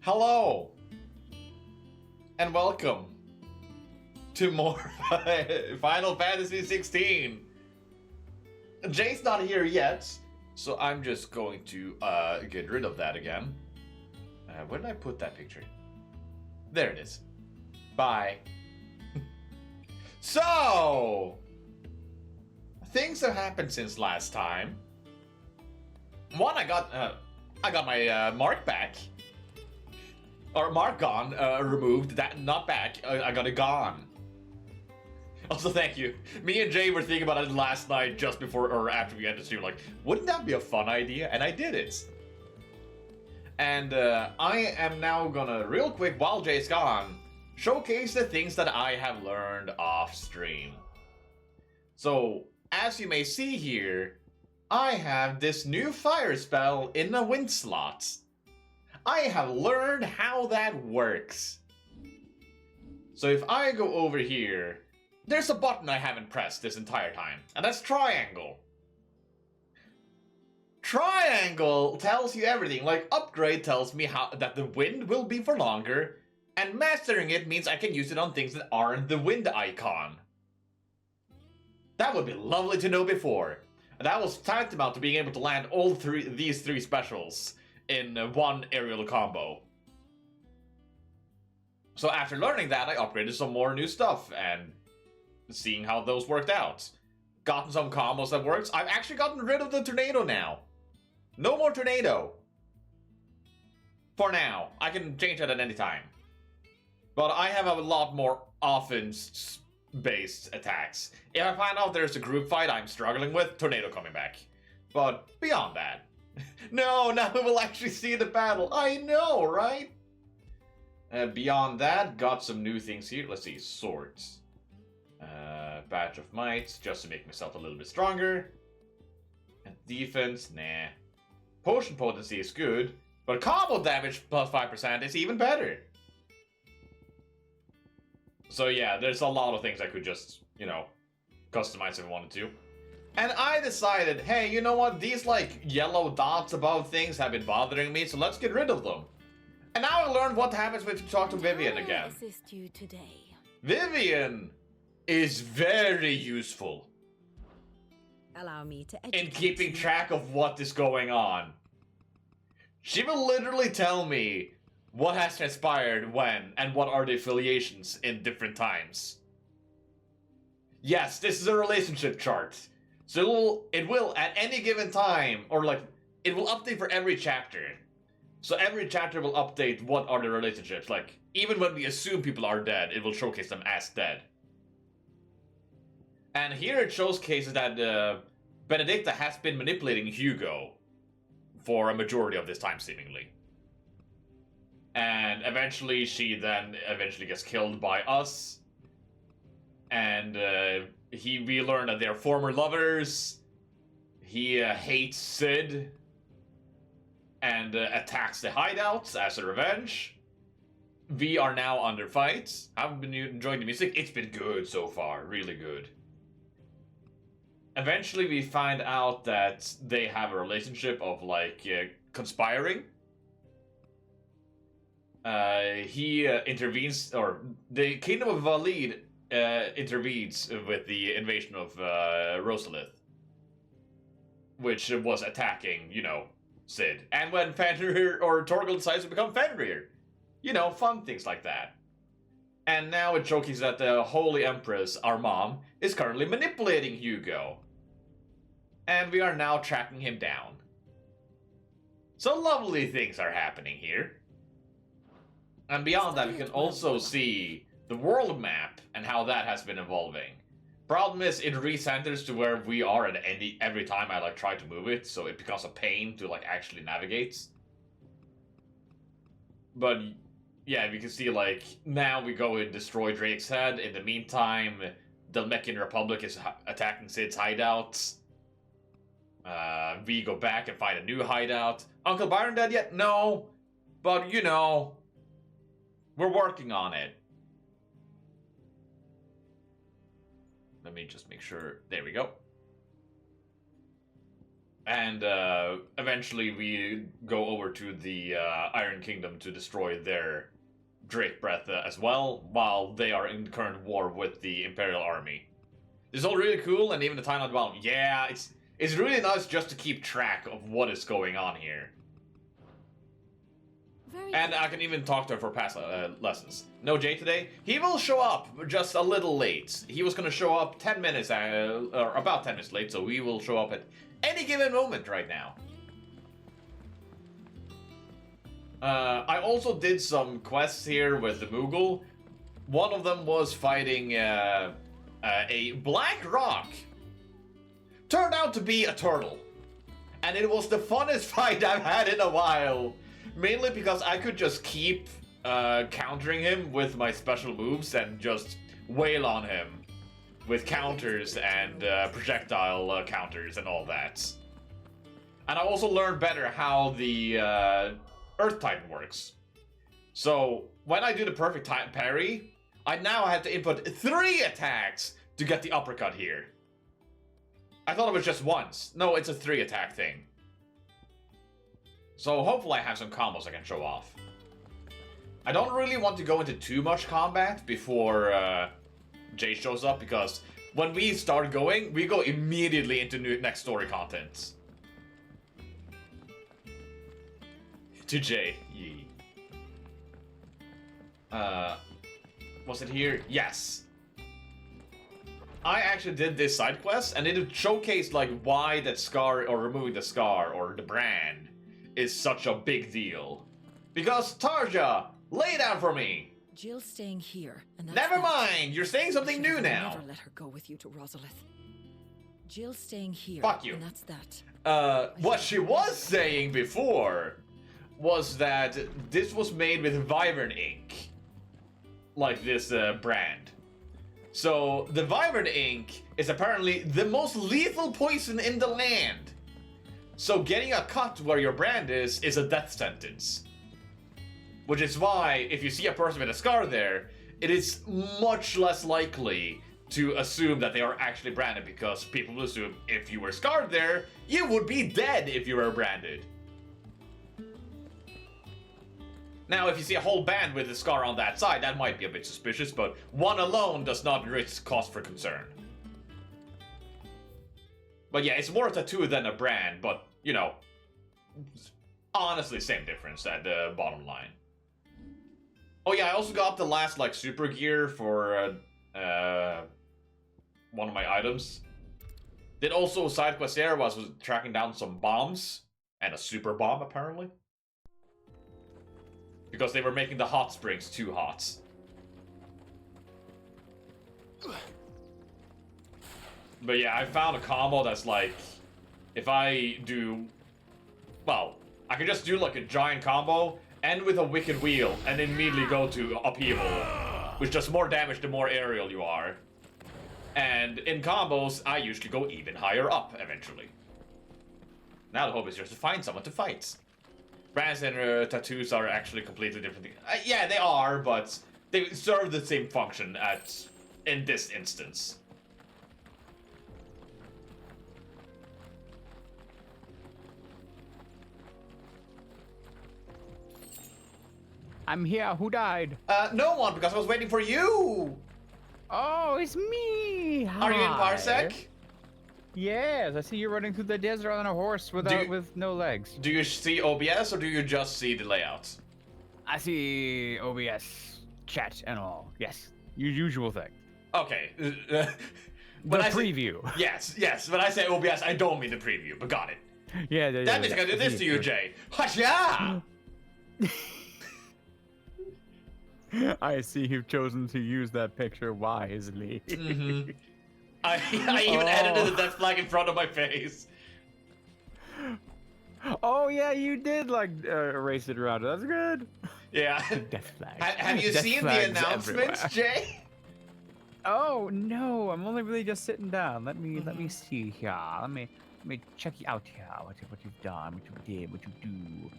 Hello, and welcome to more Final Fantasy 16. Jay's not here yet, so I'm just going to get rid of that again. Where did I put that picture? There it is. Bye. So, things have happened since last time. One, I got my mark back. Or mark gone, removed. That not back. I got it gone. Also, thank you. Me and Jay were thinking about it last night, just before or after we ended the stream. Like, wouldn't that be a fun idea? And I did it. And I am now gonna, real quick, while Jay's gone, showcase the things that I have learned off stream. So, as you may see here, I have this new fire spell in the wind slot. I have learned how that works. So if I go over here, there's a button I haven't pressed this entire time, and that's triangle. Triangle tells you everything, like upgrade tells me that the wind will be for longer, and mastering it means I can use it on things that aren't the wind icon. That would be lovely to know before. And that was tantamount to being able to land all these three specials in one aerial combo. So after learning that, I upgraded some more new stuff and seeing how those worked out. Gotten some combos that works. I've actually gotten rid of the tornado now. No more tornado. For now. I can change that at any time. But I have a lot more offense-based attacks. If I find out there's a group fight I'm struggling with, tornado coming back. But beyond that, no, now we will actually see the battle. I know, right? Beyond that, got some new things here. Let's see, swords. Badge of might, just to make myself a little bit stronger. And defense, nah. Potion potency is good, but combo damage plus 5% is even better. So yeah, there's a lot of things I could just, customize if I wanted to. And I decided, hey, you know what? These, yellow dots above things have been bothering me, so let's get rid of them. And now I learned what happens when you talk to Vivian again. Assist you today. Vivian is very useful Allow me to in educate keeping you. track of what is going on. She will literally tell me what has transpired when, and what are the affiliations in different times. Yes, this is a relationship chart. So it will at any given time, or it will update for every chapter. So every chapter will update what are the relationships. Even when we assume people are dead, it will showcase them as dead. And here it shows cases that Benedicta has been manipulating Hugo for a majority of this time, seemingly. And eventually she gets killed by us. And we learn that they're former lovers. He hates Sid and attacks the hideouts as a revenge. We are now under fight. I've been enjoying the music. It's been good so far, really good. Eventually we find out that they have a relationship of conspiring. He intervenes, or the Kingdom of Valid intervenes with the invasion of Rosalith, which was attacking, Sid. And when Fenrir or Torgal decides to become Fenrir, fun things like that. And now it showcases that the Holy Empress, our mom, is currently manipulating Hugo. And we are now tracking him down. So lovely things are happening here. And beyond that, we can also see the world map and how that has been evolving. Problem is, it recenters to where we are at every time I try to move it, so it becomes a pain to actually navigate. But yeah, we can see now we go and destroy Drake's head. In the meantime, the Mechian Republic is attacking Sid's hideouts. We go back and find a new hideout. Uncle Byron dead yet? No, but we're working on it. Let me just make sure. There we go. And eventually we go over to the Iron Kingdom to destroy their Drake Breath as well, while they are in current war with the Imperial Army. It's all really cool, and even the timeline development. Yeah, it's really nice just to keep track of what is going on here. Very And I can even talk to her for past lessons. No Jay today. He will show up just a little late. He was gonna show up 10 minutes, or about 10 minutes late, so he will show up at any given moment right now. I also did some quests here with the Moogle. One of them was fighting a black rock. Turned out to be a turtle. And it was the funnest fight I've had in a while. Mainly because I could just keep countering him with my special moves and just wail on him with counters and projectile counters and all that. And I also learned better how the Earth Titan works. So when I do the perfect parry, I now have to input 3 attacks to get the uppercut here. I thought it was just once. No, it's a 3 attack thing. So hopefully I have some combos I can show off. I don't really want to go into too much combat before Jay shows up, because when we start going, we go immediately into next story content. To Jay. Yee. Was it here? Yes. I actually did this side quest, and it showcased like why that scar, or removing the scar, or the brand, is such a big deal. Because Tarja, lay down for me. Jill's staying here, and that's Never that. mind, you're saying something new now. Never let her go with you to Rosalith. Jill's staying here. Fuck you. And that's that. What she was saying before was that this was made with Wyvern ink, like this brand. So the Wyvern ink is apparently the most lethal poison in the land. So getting a cut where your brand is a death sentence. Which is why, if you see a person with a scar there, it is much less likely to assume that they are actually branded, because people will assume if you were scarred there, you would be dead if you were branded. Now, if you see a whole band with a scar on that side, that might be a bit suspicious, but one alone does not risk cause for concern. But yeah, it's more a tattoo than a brand, but, you know, honestly, same difference at the bottom line. Oh yeah, I also got the last, like, super gear for one of my items. Did also a side quest there, was tracking down some bombs, and a super bomb, apparently. Because they were making the hot springs too hot. But yeah, I found a combo that's like, if I do, well, I can just do like a giant combo, end with a wicked wheel, and then immediately go to upheaval, which does more damage the more aerial you are. And in combos, I usually go even higher up eventually. Now the hope is just to find someone to fight. Brands and tattoos are actually completely different things. Yeah, they are, but they serve the same function in this instance. I'm here. Who died? No one, because I was waiting for you! Oh, it's me. Hi. Are you in Parsec? Yes, I see you running through the desert on a horse with no legs. Do you see OBS, or do you just see the layout? I see OBS, chat, and all. Yes, your usual thing. Okay. The preview. Yes. When I say OBS, I don't mean the preview, but got it. Yeah. That means I can do this to you, Jay. Hasha! I see you've chosen to use that picture wisely. Mm-hmm. I even edited the death flag in front of my face. Oh yeah, you did like erase it around. That's good. Yeah. Death flag. Have you Death seen the flags announcements, everywhere. Jay? Oh no, I'm only really just sitting down. Let me see here. Let me check you out here. What you've done, what you did, what you do.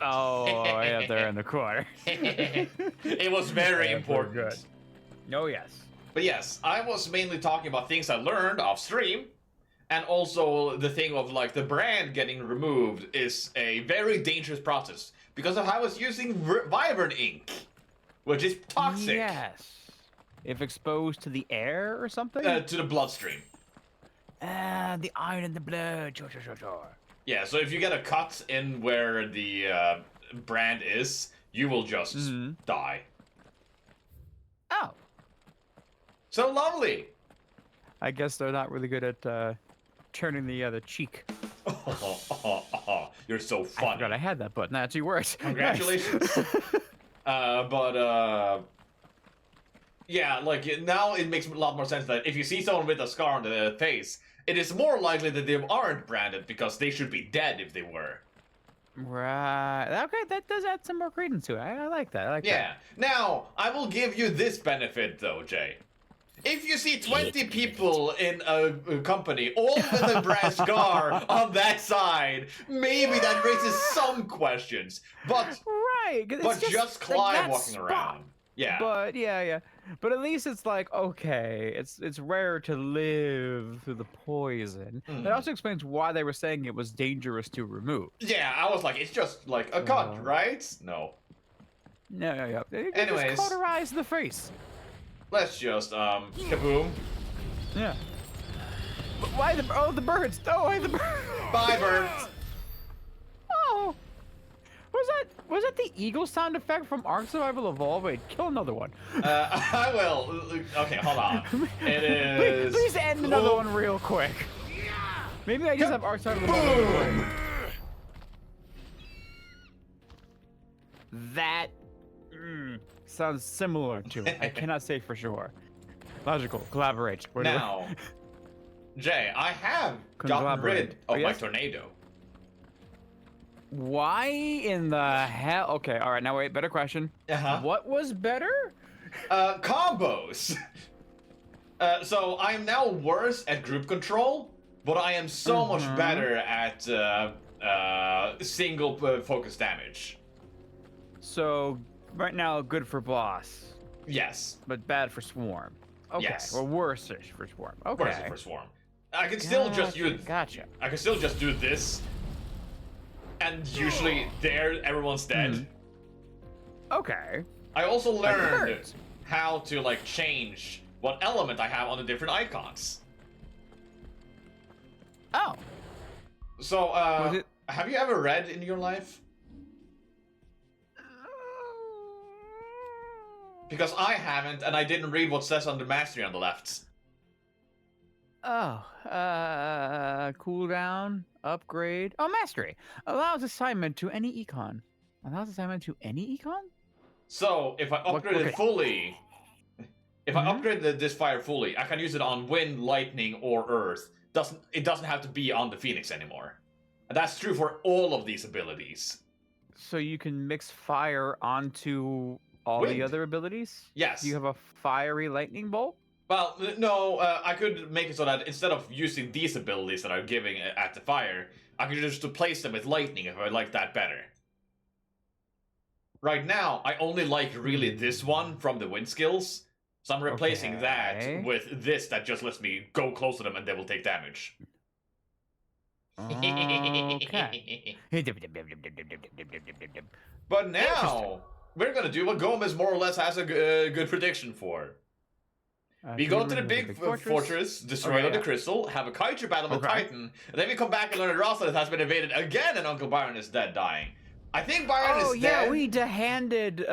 Oh, yeah, there in the corner. It was very Yeah, important. good. Oh yes. But yes, I was mainly talking about things I learned off stream, and also the thing of like the brand getting removed is a very dangerous process because of how I was using Wyvern ink, which is toxic Yes. If exposed to the air or something? to the bloodstream. The iron in the blood. Sure. Yeah, so if you get a cut in where the brand is, you will just die. Oh. So lovely! I guess they're not really good at turning the other cheek. You're so I funny. forgot I had that button. That actually works. Congratulations. Yeah, like now it makes a lot more sense that if you see someone with a scar on the face, it is more likely that they aren't branded because they should be dead if they were. Right. Okay, that does add some more credence to it. I like that. I like that. Yeah. Now, I will give you this benefit though, Jay. If you see 20 people in a company, all with a brass scar on that side, maybe that raises some questions. But Right. but just Clive walking around. Yeah. But yeah. But at least it's like, okay, it's rare to live through the poison. That also explains why they were saying it was dangerous to remove. Yeah, I was like, it's just like a cut, right? No. No. It Anyways. just cauterize the face. Let's just kaboom. Yeah. But why the the birds? Oh, why the birds? Bye, birds. Oh. Was that the eagle sound effect from Ark Survival Evolved? Wait, kill another one. I will. Okay, hold on. It is. Please end another one real quick. Maybe I just have Ark Survival Evolved. That sounds similar to it. I cannot say for sure. Logical, collaborate. Now, Jay, I have gotten rid of my tornado. Why in the hell? Okay, all right. Now wait. Better question. What was better? Combos. So I am now worse at group control, but I am so much better at single focus damage. So right now, good for boss. Yes. But bad for swarm. Okay. Yes. Or worse-ish for swarm. Okay. Worse for swarm. I can still just use. Gotcha. I can still just do this. And usually there, everyone's dead. Okay. I also learned how to like change what element I have on the different icons. Oh. So, have you ever read in your life? Because I haven't, and I didn't read what says on the mastery on the left. Oh, cooldown, upgrade. Oh, mastery. Allows assignment to any econ. Allows assignment to any econ? So, if I upgrade it fully, if I upgrade this fire fully, I can use it on wind, lightning, or earth. It doesn't have to be on the Phoenix anymore. And that's true for all of these abilities. So you can mix fire onto all the other abilities? Yes. Do you have a fiery lightning bolt? Well, no, I could make it so that instead of using these abilities that I'm giving at the fire, I could just replace them with lightning if I like that better. Right now, I only like really this one from the wind skills, so I'm replacing that with this that just lets me go close to them and they will take damage. Okay. But now, we're gonna do what Gomez more or less has a good prediction for. We go to the big fortress, destroy the crystal, have a kaiju battle with Titan, and then we come back and learn that Rosalith has been invaded again and Uncle Byron is dead, dying. I think Byron is dead. Oh yeah, we dehanded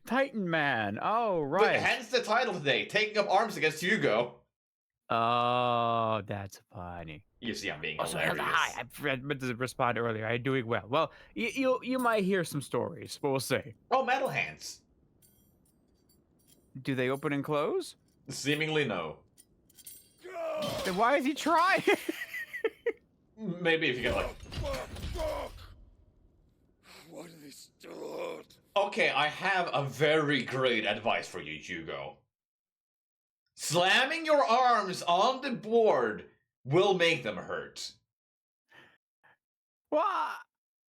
Titan Man. Oh right. But hence the title today, taking up arms against Hugo. Oh, that's funny. You see, I'm being hilarious. hilarious. I meant to respond earlier. I'm doing well. Well, you might hear some stories, but we'll see. Oh, metal hands. Do they open and close? Seemingly no. Then why is he trying? Maybe if you get like. What are they still? Okay, I have a very great advice for you, Hugo. Slamming your arms on the board will make them hurt. Well,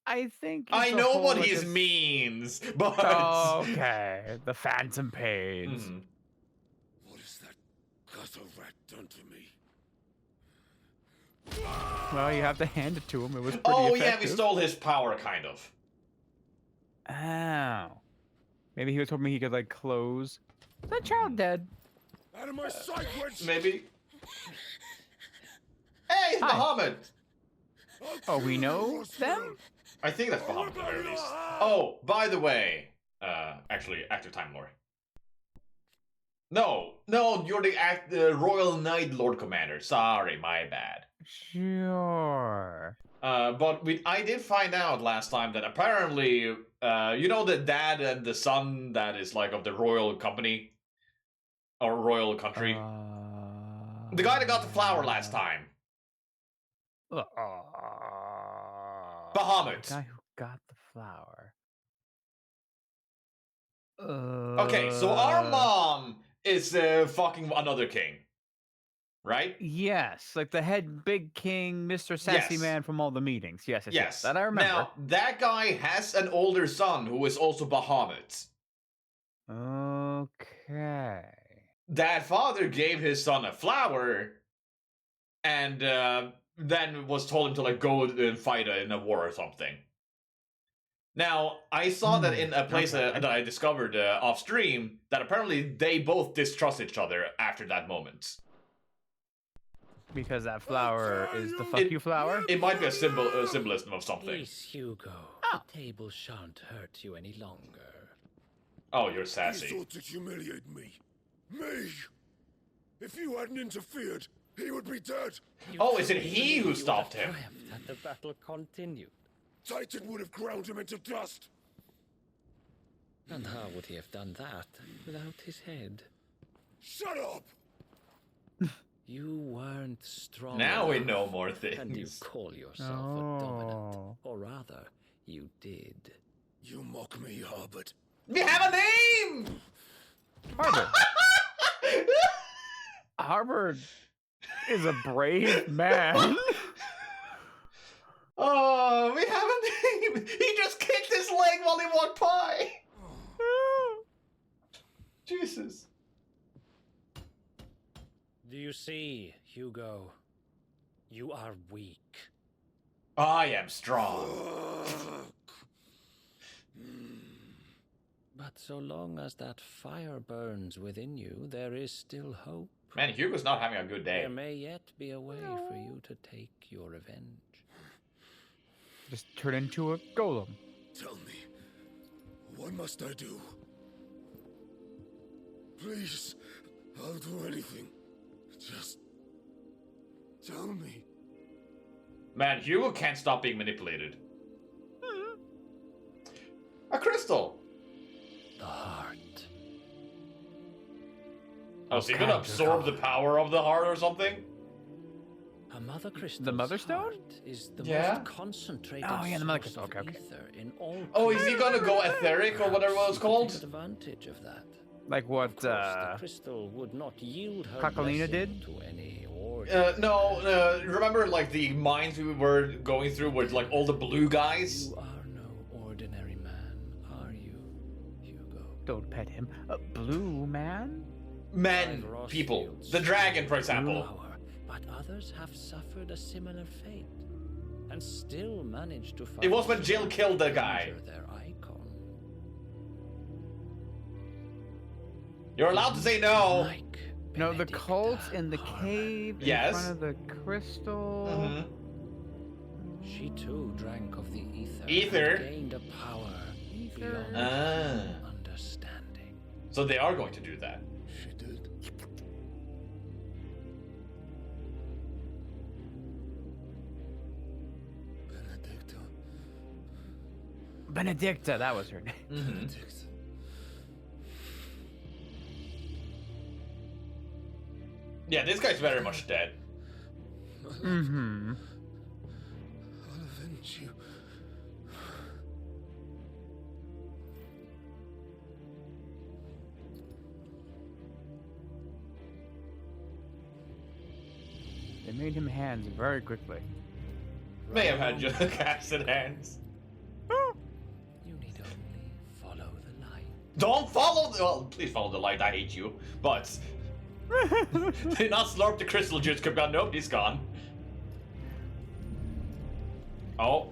I think I know what his means, but okay, the phantom pains. Castle rat done to me? Well, you have to hand it to him. It was pretty Oh effective. yeah, we stole his power, kind of. Oh. Maybe he was hoping he could, like, close. Is that child dead? Out of my sight, wench! Maybe. Hey, it's Hi. Bahamut! Oh, we know them? I think that's Bahamut at the very least. Oh, by the way, actually, active Time Lord. No, you're the Royal Knight Lord Commander. Sorry, my bad. Sure. But I did find out last time that apparently, you know, the dad and the son that is like of the royal company or royal country, the guy that got the flower last time, Bahamut. The guy who got the flower. Okay, so our mom is fucking another king, right? Yes, like the head big king, Mr. Sassy Yes. Man from all the meetings. Yes, Yes. that I remember. Now, that guy has an older son who is also Bahamut. Okay. That father gave his son a flower and then was told him to like go and fight in a war or something. Now, I saw that in a place okay. that I discovered off stream that apparently they both distrust each other after that moment. Because that flower is the fuck It- you flower? It might be a symbolism of something. Peace, Hugo. Oh. The table shan't hurt you any longer. Oh, you're He sassy. sought to humiliate me. Me! If you hadn't interfered, he would be dead. Oh, is it he who You stopped would have him? triumphed had the battle continued. Titan would have ground him into dust. And how would he have done that without his head? Shut up! You weren't strong Now we enough, know more and you things. call yourself a dominant. Oh. Or rather, you did. You mock me, Harbert. We have a name! Harvard. Harvard is a brave man. Oh, we have a name! He just kicked his leg while he walked by! Jesus. Do you see, Hugo? You are weak. I am strong. But so long as that fire burns within you, there is still hope. Man, Hugo's not having a good day. There may yet be a way for you to take your revenge. Just turn into a golem. Tell me, what must I do? Please, I'll do anything. Just tell me. Man, Hugo can't stop being manipulated. A crystal! The heart. Oh, is he gonna absorb the power of the heart or something? A mother crystal. The Mother Stone? Is the Yeah? most concentrated Oh, yeah, the Mother source Crystal. of Okay, okay. ether in all. Oh, is he gonna go creation. etheric or whatever Perhaps it's you could called? take advantage of that. Like Of what course, the crystal would not yield her Kakalina blessing did? to any order. No, remember like the mines we were going through with like all the blue guys? You are no ordinary man, are you, Hugo? don't pet him. Blue man? Men, Clive people. Rossfield's The dragon, for example. power, but others have suffered a similar fate and still managed to find It was when Jill killed the guy. injure their icon. You're allowed to say no. Like No, the Benedicta, cult's in the however, cave Yes. in front of the crystal. Mhm. She too drank of the ether. Ether? And gained a power beyond Ah. understanding. So they are going to do that. She did. Benedicta. Benedicta, that was her name. Benedicta. Yeah, this guy's very much dead. Mm-hmm. I'll avenge you. They made him hands very quickly. May have had just casted hands. You need only follow the light. Don't follow the. Well, please follow the light. I hate you. But Did not slurp the crystal juice. Nope, he's gone. Oh.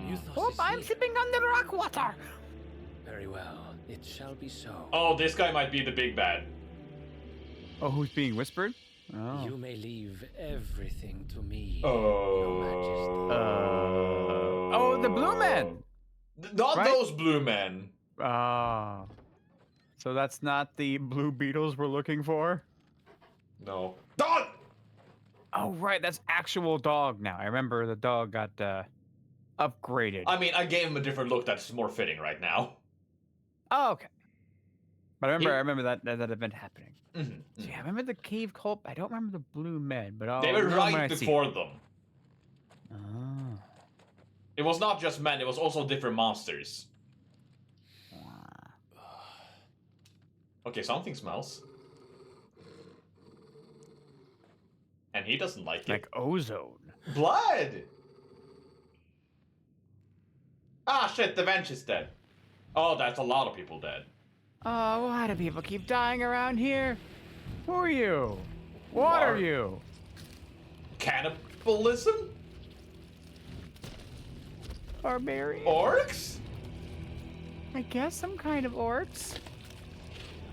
You thought Oh, this I'm here. sipping on the rock water. Very well. It shall be so. Oh, this guy might be the big bad. Oh, who's being whispered? Oh. You may leave everything to me, Oh. Your Majesty. Oh, the blue men. Not Right? those blue men. Ah. So that's not the blue beetles we're looking for? No. Dog! Oh, right. That's actual dog now. I remember the dog got upgraded. I mean, I gave him a different look that's more fitting right now. Oh, okay. But I He- remember that event happening. Mhm. So yeah, I remember the cave cult. I don't remember the blue men, but I'll They were remember when right I see before it. them. Oh. It was not just men, it was also different monsters. Wow. Okay, something smells. And he doesn't like it. Like ozone. Blood! Ah, shit, the bench is dead. Oh, that's a lot of people dead. Oh, why do people keep dying around here? Who are you? What are Mark. you? Cannibalism? Barbarian? Orcs? I guess some kind of orcs.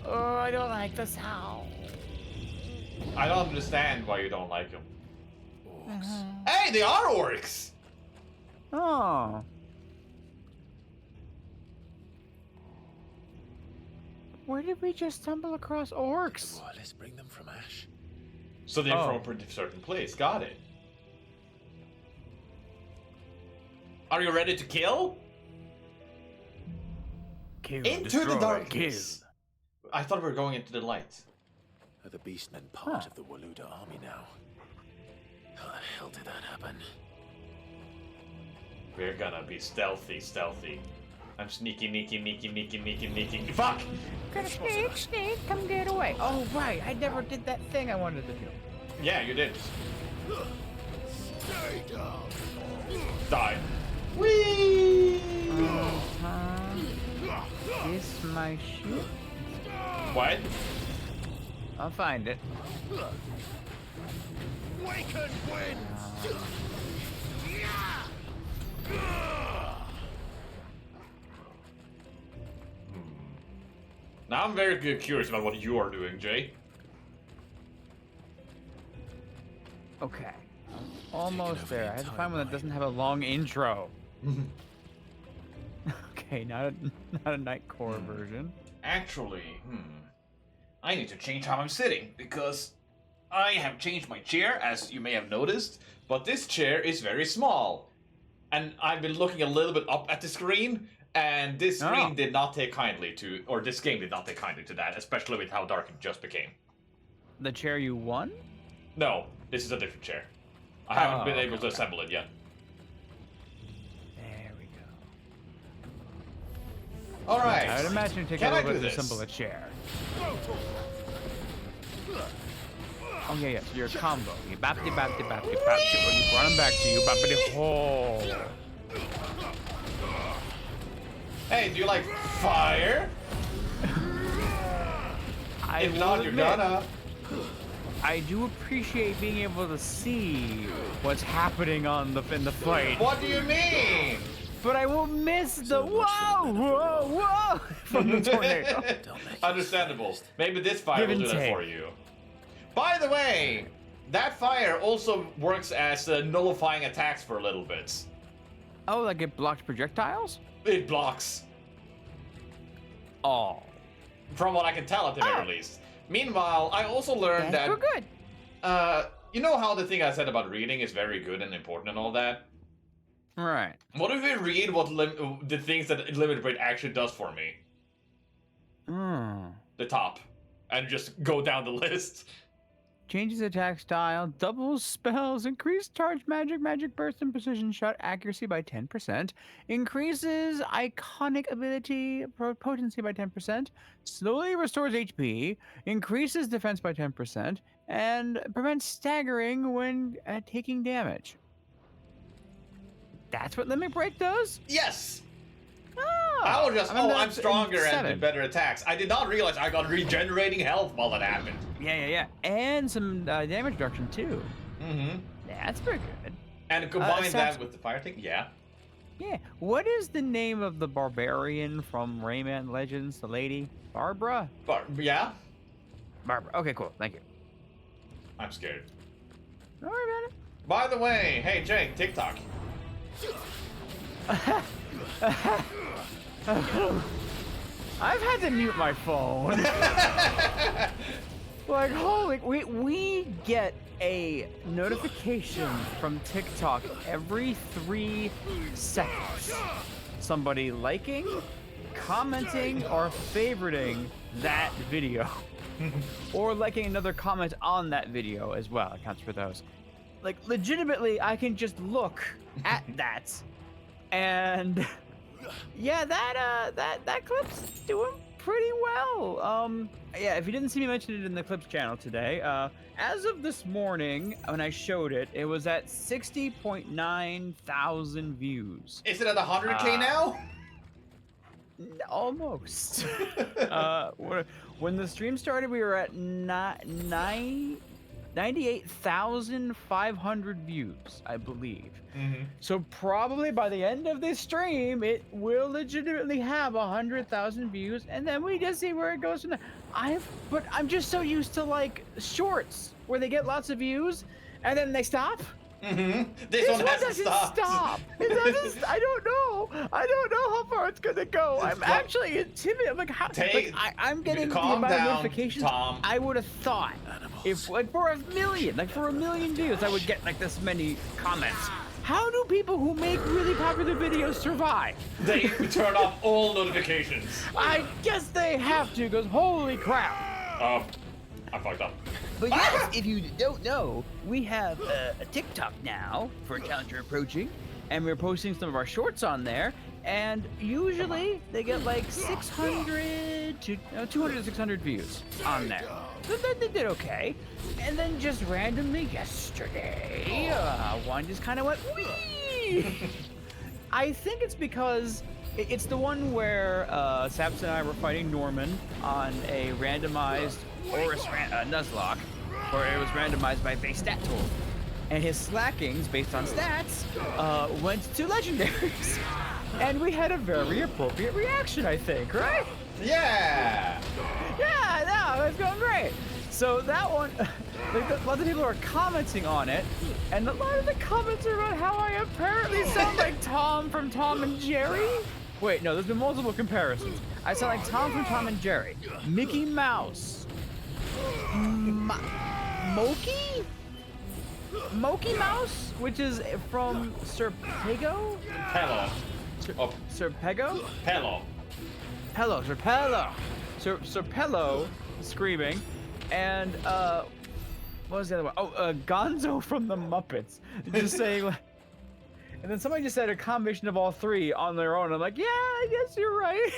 Oh, I don't like the sound. I don't understand why you don't like them. Orcs. Hey, they are orcs! Oh. Where did we just stumble across orcs? Well, let's bring them from Ash. So they're Oh. from a pretty certain place. Got it. Are you ready to kill? Kill, Into destroy, the darkness. I thought we were going into the light. Are the beastmen part Huh. of the Waluda army now? How the hell did that happen? We're gonna be stealthy. I'm sneaking. Fuck! Gonna sneak, come get away. Oh, right, I never did that thing I wanted to do. Yeah, you did. Stay down. Die. Whee! Is my ship? What? I'll find it. Waken wind. Now I'm very curious about what you are doing, Jay. Okay. Almost over there. the I have to entire find one that mine. doesn't have a long intro. Okay, not a Nightcore version. Actually, I need to change how I'm sitting because I have changed my chair, as you may have noticed, but this chair is very small. And I've been looking a little bit up at the screen, and this screen Oh. did not take kindly to, or this game did not take kindly to that, especially with how dark it just became. The chair you won? No, this is a different chair. I haven't been okay, able to assemble it yet. There we go. Alright. I would imagine it takes a Can I little do bit to this? assemble a chair. Oh yeah, yes, your combo. You bappity bappity bappity bappity. When you run them back to you, bappity ho. Hey, do you like fire? I If will not, you're admit, gonna. I do appreciate being able to see what's happening in the fight, What do you mean? but I will miss the So much for the men of whoa from the tornado. Don't make you Understandable. surprised. Maybe this fire Give will and do that take. for you. By the way, that fire also works as nullifying attacks for a little bit. Oh, like it blocked projectiles? It blocks, Oh, from what I can tell at the very least. Meanwhile, I also learned that's that, good. you know how the thing I said about reading is very good and important and all that? Right. What if we read what the things that Limited Breed actually does for me? Hmm. The top. And just go down the list. Changes attack style, doubles spells, increased charge magic burst and precision shot accuracy by 10%, increases iconic ability potency by 10%, slowly restores HP, increases defense by 10%, and prevents staggering when taking damage. That's what Limit Break does? Yes! I was just, I'm in stronger and 7. do better attacks. I did not realize I got regenerating health while that happened. Yeah. And some damage reduction too. Mm-hmm. Yeah, that's pretty good. And combine that Saps- with the fire thing, yeah. Yeah. What is the name of the barbarian from Rayman Legends? The lady? Barbara? But, yeah? Barbara. Okay, cool. Thank you. I'm scared. Don't worry about By the way, hey Jake, TikTok. I've had to mute my phone. Like, holy, we get a notification from TikTok every 3 seconds. Somebody liking, commenting, or favoriting that video. Or liking another comment on that video as well. It counts for those. Like, legitimately, I can just look at that, and yeah, that clip's doing pretty well. Yeah, if you didn't see me mention it in the clips channel today, as of this morning when I showed it, it was at 60.9 thousand views. Is it at 100K now? Almost. When the stream started, we were at 98,500 views, I believe. Mm-hmm. So probably by the end of this stream, it will legitimately have 100,000 views, and then we just see where it goes from there. But I'm just so used to like shorts where they get lots of views, and then they stop. Mm-hmm. This one hasn't doesn't stopped. stop. It doesn't. I don't know. I don't know how far it's gonna go. I'm actually intimidated. I'm like, how? I'm getting the calm amount of down, notifications. Tom. I would have thought if like for a million views, I would get like this many comments. How do people who make really popular videos survive? They turn off all notifications. I guess they have to, because holy crap. I fucked up. But yes, if you don't know, we have a TikTok now for Challenger Approaching, and we're posting some of our shorts on there, and usually they get like 600 to 200 to 600 views on there. So then they did okay. And then just randomly yesterday, one just kind of went, wee! I think it's because it's the one where Saps and I were fighting Norman on a randomized Horus Nuzlocke, where it was randomized by base stat tool. And his slackings, based on stats, went to legendaries. And we had a very appropriate reaction, I think, right? Yeah. Yeah, no, it's going great. So that one, like, lots of people are commenting on it, and a lot of the comments are about how I apparently sound like Tom from Tom and Jerry. Wait, no, there's been multiple comparisons. I sound like Tom from Tom and Jerry, Mickey Mouse, Moki Mouse, which is from Serpego? Hello. Serpego? Hello. Pello, Serpello screaming, and what was the other one? Oh, Gonzo from the Muppets, just saying, like, and then somebody just said a combination of all three on their own. I'm like, yeah, I guess you're right.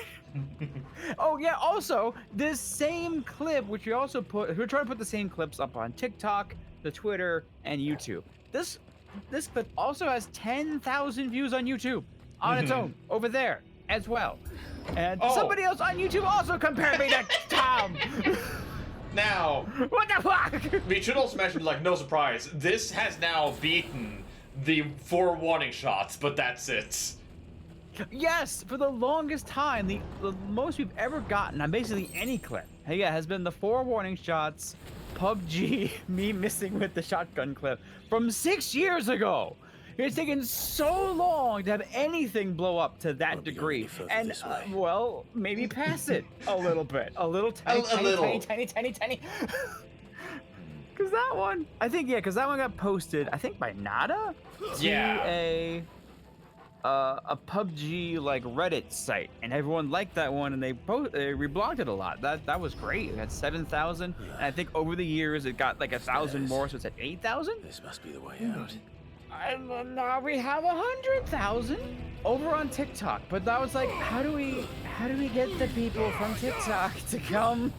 Oh yeah, also this same clip, which we're trying to put the same clips up on TikTok, the Twitter, and YouTube. This clip also has 10,000 views on YouTube on its own over there as well. And somebody else on YouTube also compared me to Tom. Now, What the fuck? we should also mention, like, no surprise, this has now beaten the 4 warning shots, but that's it. Yes, for the longest time, the most we've ever gotten on basically any clip, has been the 4 warning shots, PUBG, me missing with the shotgun clip from 6 years ago. It's taken so long to have anything blow up to that degree, and well, maybe pass it a little bit, a little tiny. Because that one, I think, because that one got posted, I think by Nada to a PUBG like Reddit site, and everyone liked that one, and they reblogged it a lot. That was great. It had 7,000, and I think over the years it got like 1,000 more, so it's at 8,000. This must be the way out. And now we have 100,000 over on TikTok. But that was like, how do we get the people from TikTok to come?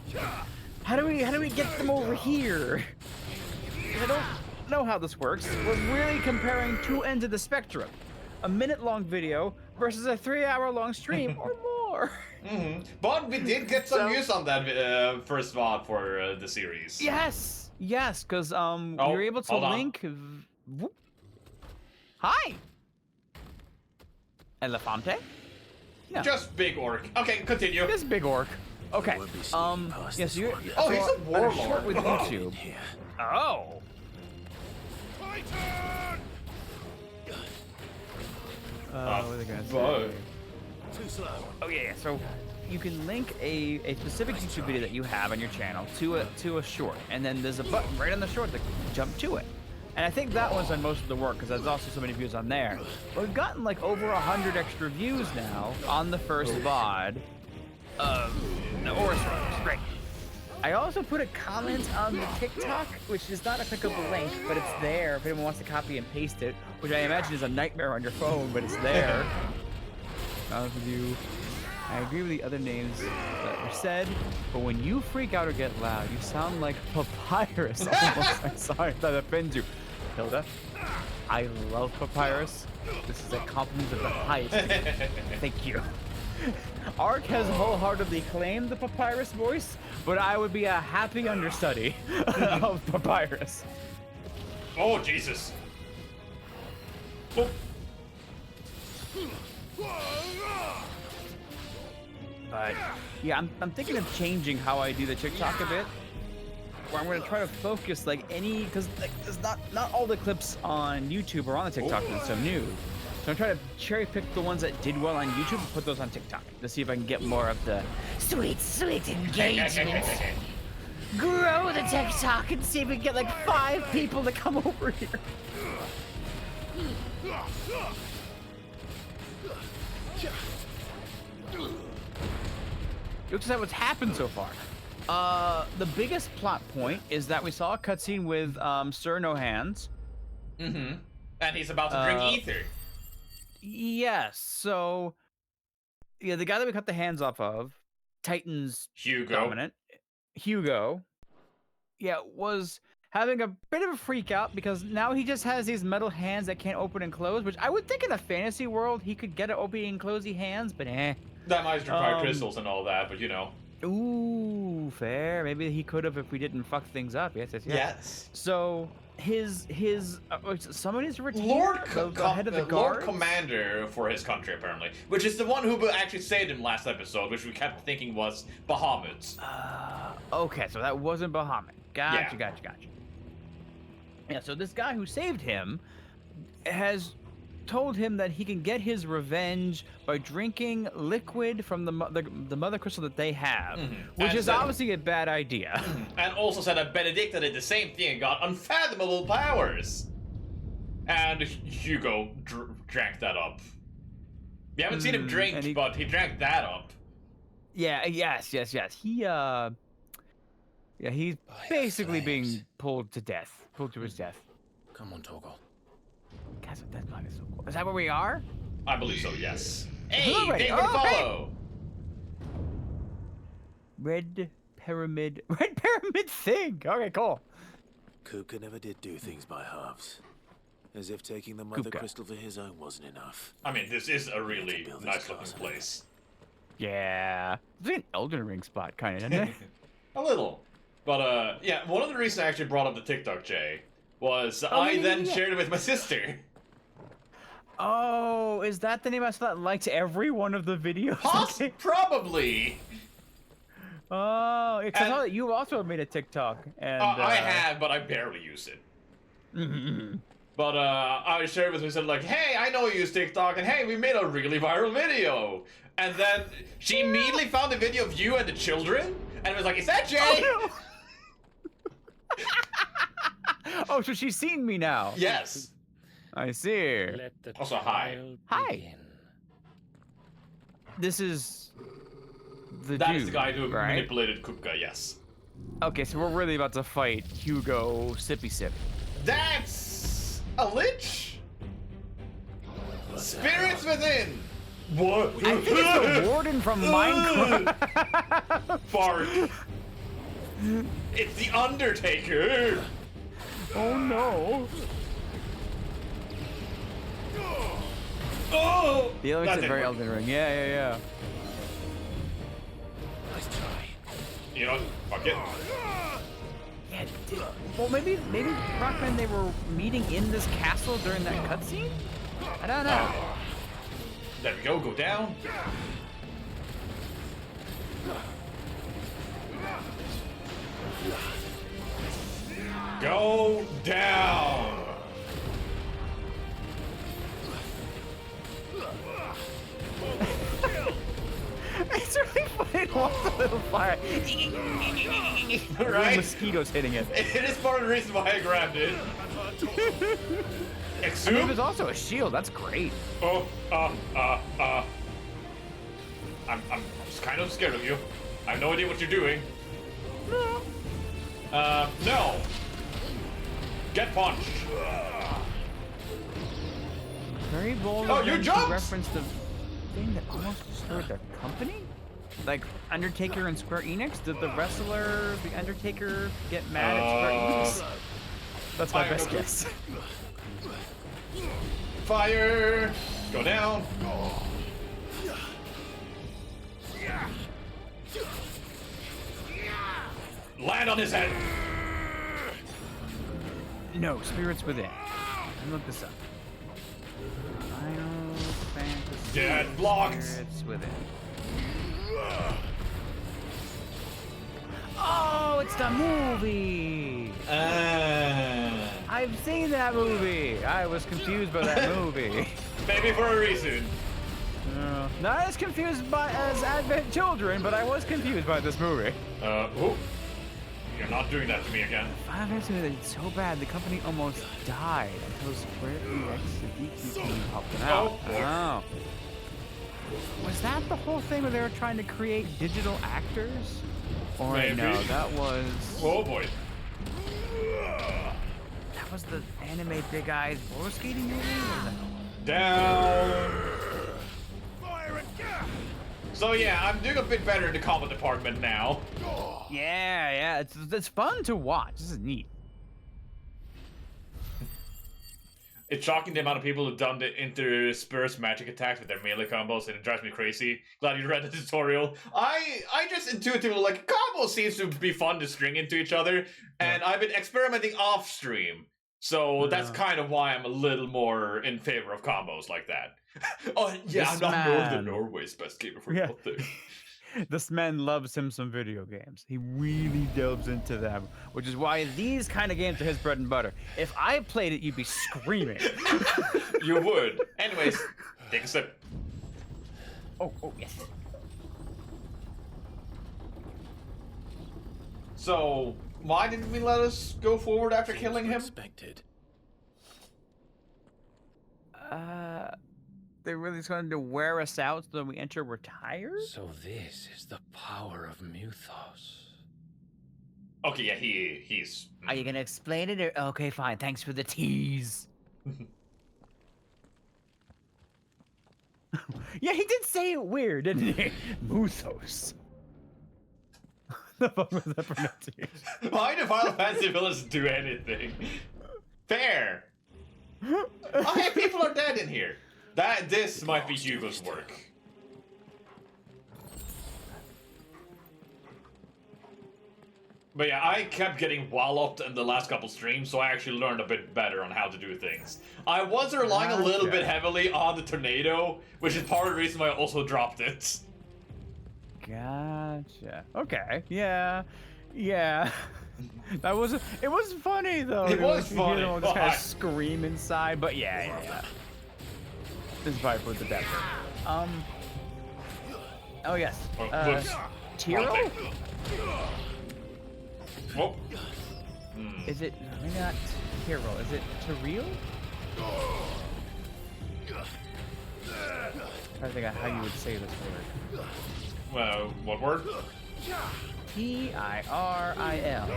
How do we get them over here? I don't know how this works. We're really comparing two ends of the spectrum. A minute-long video versus a 3-hour-long stream or far. But we did get some So- news on that first VOD for the series. Yes, because you're able to hold on. link. Whoop. Hi, Elefante. Yeah, Just big orc. Okay, continue. this big orc. Okay. won't be sneaking past Yes, this you're. one. Oh, he's a on warlord. short with YouTube. Here. Oh. Titan! What are they gonna Whoa. say? Too slow. Oh yeah. So you can link a specific YouTube video that you have on your channel to a short, and then there's a button right on the short to jump to it. And I think that one's done most of the work because there's also so many views on there. But we've gotten like over 100 extra views now on the first VOD of the Oris Runners. Great. I also put a comment on the TikTok, which is not a clickable link, but it's there if anyone wants to copy and paste it, which I imagine is a nightmare on your phone, but it's there. Honest with you, I agree with the other names that were said, but when you freak out or get loud, you sound like Papyrus almost. I'm sorry if that offends you. Hilda, I love Papyrus. This is a compliment of the highest. Thank you. Ark has wholeheartedly claimed the Papyrus voice, but I would be a happy understudy of Papyrus. Oh, Jesus. Oh, But yeah, I'm thinking of changing how I do the TikTok a bit. Where I'm gonna try to focus like because like there's not all the clips on YouTube or on the TikTok that's so new. So I'm trying to cherry pick the ones that did well on YouTube and put those on TikTok to see if I can get more of the sweet engagement. Grow the TikTok and see if we can get like 5 people to come over here. Looks like what's happened so far. The biggest plot point is that we saw a cutscene with Sir No Hands. and he's about to drink ether. Yes, so yeah, the guy that we cut the hands off of, Titan's Hugo. dominant, Hugo, yeah, was having a bit of a freak out because now he just has these metal hands that can't open and close, which I would think in a fantasy world he could get an open and closey hands, but That might require crystals and all that, but you know. Ooh, fair. Maybe he could have if we didn't fuck things up. Yes. Yes. So his someone is retained. Lord, the head of the Lord guards. Commander for his country, apparently. Which is the one who actually saved him last episode, which we kept thinking was Bahamut. Okay, so that wasn't Bahamut. Gotcha. Yeah. Yeah, so this guy who saved him has told him that he can get his revenge by drinking liquid from the mother crystal that they have, which And is said- obviously a bad idea. And also said that Benedicta did the same thing and got unfathomable powers. And Hugo drank that up. We haven't seen him drink, and he- but he drank that up. Yeah, yes. He's basically being pulled to his death. Come on, Torgal. Guys, that line is so cool. Is that where we are? I believe so, yes. Hey, Alrighty. thank you for the Oh, hey. follow! Red pyramid thing. Okay, cool. Kupka never did do things by halves. As if taking the mother Kupka. crystal for his own wasn't enough. I mean, this is a really build his nice looking castle. place. Yeah. It's like an Elden Ring spot, kind of, isn't it? A little. But, yeah, one of the reasons I actually brought up the TikTok, Jay, was Oh, I yeah, then yeah. shared it with my sister. Oh, is that the name I saw that liked every one of the videos? Okay. Probably. Oh, because I And- saw that you also made a TikTok. And I have, but I barely use it. But I shared with her, said like, hey, I know you use TikTok, and hey, we made a really viral video. And then she immediately found a video of you and the children, and was like, is that Jay? Oh, no. Oh, so she's seen me now. Yes. I see. Let the Also, hi. trial Hi. begin. This is the That dude, is the guy who right? manipulated Kupka, yes. Okay, so we're really about to fight Hugo Sippy Sip. That's a lich? Spirits within! What? I think it's the warden from Minecraft. Fart. It's the Undertaker! Oh no. Oh! The other That one's didn't very work. Elden Ring. Yeah. You know, fuck it. Yeah, well, maybe Rockman, they were meeting in this castle during that cutscene? I don't know. There we go, go down. Go down. It's really funny to watch the little fire. Right? Mosquitoes hitting it. It is part of the reason why I grabbed it. I mean, Exum? there's also a shield. That's great. Oh, I'm just kind of scared of you. I have no idea what you're doing. No. Get punched. Very bold. Oh, of you them to jumped! reference the thing that almost destroyed their company. Like Undertaker and Square Enix. Did the wrestler, the Undertaker, get mad at Square Enix? That's my I best don't know. guess. Fire. Go down. Land on his head. No, Spirits Within. Let me look this up. Final Fantasy. Dead blocks. Spirits Within. Oh, it's the movie! I've seen that movie. I was confused by that movie. Maybe for a reason. Not as confused by as Advent Children, but I was confused by this movie. Oh. You're not doing that to me again. Final Fantasy did so bad, the company almost died until Square Enix, the DQ team, helped them out. Oh. Was that the whole thing where they were trying to create digital actors? Or Maybe. no, that was... Oh boy. That was the anime Big Eyes roller skating movie? Or that... Down. So yeah, I'm doing a bit better in the combat department now. Yeah, it's fun to watch. This is neat. It's shocking the amount of people who've done the interspersed magic attacks with their melee combos, and it drives me crazy. Glad you read the tutorial. I just intuitively like combos seems to be fun to string into each other, and I've been experimenting off stream. So that's kind of why I'm a little more in favor of combos like that. Oh yeah, This I'm not Northern man. Norway's best gamer for Yeah. nothing. This man loves him some video games. He really delves into them, which is why these kind of games are his bread and butter. If I played it, you'd be screaming. You would. Anyways, take a sip. Oh, yes. So, why didn't we let us go forward after killing him? Expected. They really just going to wear us out so that we enter retired? So this is the power of Muthos. Okay, yeah, he's. Are you going to explain it? Or... Okay, fine. Thanks for the tease. Yeah, he did say it weird, didn't he? Muthos. The fuck was that pronunciation? Why do Final Fantasy villains do anything? Fair. Oh, hey, people are dead in here. This might be Hugo's work. But yeah, I kept getting walloped in the last couple streams, so I actually learned a bit better on how to do things. I was relying a little bit heavily on the tornado, which is part of the reason why I also dropped it. Gotcha. Okay. Yeah. That was. It was funny though. It was You hear funny. them all just kind Why? of scream inside, but yeah. This is probably for the depth. Oh yes. Oh, whoops. Tiro? Wrong thing. Whoa. Is it maybe not Tiro? Is it Tyrell? Trying to think of how you would say this word. Well, what word? T-I-R-I-L.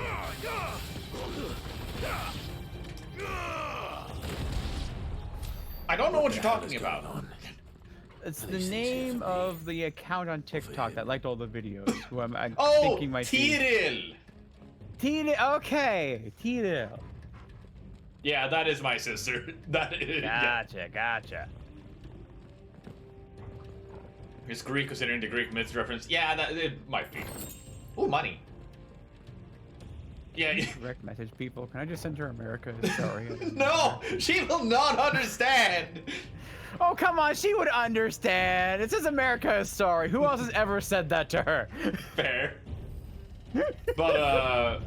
I don't know what you're talking about. It's the name of the account on TikTok that liked all the videos. Who I'm Oh, thinking might be. Tyrell. Tyrell. Okay, Tyrell. Yeah, that is my sister. That is. Yeah. Gotcha. It's Greek considering the Greek myth reference. Yeah, that it might be. Ooh, money. Yeah. Direct message people. Can I just send her America? Sorry. No, she will not understand. Oh, come on. She would understand. It says America is sorry. Who else has ever said that to her? Fair. But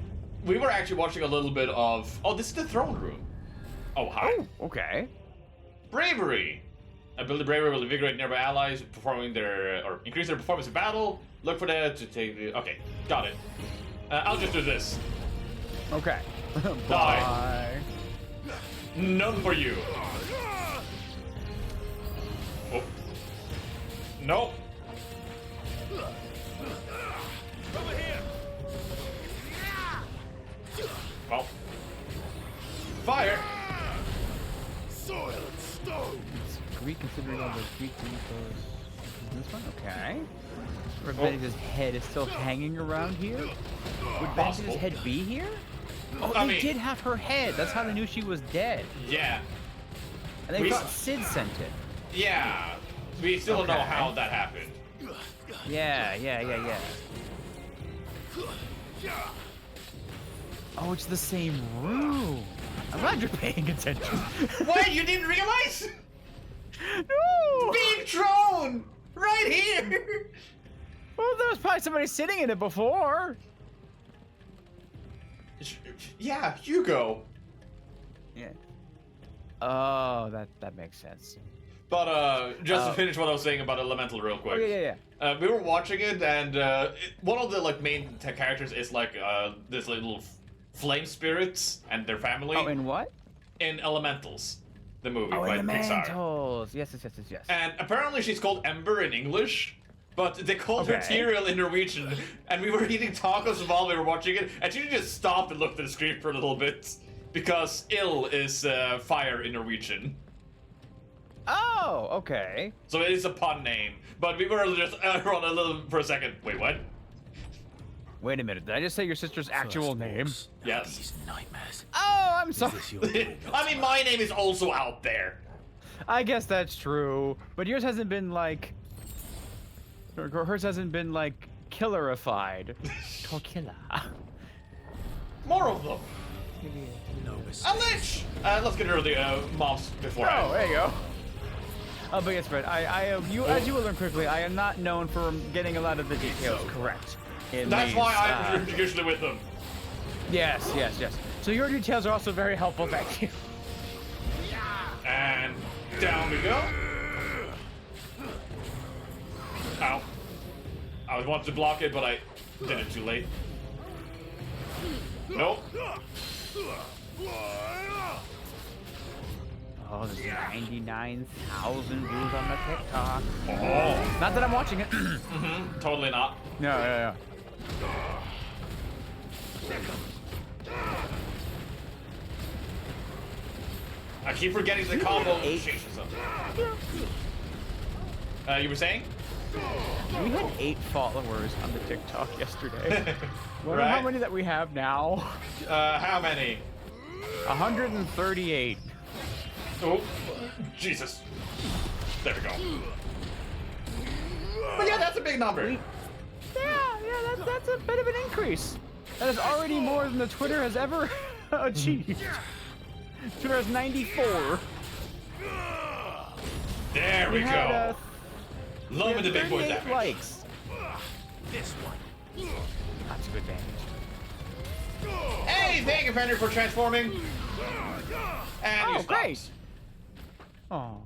we were actually watching a little bit of. Oh, this is the throne room. Oh, hi. Oh, okay. Bravery. Ability bravery will invigorate nearby allies performing their or increase their performance in battle. Look for that to take the. Okay, got it. I'll just do this. Okay. Die. Bye. None for you. Oh. Nope. Over here. Well. Fire. Soil and stone. Reconsidering all the Greek infos. This one? Okay. Benedict's head is still hanging around here? Would Benedict's head be here? Oh, I they mean- did have her head. That's how they knew she was dead. Yeah. And they We- thought Sid sent it. Yeah. We still don't know Okay. how that happened. Yeah. Oh, it's the same room. I'm glad you're paying attention. What? You didn't realize? No! Big throne! Right here! Well, there was probably somebody sitting in it before. Yeah, Hugo. Yeah. Oh, that makes sense. But just to finish what I was saying about Elemental real quick. Oh, yeah. We were watching it, and one of the main characters is this little flame spirits and their family Oh, in what? in Elementals, the movie Oh, by Pixar. Elementals. Yes. And apparently she's called Ember in English, but they called her Okay. Tyrael in Norwegian. And we were eating tacos while we were watching it, and she just stopped and looked at the screen for a little bit because ill is fire in Norwegian. Oh, okay. So it is a pun name, but we were just on a little for a second. Wait, what? Wait a minute. Did I just say your sister's actual name? Yes. These nightmares. Oh, I'm sorry. Is this your I mean, my name is also out there. I guess that's true. But yours hasn't been hers hasn't been killerified. Torkilla. More of them. no A mistake? lich. Let's get rid of the mobs beforehand. Oh, there you go. But yes, Fred, as you will learn quickly, I am not known for getting a lot of the details correct. That's why I'm usually with them. Yes. So your details are also very helpful, thank you. And down we go. Ow. I was wanting to block it, but I did it too late. Nope. Oh, there's 99,000 views on the TikTok. Oh. Not that I'm watching it. Totally not. No. I keep forgetting the combo. Eight. changes up. You were saying? We had 8 followers on the TikTok yesterday. Wonder how Right. many that we have now. How many? 138. Oh, Jesus. There we go. But yeah, that's a big number. Yeah, that's a bit of an increase. That is already more than the Twitter has ever achieved. Twitter has 94. There we had, go. Love with the big boy 38 damage. likes. This one. That's good damage. Hey, thank you, Fender, for transforming. And you Oh, stopped. great. Oh.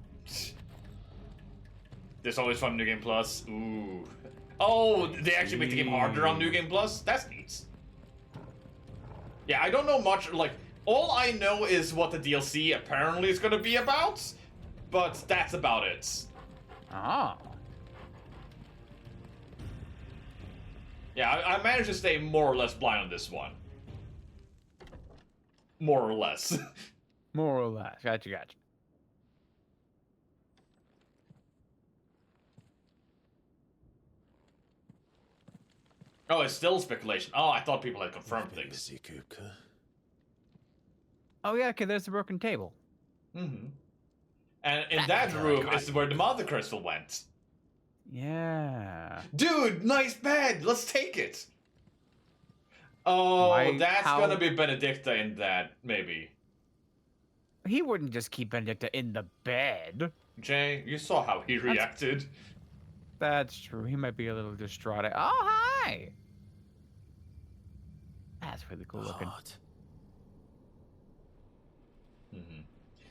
There's always fun New Game Plus. Ooh. Oh, they actually make the game harder on New Game Plus? That's neat. Yeah, I don't know much, all I know is what the DLC apparently is gonna be about, but that's about it. Oh. Yeah, I managed to stay more or less blind on this one. More or less. More or less. Gotcha. Oh, it's still speculation. Oh, I thought people had confirmed things. Busy, Kupka. Oh, yeah, okay, there's the broken table. Mm-hmm. And in That's that where I room got is where the Mother Crystal went. Yeah. Dude, nice bed. Let's take it. Oh, Why- that's how- gonna be Benedicta in that, maybe. He wouldn't just keep Benedicta in the bed. Jay, you saw how he reacted. That's true. He might be a little distraught. Oh, hi! That's really cool looking. Mhm.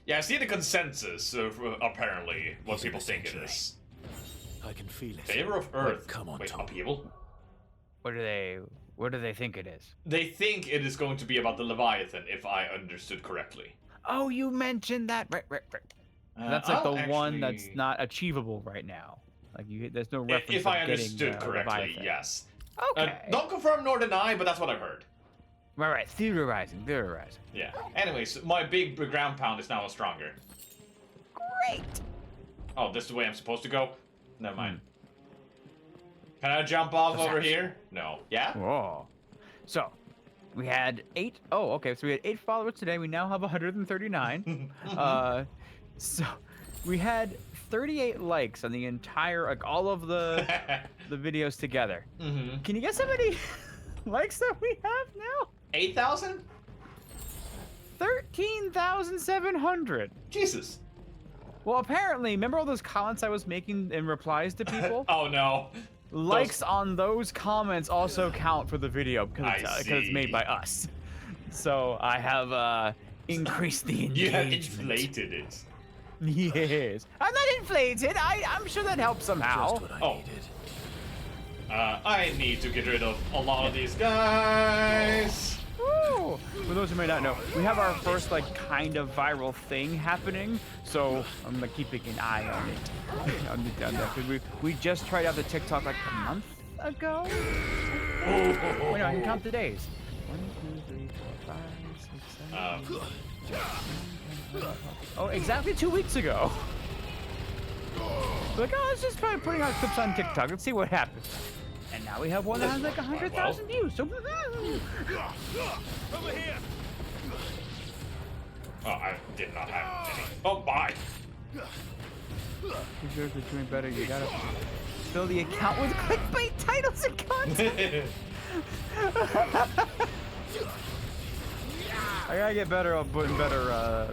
Yeah, I see the consensus of apparently what people think it is. I can feel it. Favor of Earth. Come on, Wait, Tom. upheaval? What do they think it is? They think it is going to be about the Leviathan, if I understood correctly. Oh, you mentioned that. Right. That's like the I'll one that's actually- not achievable right now. Like there's no reference. If of I getting, understood correctly, Leviathan. yes. Okay. Don't confirm nor deny, but that's what I've heard. Right. Theorizing. Yeah. Anyways, my big ground pound is now stronger. Great. Oh, this is the way I'm supposed to go? Never mind. Can I jump off over here? No. Yeah? Whoa. So, we had 8. Oh, okay. So we had 8 followers today. We now have 139. So we had 38 likes on the entire, like all of the videos together. Mm-hmm. Can you guess how many likes that we have now? 8,000? 13,700. Jesus. Well, apparently, remember all those comments I was making in replies to people? Oh no. Likes on those comments also count for the video because I it's made see. by us. So I have increased the engagement. You have inflated it. Yes. I'm not inflated. I'm sure that helps somehow. Just what I Oh. needed. I need to get rid of a lot of these guys. Woo! For those who may not know, we have our first like kind of viral thing happening. So I'm gonna keep an eye on it. on that, 'cause we just tried out the TikTok like a month ago. Wait, no, I can count the days. 1, 2, 3, 4, 5, 6, 7. Oh, exactly 2 weeks ago. Like, oh, let's just try putting out clips on TikTok. Let's see what happens. And now we have one that has like 100,000 views. So, Over here! Oh, I did not have any. Oh, bye. if yours is doing better, you gotta fill the account with clickbait titles and content. I gotta get better on putting better,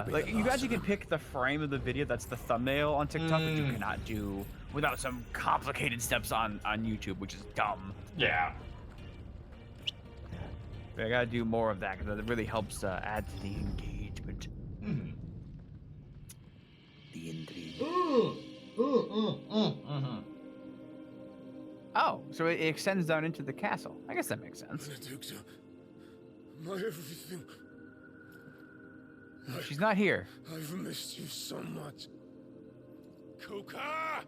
like you guys, you can pick the frame of the video that's the thumbnail on TikTok, which you cannot do without some complicated steps on YouTube, which is dumb. Yeah. But I gotta do more of that because it really helps add to the engagement. Mhm. The intrigue. Mhm. Oh, so it extends down into the castle. I guess that makes sense. Benedicta, my everything. She's not here. I've missed you so much. Kuka!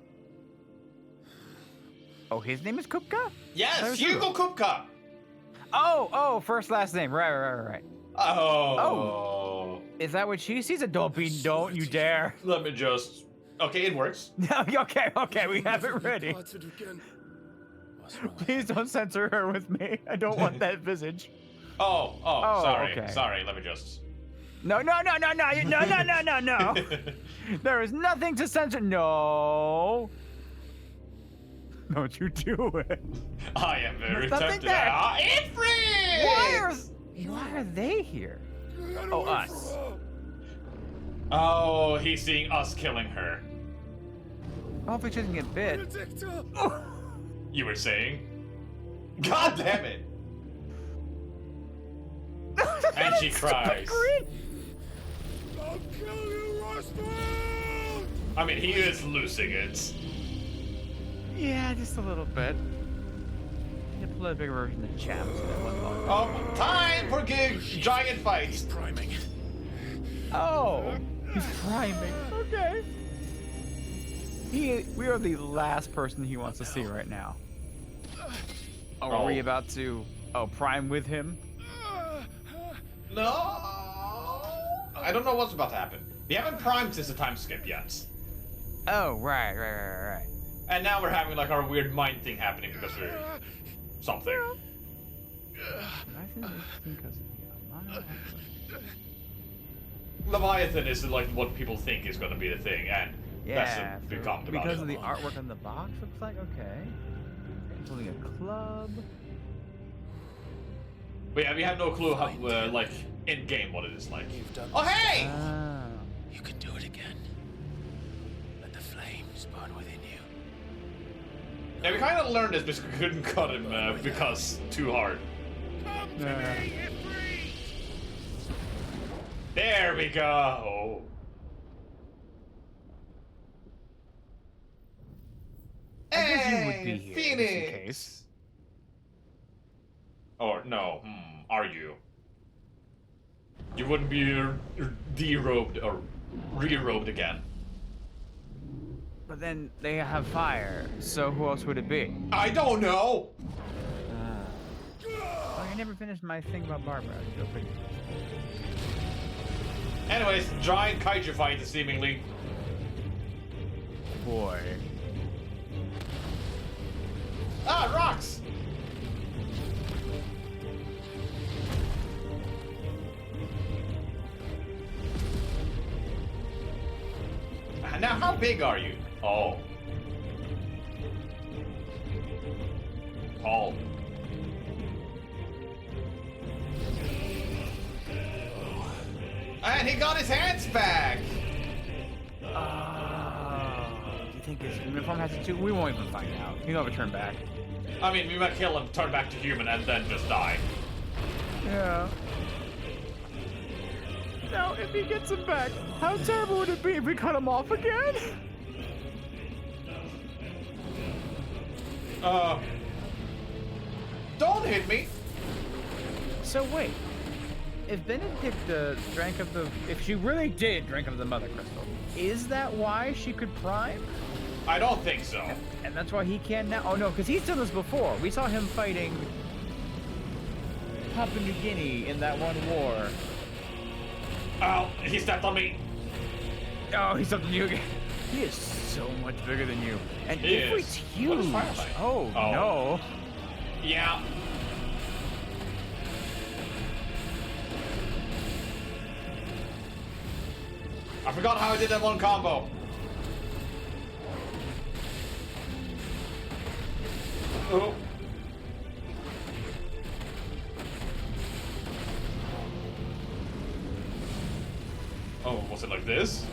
Oh, his name is Kupka? Yes, Hugo Kupka. Oh, first last name. Right. Oh. Is that what she sees? Don't you dare. Let me just. Okay, it works. Okay, we have it ready. Parted again. What's wrong with Please don't censor her with me. I don't want that visage. Oh, Oh, sorry. okay. Sorry, let me just. No. There is nothing to censor. No. Don't you do it. I am very There's nothing tempted. there. Ah, Ifrit! Why are they here? Oh, us. Oh, he's seeing us killing her. Hopefully she doesn't get bit. Benedicta! You were saying? God damn it! And she cries. I'll kill you, Roswell! I mean, he is losing it. Yeah, just a little bit. You have to play a bigger version of the chat. So that one volume. Oh, time for giant fights. priming? Oh, he's priming. Okay. We are the last person he wants to see right now. Oh, are we Oh. about to prime with him? No. I don't know what's about to happen. We haven't primed since the time skip yet. Oh, right. And now we're having like our weird mind thing happening because we're something. I think it's because of the Leviathan is like what people think is going to be the thing, and Yeah, that's become the because of the artwork on the box. Looks like okay. Holding a club. But yeah, we have no clue how, like, in game what it is like. You've done Oh, this. hey! You can do it again. Let the flames burn within you. Yeah, we kind of learned this because we couldn't cut him because too hard. Come to me, Ifrit! There we go. I guess you would be Hey, here, Phoenix. just in case. Or no, are you? You wouldn't be derobed or re-robed again. But then they have fire, so who else would it be? I don't know. Oh, I never finished my thing about Barbara. I feel pretty. Anyways, giant kaiju fight is seemingly. Boy. Ah, rocks! Now, how big are you? Oh. Tall. And he got his hands back! Do you think his uniform has to? We won't even find out. He'll never turn back. I mean, we might kill him, turn back to human, and then just die. Yeah. Now, if he gets him back, how terrible would it be if we cut him off again? Don't hit me! So wait, if Benedicta drank of the, if she really did drink of the Mother Crystal, is that why she could prime? I don't think so. And that's why he can now? Oh no, because he's done this before. We saw him fighting Papua New Guinea in that one war. Oh, he stepped on me. Oh, he's something you again. He is so much bigger than you. And He Ifrit's is. huge. What is Firelight? Oh, Oh. no. Yeah. I forgot how I did that one combo. Oh. Oh, was it like this?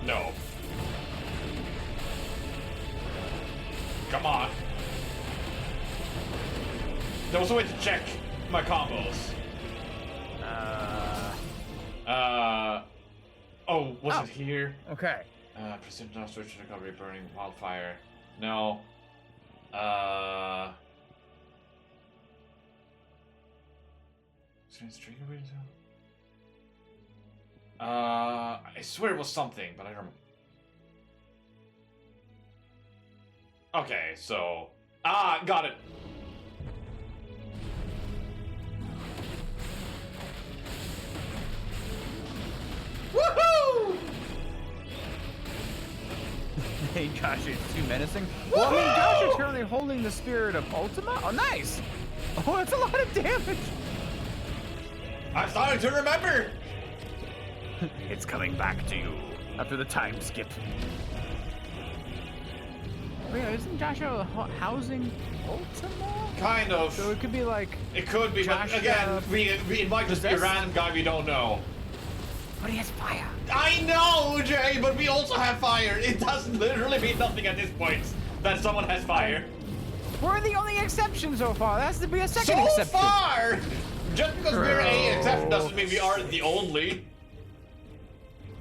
No. Come on. There was a way to check my combos. Oh, was it here? Okay. Precision now switch to recovery, burning wildfire. No. I swear it was something, but I don't. Okay, so got it. Woohoo! Hey, Josh, it's too menacing. Well, I mean, Josh is currently holding the spirit of Ultima. Oh, nice. Oh, that's a lot of damage. I'm starting to remember. It's coming back to you after the time skip. Wait, isn't Joshua housing Ultima? Kind of. So it could be like, It could be, but Josh, again, we invite just a possessed? random guy we don't know. but he has fire. I know, Jay, but we also have fire. It doesn't literally mean nothing at this point that someone has fire. We're the only exception so far. That has to be a second So exception. far! Just because we're a exception True. doesn't mean we are the only.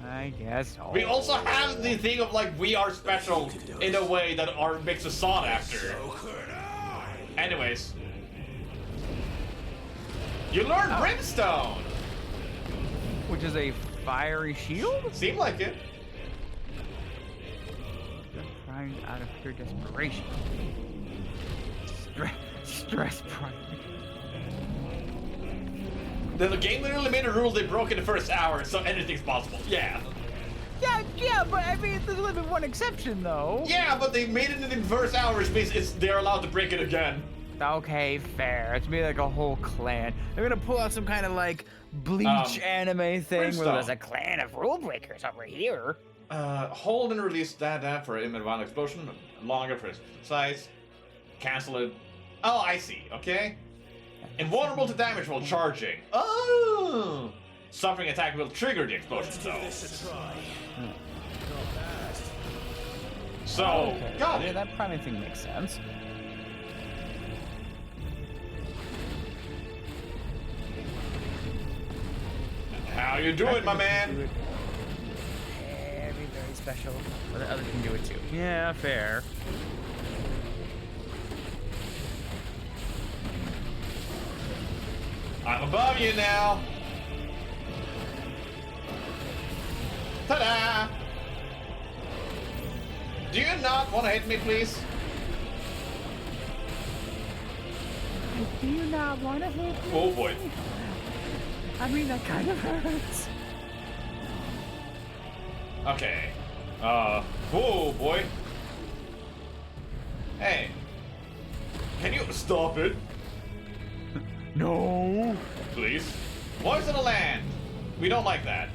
I guess. So. We also have the thing of like we are special in a way that makes us sought after. Anyways. You learned Brimstone! Which is a fiery shield? Seemed like it. Just trying out of pure desperation. Stress prime. The game literally made a rule they broke in the first hour, so anything's possible. Yeah. Yeah, but I mean, there's only been one exception, though. Yeah, but they made it in the first hour, which means they're allowed to break it again. Okay, fair. It's maybe like a whole clan. They're gonna pull out some kind of like Bleach anime thing Brimstone. where there's a clan of rule breakers over here. Hold and release that for an violent explosion, longer for its size. Cancel it. Oh, I see. Okay. Invulnerable to damage while charging. Oh! Suffering attack will trigger the explosion though. So, Okay. got Yeah, it. that priming thing makes sense. How you doing, my man? Very, very special. But the other can do it too. Yeah, fair. I'm above you now. Ta-da! Do you not want to hit me, please? Do you not want to hit me? Oh boy. I mean, that kind of hurts. Okay. Whoa, boy. Hey. Can you stop it, No. please? Voice of the land. We don't like that.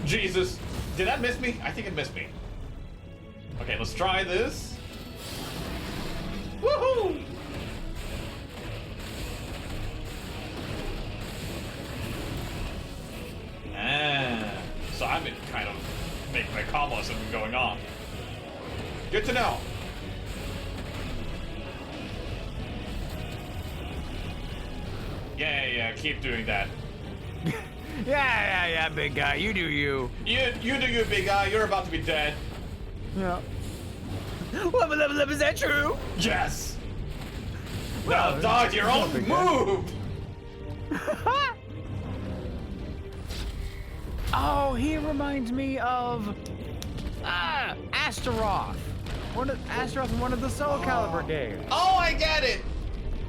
Jesus. Did that miss me? I think it missed me. Okay, let's try this. Woohoo! So I've been kind of making my combos have been going on. Good to know. Yeah, keep doing that. Yeah, big guy. You do you. You do you, big guy. You're about to be dead. Yeah. Is that true? Yes. Well, Now dodge your own big guy. move. Oh, he reminds me of Astaroth. Astaroth in one of the Soul Calibur days. Oh, I get it.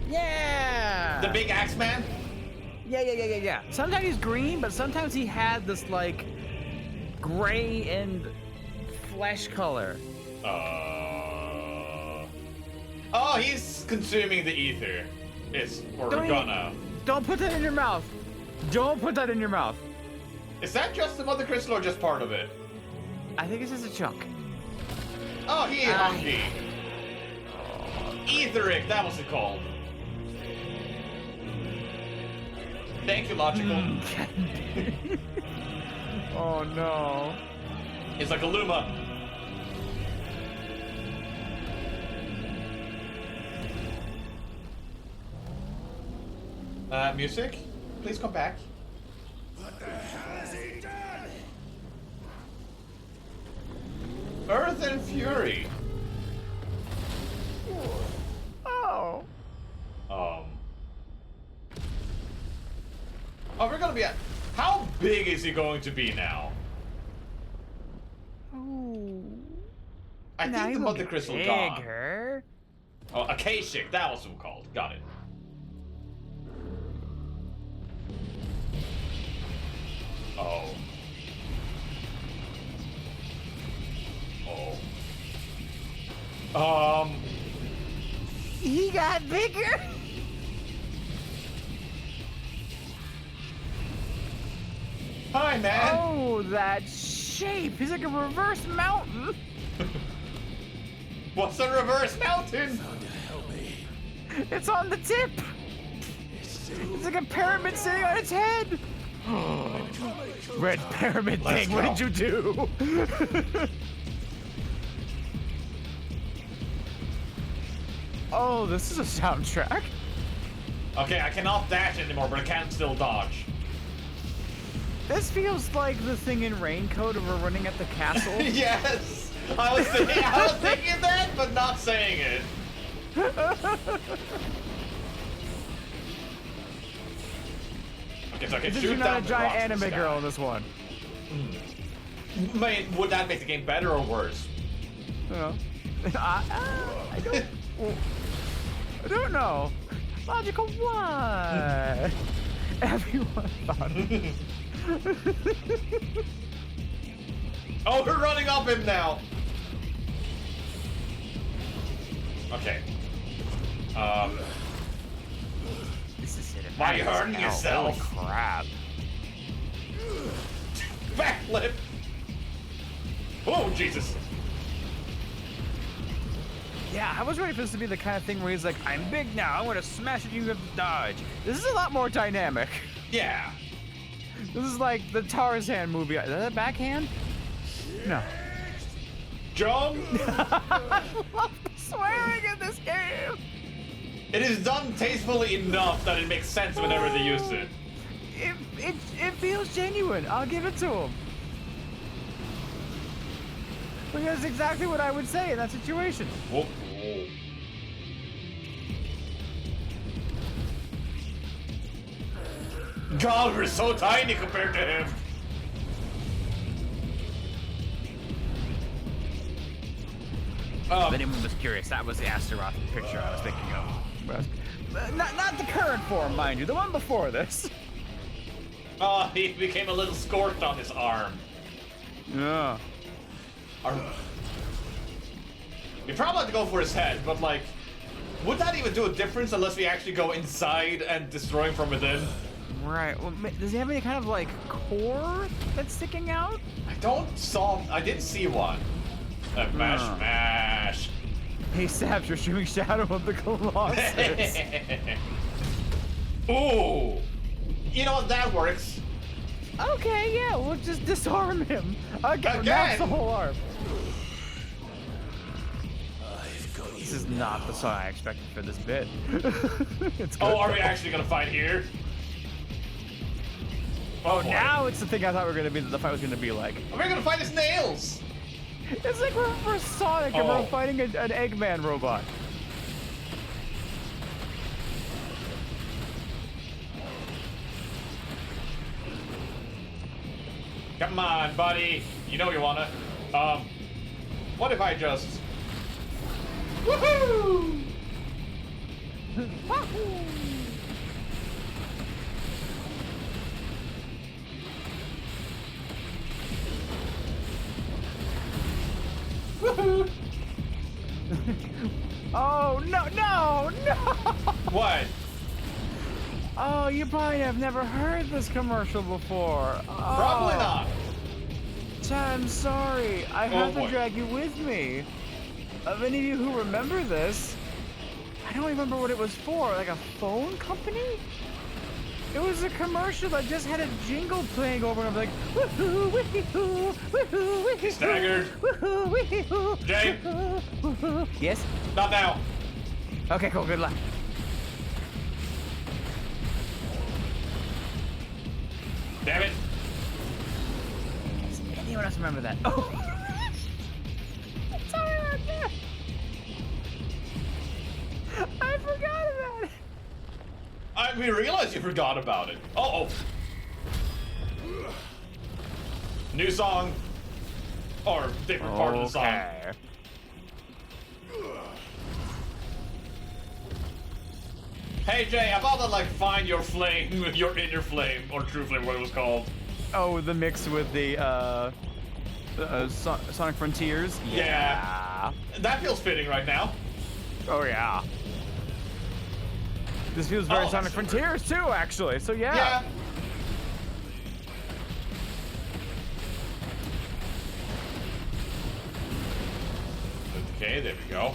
Yeah. The big axe man. Yeah. Sometimes he's green, but sometimes he had this like gray and flesh color. Oh, he's consuming the ether. We're gonna. Don't put that in your mouth. Don't put that in your mouth. Is that just the mother crystal or just part of it? I think it's just a chunk. Oh, he hungry. Etheric, that was it called. Thank you, Logical. Oh no. It's like a Luma. Music? Please come back. What the hell has he done? Earth and Fury. Oh. Oh, we're gonna be at. How big is he going to be now? Oh. I think the mother crystal gone. bigger. Oh, Akashic, that was what it called. Got it. Oh. Oh. He got bigger. Hi, man. Oh, that shape. He's like a reverse mountain. What's a reverse mountain? It's on the tip. It's like a pyramid sitting on its head. Red pyramid Let's thing, what go. did you do? Oh, this is a soundtrack. Okay, I cannot dash anymore, but I can still dodge. This feels like the thing in Raincoat of her running at the castle. Yes! I was thinking that, but not saying it. Okay, so I can This shoot is down not a the giant rocks in the anime sky. girl in this one. I mean, would that make the game better or worse? I don't know. Logical what? Everyone thought it. Oh, we're running up him now. Okay. This is it. Why are you hurting Holy yourself? crap. Backflip. Oh, Jesus. Yeah, I was ready for this to be the kind of thing where he's like, I'm big now, I'm gonna smash it, you have to dodge. This is a lot more dynamic. Yeah. This is like the Tarzan movie. Is that a backhand? No. Jump! I love the swearing in this game. It is done tastefully enough that it makes sense whenever they use it. It feels genuine. I'll give it to him. Because that's exactly what I would say in that situation. Whoa. God, we're so tiny compared to him. If anyone was curious, that was the Astaroth picture I was thinking of. Not the current form, mind you. The one before this. Oh, he became a little scorched on his arm. Yeah. We probably have to go for his head, but like, would that even do a difference unless we actually go inside and destroy him from within? Right. Well, does he have any kind of like core that's sticking out? I didn't see one. Mash. Hey, Saps, you're shooting Shadow of the Colossus. Ooh. You know what? That works. Okay, yeah, we'll just disarm him. Again. Again? That's the whole arm. This is not the song I expected for this bit. It's good. Oh, are we actually gonna fight here? Oh, boy. now it's the thing I thought the fight was gonna be like. We're gonna fight his nails. It's like we're Sonic and we're fighting an Eggman robot. Come on, buddy. You know you wanna. What if I just... Woohoo! Woohoo! Oh, no! What? Oh, you probably have never heard this commercial before. Probably not. Chad, I'm sorry. I have to drag you with me. Of any of you who remember this, I don't remember what it was for. Like a phone company? It was a commercial that just had a jingle playing over and over, like woohoo, wee-hoo, woohoo, wee-hoo, Staggered. woohoo, wee-hoo, Jay. woohoo. Yes? Not now. Okay, cool. Good luck. Damn it. Does anyone else remember that? Oh. Sorry about that. I forgot about it. We realized you forgot about it. Uh-oh. New song. Or different part of the song. Hey Jay, how about that like find your flame, your inner flame, or true flame, what it was called? Oh, the mix with the Sonic Frontiers? Yeah. That feels fitting right now. Oh yeah. This feels very Oh, Sonic that's Frontiers too, actually. So yeah. Yeah. Okay, there we go.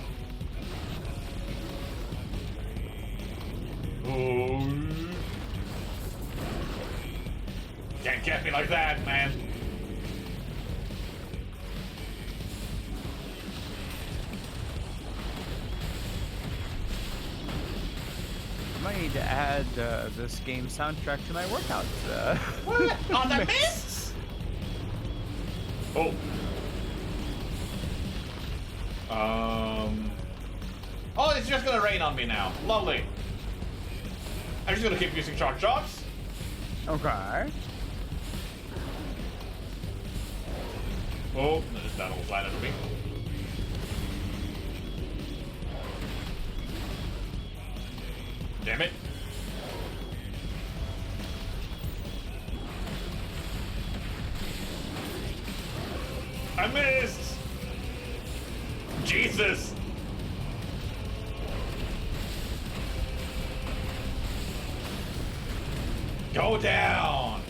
Ooh. Can't get me like that, man. I might need to add this game soundtrack to my workout. What? On the mists? Oh. Oh, it's just gonna rain on me now. Lovely. I'm just gonna keep using shock shots. Okay. Oh, that'll fly under me. Damn it. I missed! Jesus! Go down!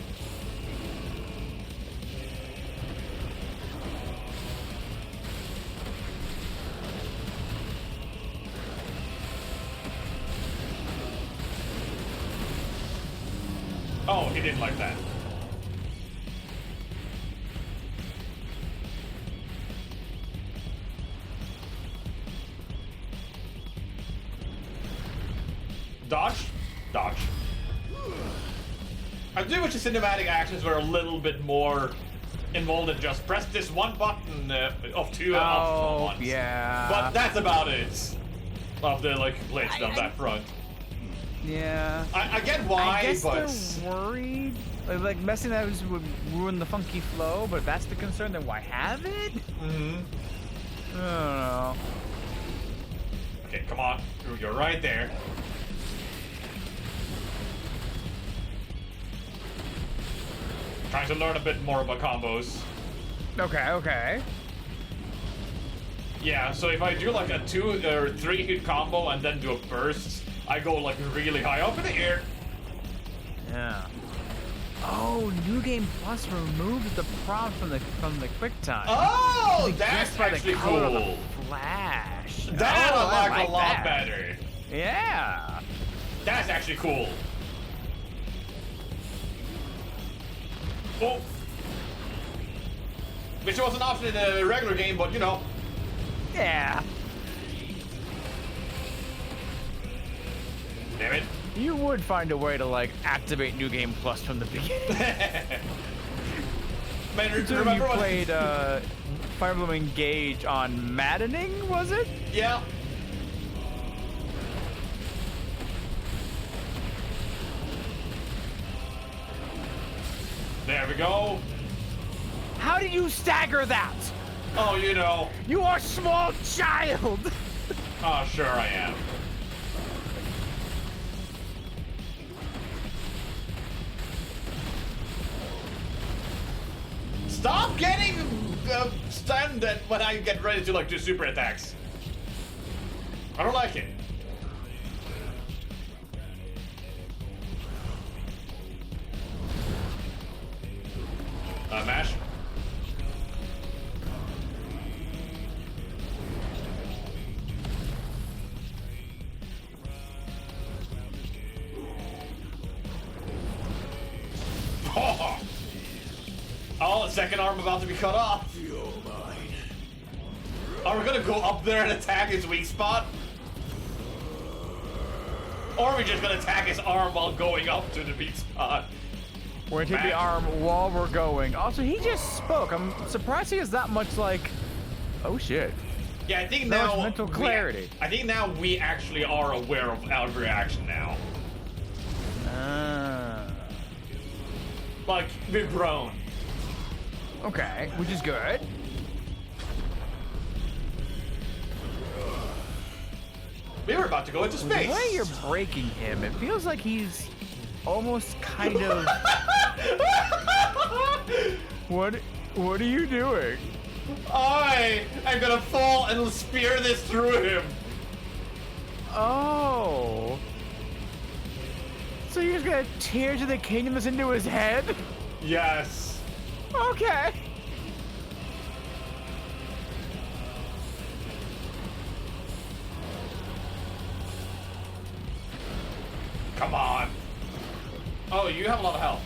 Oh, he didn't like that. Dodge. Dodge. I do wish the cinematic actions were a little bit more involved than just press this one button of two optional ones. Yeah. But that's about it. Of the like glitch on that front. Yeah. I get why, I guess but they're worried. Like messing that would ruin the funky flow, but if that's the concern, then why have it? Mhm. I don't know. Okay, come on. You're right there. Trying to learn a bit more about combos. Okay. Yeah, so if I do like a 2 or 3 hit combo and then do a burst, I go like really high up in the air. Yeah. Oh, New Game Plus removes the prompt from the quick time. Oh, It's that's guessed by the actually color of the cool. Flash. That Oh, I like a lot that. better. Yeah. That's actually cool. Oh. Which was an option in the regular game, but you know. Yeah. Damn it. You would find a way to like activate New Game Plus from the beginning. Man, So remember you when played Fire Emblem Engage on Maddening, was it? Yeah. There we go. How did you stagger that? Oh, you know. You are a small child. Oh, sure I am. Stop getting stunned when I get ready to like do super attacks. I don't like it. Mash. Oh, second arm about to be cut off. Are we gonna go up there and attack his weak spot? Or are we just gonna attack his arm while going up to the weak spot? We're gonna take the arm while we're going. Also, he just spoke. I'm surprised he has that much like. Oh shit. Yeah, I think That now much mental clarity. I think now we actually are aware of our reaction now. Like we've grown. Okay, which is good. We were about to go into space. The way you're breaking him, it feels like he's almost kind of. What are you doing? I'm gonna fall and spear this through him. Oh. So you're just gonna tear to the kingdoms into his head? Yes. Okay. Come on. Oh, you have a lot of health.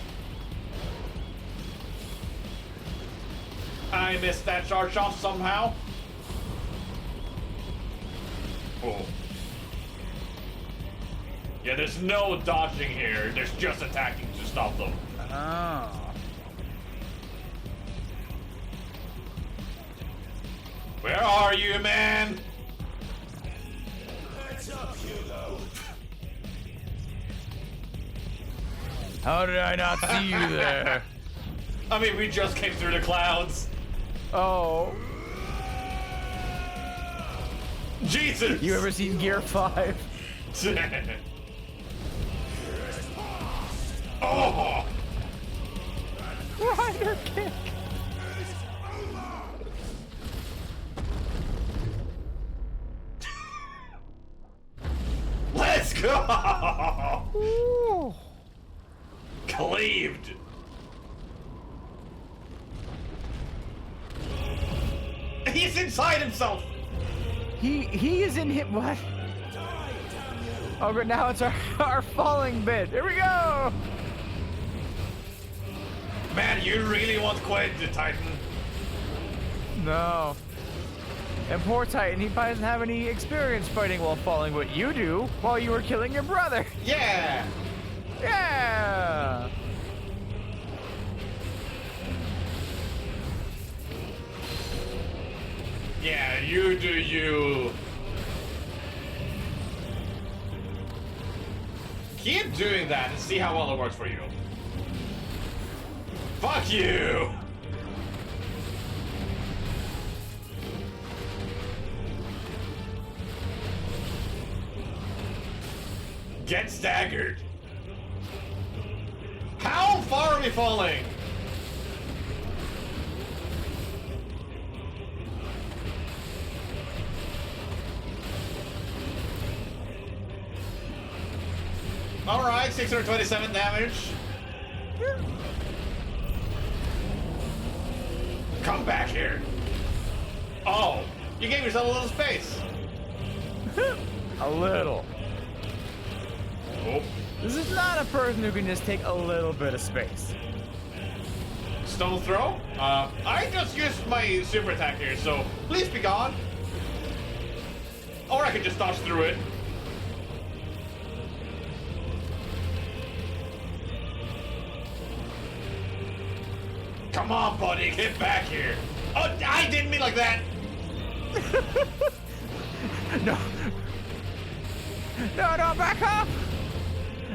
I missed that charge shot somehow. Oh. Yeah, there's no dodging here. There's just attacking to stop them. Oh. Where are you, man? Heads up, Hugo. How did I not see you there? I mean, we just came through the clouds. Oh. Jesus! You ever seen Gear 5? Oh! Rider kick. Let's go! Ooh. Cleaved. He's inside himself. He is in hit. What? Oh, but now it's our falling bit. Here we go. Man, you really want Quaid, the Titan? No. And poor Titan, he probably doesn't have any experience fighting while falling, but you do while you were killing your brother. Yeah! Yeah! Yeah, you do you. Keep doing that and see how well it works for you. Fuck you! Get staggered. How far are we falling? Alright, 627 damage. Come back here. Oh, you gave yourself a little space. A little. Oh, This is not a person who can just take a little bit of space. stone throw? I just used my super attack here, so please be gone. Or I could just dodge through it. Come on, buddy, get back here. Oh, I didn't mean like that. No. No, back up!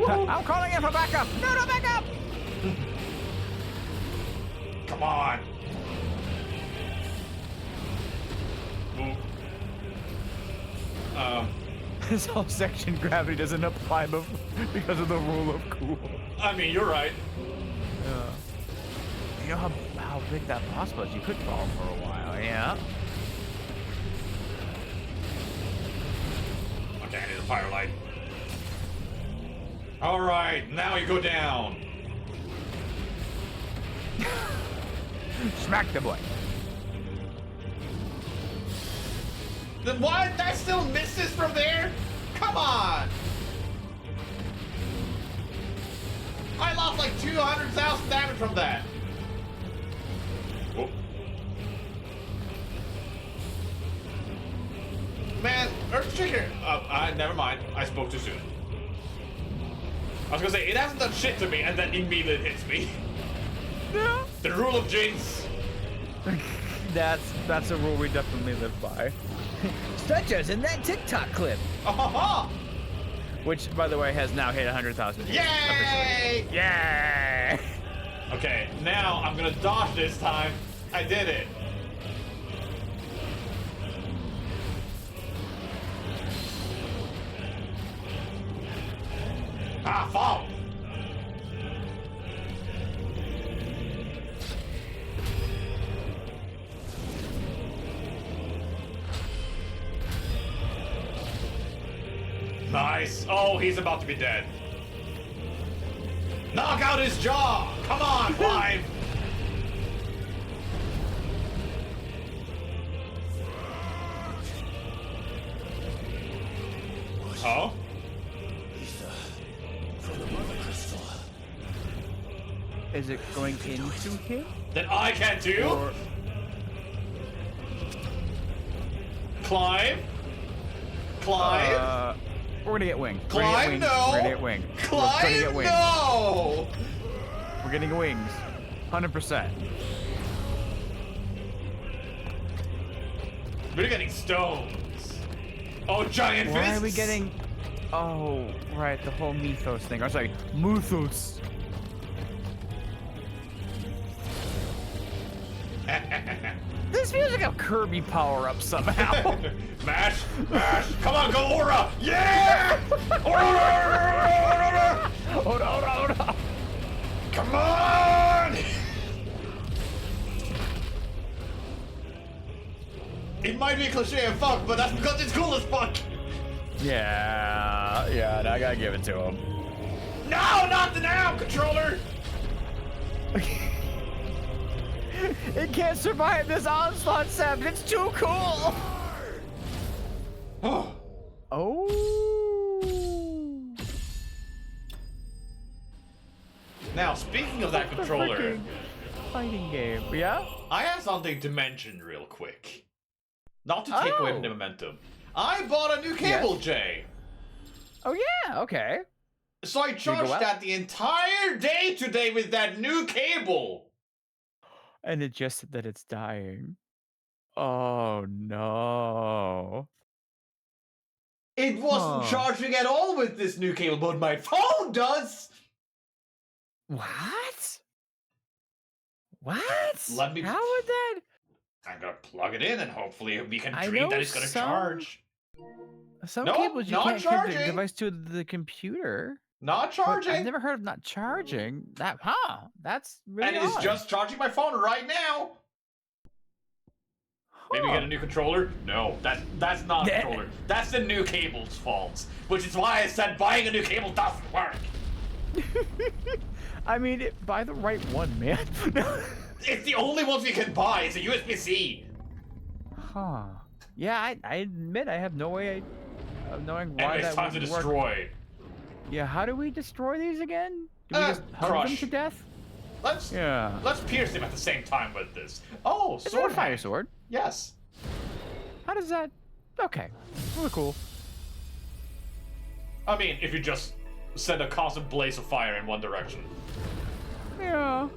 I'm calling in for backup! No, back up! Come on. Ooh. This whole section gravity doesn't apply because of the rule of cool. I mean, you're right. You know how big that boss was? You could fall for a while, yeah? Okay, I need a firelight. Alright, now you go down. Smack the boy. Then why? That still misses from there? Come on! I lost like 200,000 damage from that. Whoa. Man, Earthshaker. Never mind. I spoke too soon. I was gonna say, it hasn't done shit to me, and then immediately hits me. No. The rule of jinx. That's a rule we definitely live by. Such as in that TikTok clip, Oh, which, by the way, has now hit 100,000 views. yay! Yay! Okay, now I'm gonna dodge this time. I did it. Ah, fall! Nice. Oh, he's about to be dead. Knock out his jaw! Come on, Clive! Oh? Ether from the Mother Crystal. Is it going into him? That I can't do? Or Climb? Climb? we're gonna get wing. Climb? No! We're gonna get wing. We're gonna Climb? get wing. No! We're getting wings. 100%. We're getting stones. Oh, giant fists! Why are we getting... Oh, right, the whole mythos thing. I was like, mythos. This feels like a Kirby power-up somehow. Mash! Mash! Come on, go Aura! Yeah! Aura! Ora. Come on! It might be cliche and fuck, but that's because it's cool as fuck! Yeah, I gotta give it to him. No, not the now, controller! It can't survive this onslaught, Sam. It's too cool. Oh. Oh. Now, speaking of that controller, fighting game. Yeah? I have something to mention real quick. Not to take away from the momentum. I bought a new cable, Jay. Oh, yeah, okay. So I charged out? that the entire day today with that new cable. And it just said that it's dying. Oh, no. It wasn't charging at all with this new cable, but my phone does. What? What? Let me- How would that? I'm gonna plug it in and hopefully we can I dream know that it's gonna some- charge. Some Nope, cables you not can't connect the charging. device to the computer. Not But charging. I've never heard of not charging. That's really And it's odd. just charging my phone right now. Maybe Huh. get a new controller? No, that's not a controller. That's the new cable's fault. Which is why I said buying a new cable doesn't work. I mean, buy the right one, man. It's the only ones we can buy. It's a USB-C. Huh. Yeah, I admit I have no way of knowing why And that it's time to would work. destroy. Yeah, how do we destroy these again? Do we just hug them crush. to death? Let's Yeah. let's pierce him at the same time with this. Oh, Is it a sword fire hand. sword? Yes. How does that? Okay, really cool. I mean, if you just send a constant blaze of fire in one direction. Yeah.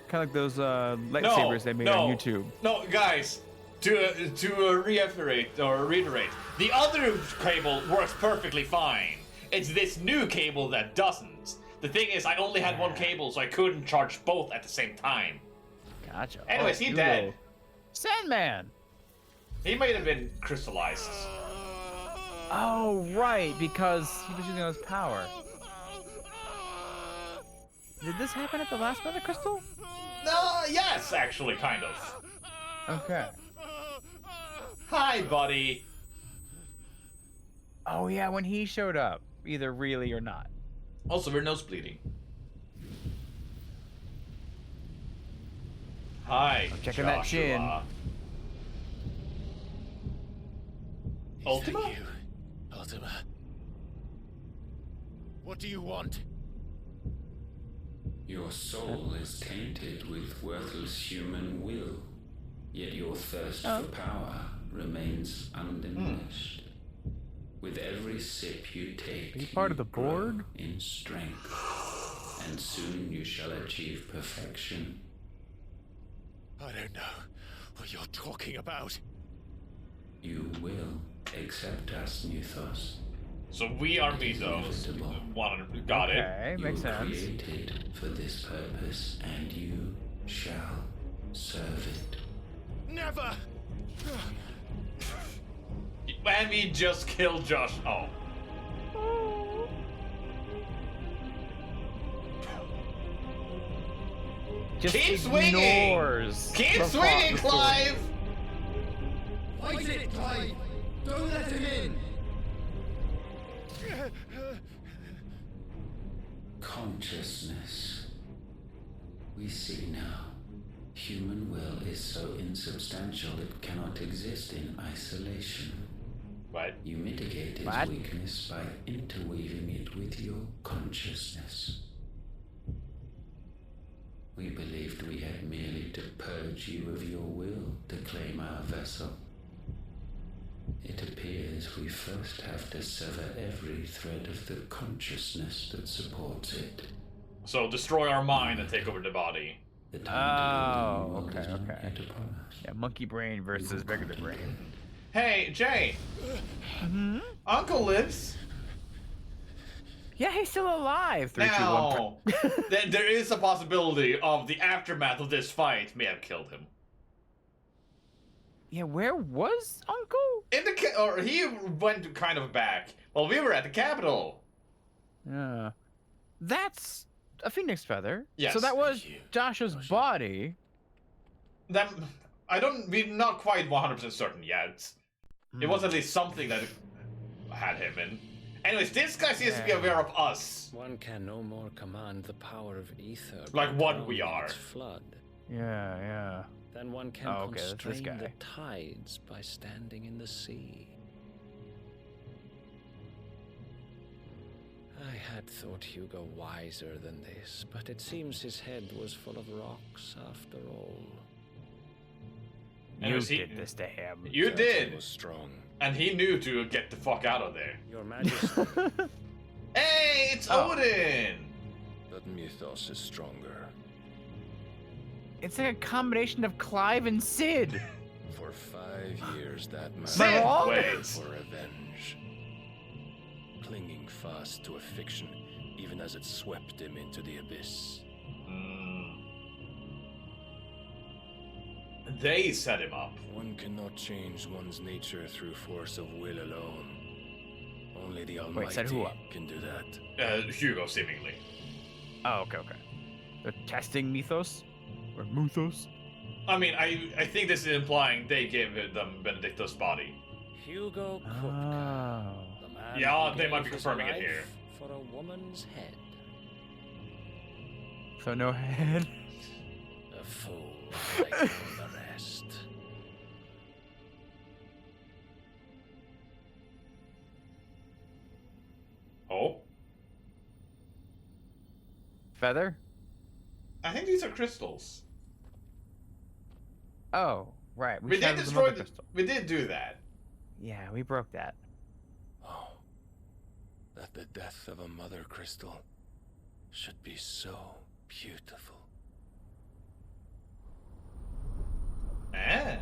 Kind of like those lightsabers they made on YouTube. No, guys, to reiterate, the other cable works perfectly fine. It's this new cable that doesn't. The thing is, I only had one cable, so I couldn't charge both at the same time. Gotcha. Anyways, he you dead. little Sandman. He might have been crystallized. Oh, right, because he was using his power. Did this happen at the last Mother Crystal? Yes, actually, kind of. Okay. Hi, buddy. Oh, yeah, when he showed up, either really or not. Also, we're nose bleeding. Hi, checking that chin. Joshua. Is Ultima? that you, Ultima? What do you want? Your soul is tainted with worthless human will, yet your thirst for power remains undiminished. With every sip you take, Are you part of the grow board? in strength, and soon you shall achieve perfection. I don't know what you're talking about. You will accept us, Mythos. So we are Mythos. Got it. Okay, You makes were sense. created for this purpose, and you shall serve it. Never! And we just killed Josh. Oh. Just Keep swinging! ignores Keep the swinging, story. Clive! Fight it, Clive! Don't let him in! Consciousness. We see now. Human will is so insubstantial it cannot exist in isolation. What? You mitigate its What? weakness by interweaving it with your consciousness. We believed we had merely to purge you of your will to claim our vessel. It appears we first have to sever every thread of the consciousness that supports it. So destroy our mind and take over the body. The time Oh, to live in the world okay, is not okay. yet upon us. Yeah, monkey brain versus regular brain. Hey, Jay. Mm-hmm. Uncle lives. Yeah, he's still alive. 3, 2, 1. Now, there is a possibility of the aftermath of this fight may have killed him. Yeah, where was Uncle? In the or he went kind of back. Well, we were at the Capitol. Yeah. That's a phoenix feather. Yes. So that was you. Josh's body. Then we're not quite 100% certain yet. It was at least something that had him in. Anyways, this guy seems to be aware of us. One can no more command the power of ether. Like by what drowning we are. its flood. Yeah, yeah. Then one can Oh, okay, that's this constrain the guy. tides by standing in the sea. I had thought Hugo wiser than this, but it seems his head was full of rocks after all. You did this to him. You did! Was strong. And he knew to get the fuck out of there. Your Majesty. Hey, it's Oh. Odin! But Mythos is stronger. It's like a combination of Clive and Sid. For 5 years, that man Sid, wrong? wait. for revenge. Clinging fast to a fiction, even as it swept him into the abyss. They set him up. One cannot change one's nature through force of will alone. Only the Almighty set who up? can do that. Hugo, seemingly. Oh, okay. They're testing Mythos? Or Muthos? I mean, I think this is implying they gave them Benedicto's body. Hugo Kupka. Oh. The man Yeah, who they might gave be his confirming it life here. For a woman's head. So no head? A fool like all the rest. Oh? Feather? I think these are crystals. Oh, right. We did shattered the destroy mother the... crystal. We did do that. Yeah, we broke that. Oh, that the death of a mother crystal should be so beautiful. Ah.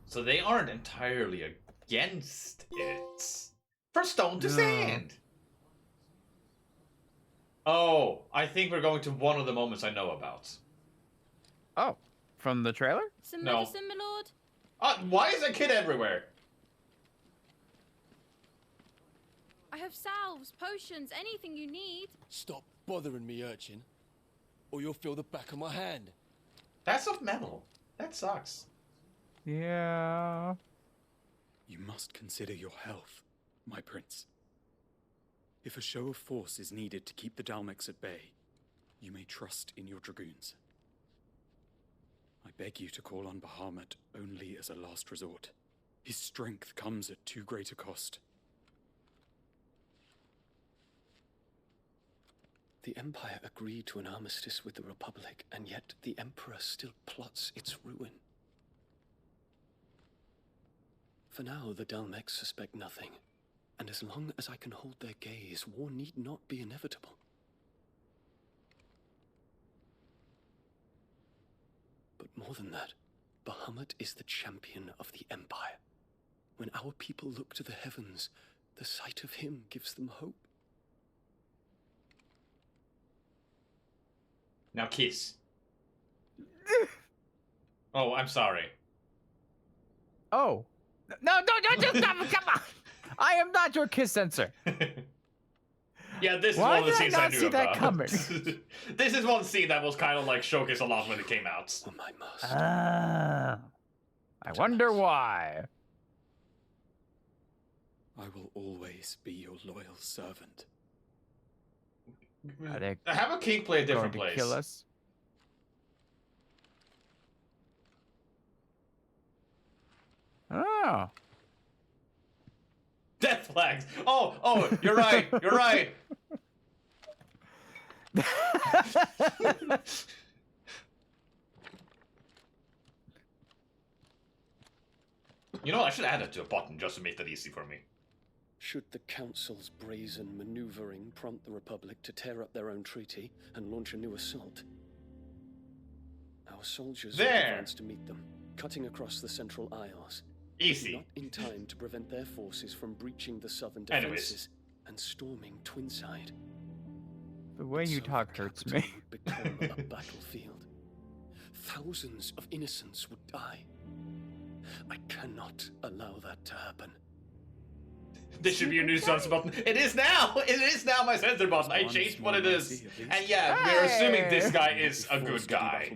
So they aren't entirely against it. For stone to No. sand. Oh, I think we're going to one of the moments I know about. Oh, from the trailer? Some No. medicine, my lord? Why is a kid everywhere? I have salves, potions, anything you need. Stop bothering me, urchin, or you'll feel the back of my hand. That's of metal. That sucks. Yeah. You must consider your health, my prince. If a show of force is needed to keep the Dalmex at bay, you may trust in your dragoons. I beg you to call on Bahamut only as a last resort. His strength comes at too great a cost. The Empire agreed to an armistice with the Republic, and yet the Emperor still plots its ruin. For now, the Dalmex suspect nothing, and as long as I can hold their gaze, war need not be inevitable. But more than that, Bahamut is the champion of the Empire. When our people look to the heavens, the sight of him gives them hope. Now kiss. Oh, I'm sorry. Oh. No, just come on. I am not your kiss sensor. Yeah, this is Why one of the did I scenes I not knew see that about. coming? This is one scene that was kind of like showcased a lot when it came out. Oh, my master. Ah. I wonder why. I will always be your loyal servant. Are they Have a king play a different going to place. kill us? Oh. Death flags. Oh, you're right. You're right. You know, I should add it to a button just to make that easy for me. Should the Council's brazen maneuvering prompt the Republic to tear up their own treaty and launch a new assault, our soldiers will There. advance to meet them, cutting across the Central Isles. Easy. Not in time to prevent their forces from breaching the southern Anyways. defenses and storming Twinside. The way you So talk the hurts capital me. would become a battlefield. Thousands of innocents would die. I cannot allow that to happen. This should be your new censor button. It is now! It is now my censor button. I changed what it is. And yeah, we're assuming this guy is a good guy,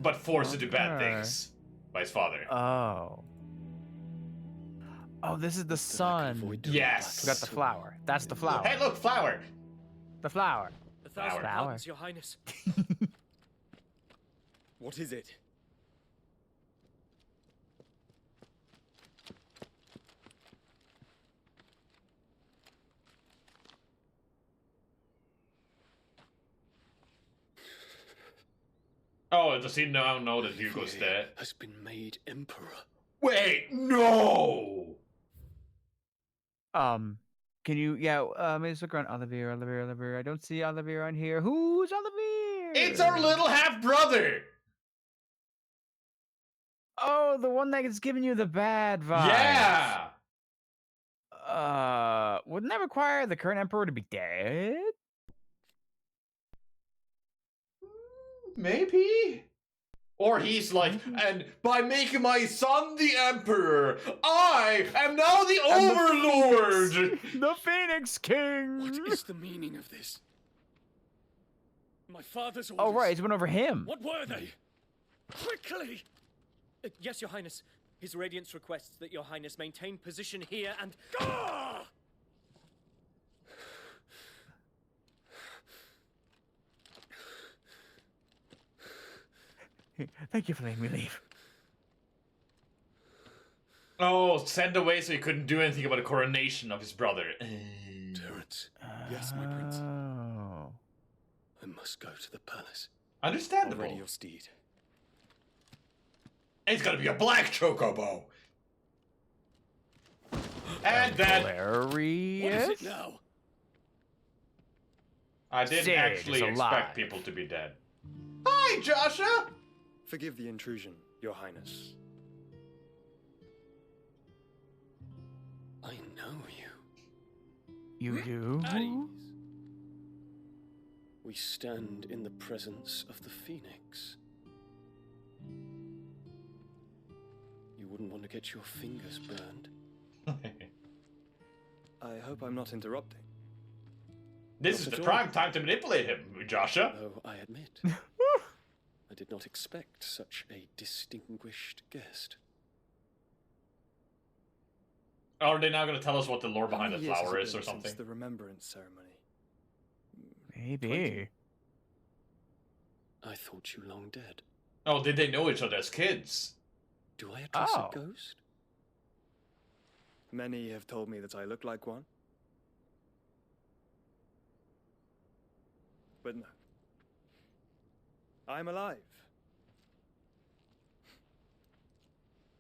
but forced to do bad Okay. things by his father. Oh. Oh, this is the sun. Yes. We got the flower. That's the flower. Hey, look, flower! The flower. 1,000 Flower. pardons, Your Highness. What is it? Oh, does he now know that Hugo's Olivier dead? has been made emperor. Wait, no! Can you, let's look around Olivier. I don't see Olivier on here. Who's Olivier? It's our little half-brother! Oh, the one that is giving you the bad vibes. Yeah! Wouldn't that require the current emperor to be dead? Maybe? Or he's like, and by making my son the emperor, I am now the overlord! The Phoenix King! What is the meaning of this? My father's orders. Oh, right, it went over him. What were they? Quickly! Yes, Your Highness. His Radiance requests that Your Highness maintain position here and... Ah! Thank you for letting me leave. Oh, sent away so he couldn't do anything about the coronation of his brother. Terence. Yes, my prince. Oh. I must go to the palace. Understandable. Already your steed. It's gonna be a black chocobo. And then Hilarious. What is it now? I didn't Sid actually is alive. expect people to be dead. Hi, Joshua! Forgive the intrusion, Your Highness. I know you. You do? At ease. We stand in the presence of the Phoenix. You wouldn't want to get your fingers burned. I hope I'm not interrupting. This is the prime time to manipulate him, Joshua. Though I admit, I did not expect such a distinguished guest. Are they now going to tell us what the lore behind How the many years has flower it is or been something? since the remembrance ceremony. Maybe. 20? I thought you long dead. Oh, did they know each other as kids? Do I address Oh. a ghost? Many have told me that I look like one. But no. I'm alive.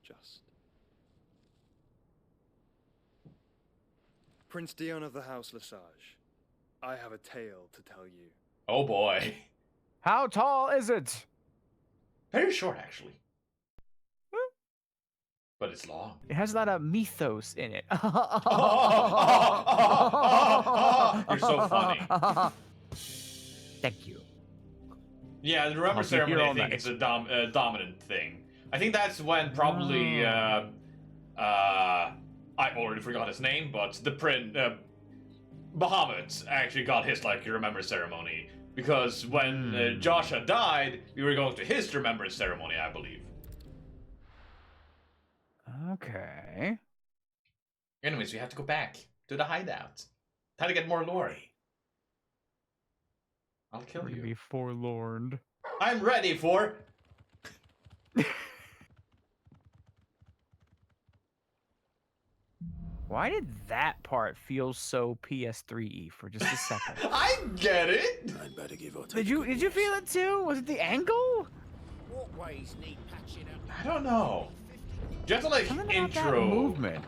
Just. Prince Dion of the House Lesage, I have a tale to tell you. Oh boy. How tall is it? Very short, actually. But it's long. It has a lot of mythos in it. You're so funny. Thank you. Yeah, the remember I'll keep you ceremony, I all think, night. is a dominant thing. I think that's when probably, I already forgot his name, but the prince, Bahamut actually got his, like, remember ceremony. Because when Joshua died, we were going to his remembrance ceremony, I believe. Okay. Anyways, we have to go back to the hideout. Time to get more lore. I'll kill you. Be forlorn. I'm ready for... Why did that part feel so PS3-y for just a second? I get it! I'd better give or Did you feel it too? Was it the angle? Walkways need patching up. I don't know. Just like Something about intro that movement.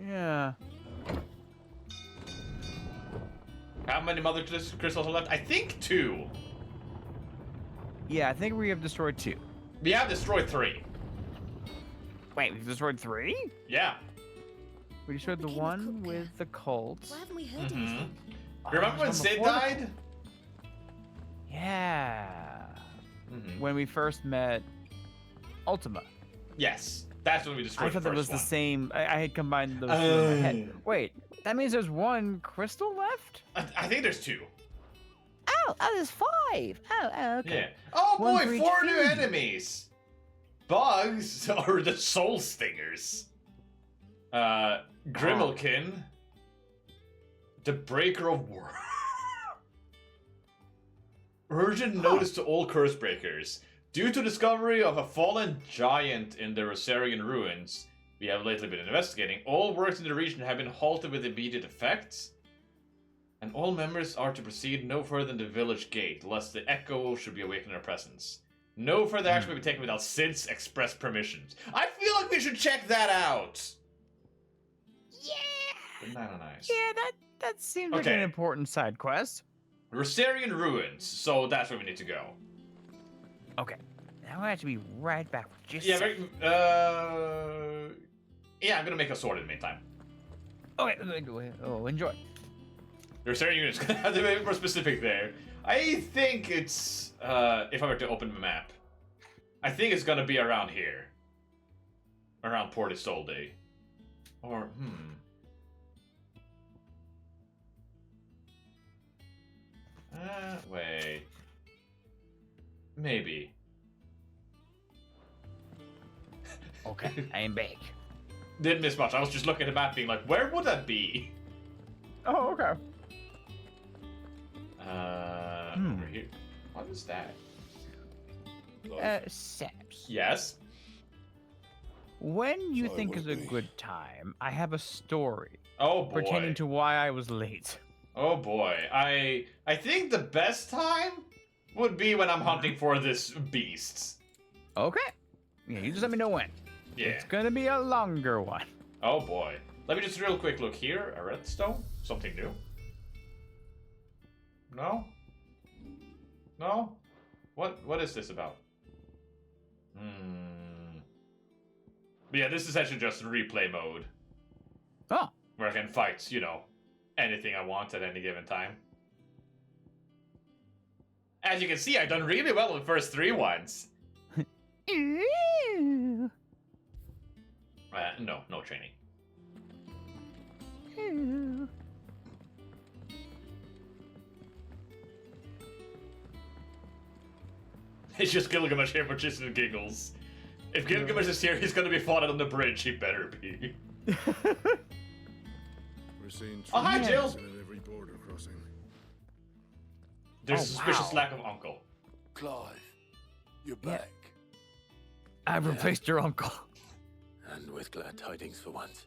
Yeah. How many mother crystals are left? I think 2. Yeah, I think we have destroyed 2. We have destroyed 3. Wait, we've destroyed 3? Yeah. We destroyed the one with the cult. Why haven't we heard anything? Remember when from Sid before the- died? Yeah. When we first met Ultima. Yes. That's when we destroyed I thought the that first was one. the same. I had combined those two in my head. Wait, that means there's 1 crystal left? I think there's 2. Oh, there's 5. Oh, okay. Yeah. Oh One boy, for each 4 new fusion. enemies. Bugs or the soul stingers. Grimalkin. The Breaker of War. Urgent notice to all curse breakers. Due to discovery of a fallen giant in the Rosarian ruins we have lately been investigating, all works in the region have been halted with immediate effect, and all members are to proceed no further than the village gate, lest the echo should be awakened in our presence. No further action will be taken without Sid's express permissions. I feel like we should check that out. Yeah. Banana nice. Yeah, that seems like an important side quest. Rosarian Ruins. So that's where we need to go. Okay. Now I have to be right back. Just Yeah, yeah, I'm gonna make a sword in the meantime. Okay, oh, enjoy. Rosarian units gonna have to be more specific there. I think it's if I were to open the map, I think it's gonna be around here, around Port Isolde, or wait, maybe. Okay, I am back. Didn't miss much. I was just looking at the map, being like, where would that be? Oh, okay. Over here. What is that? Saps. Yes. When you think is a good time, I have a story. Oh boy. Pertaining to why I was late. Oh boy. I think the best time would be when I'm hunting for this beast. Okay. Yeah, you just let me know when. Yeah. It's gonna be a longer one. Oh boy. Let me just real quick look here. A redstone? Something new? No? No? What is this about? Yeah, this is actually just replay mode. Oh. Where I can fight, you know, anything I want at any given time. As you can see, I've done really well in the first 3 ones. No training. It's just Gilgamesh here for just the giggles. If Gilgamesh is here, he's gonna be fought on the bridge. He better be. We're seeing Oh, hi, Jill. at every border crossing. There's a suspicious lack of uncle. Clive, you're back. I've replaced your uncle. And with glad tidings for once.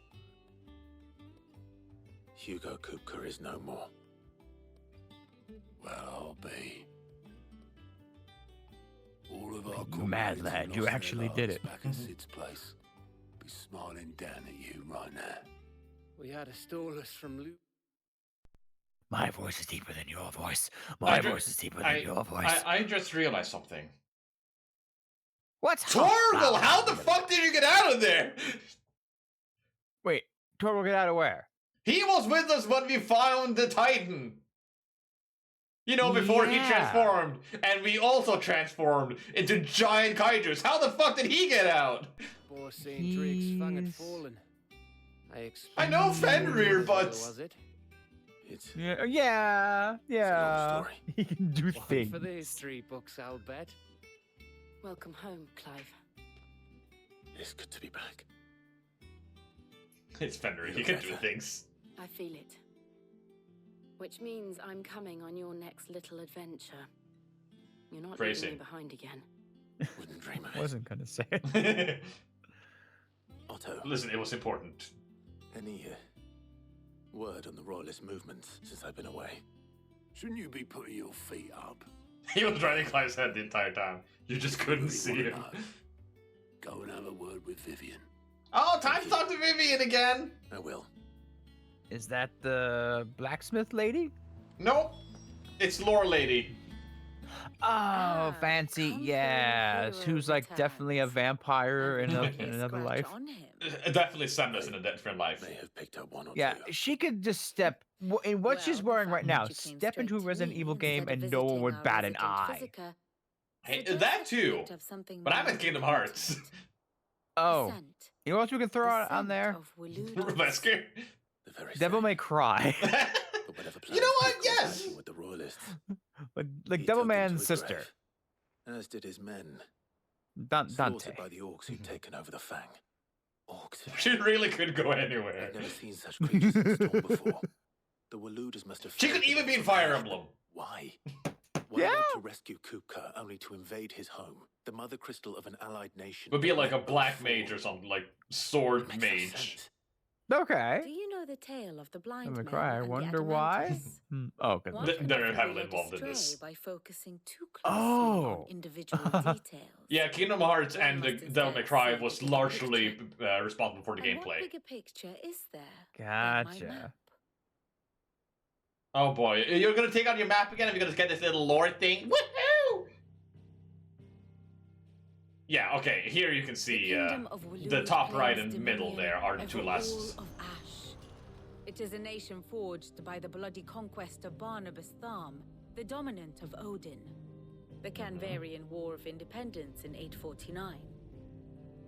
Hugo Kupka is no more. Well, I'll be. All of our You mad lad, you actually did it. Back at Sid's place. Be smiling down at you right now. We had to stole us from loot. My voice is deeper than your voice. My voice is deeper than your voice. I just realized something. What's Torgal? How the fuck did you get out of there? Wait, Torgal get out of where? He was with us when we found the Titan. You know, before he transformed. And we also transformed into giant kaijus. How the fuck did he get out? Before St. Drake's Fang had fallen. I know Fenrir, but... Was it? It's yeah. It's a long story. He can do One things. for these 3 books, I'll bet. Welcome home, Clive. It's good to be back. It's Fenrir, he can do things. I feel it. Which means I'm coming on your next little adventure. You're not leaving me behind again. Wouldn't dream of it. Wasn't gonna say it. Otto. Listen, it was important. Any word on the royalist movements since I've been away? Shouldn't you be putting your feet up? He was driving Clive's head the entire time. You just couldn't see him. Go and have a word with Vivian. Oh, time to talk to Vivian again. I will. Is that the blacksmith lady? Nope. It's Lore Lady. Oh, fancy. Yeah. Who's like definitely a vampire in another life. Definitely Semnas in a different life. May have picked up one or Yeah, two. she could just step in what she's wearing right now. Step into a Resident Evil game and no one would bat an eye. Hey, that too. But I'm in Kingdom Hearts. Oh, you know what we can throw on there? Revesker. Devil May Cry. You know what? Yes. With the royalists. like Devil Man's sister. As did his men. Dante. Slaughtered by the orcs who'd taken over the Fang. Orcs. She really could go anywhere. I've never seen such creatures in the storm before. The Waluders must have. She could even be in Fire Emblem. Why? Why yeah. To rescue Kupka only to invade his home, the mother crystal of an allied nation? Would be like a black mage or something, like sword mage. Okay. Do you know know the tale of the blind man I and wonder the why. Atamantis? Oh, because they're heavily involved in this. By focusing too closely on individual details. Yeah, Kingdom Hearts and the Devil May Cry was largely responsible for the And gameplay. What bigger picture is there? Gotcha. Oh boy, you're gonna take out your map again and you're gonna get this little lore thing? Woohoo! Yeah, okay, here you can see the top right and middle there are the two last. It is a nation forged by the bloody conquest of Barnabas Tharm, the dominant of Odin. The Canvarian War of Independence in 849.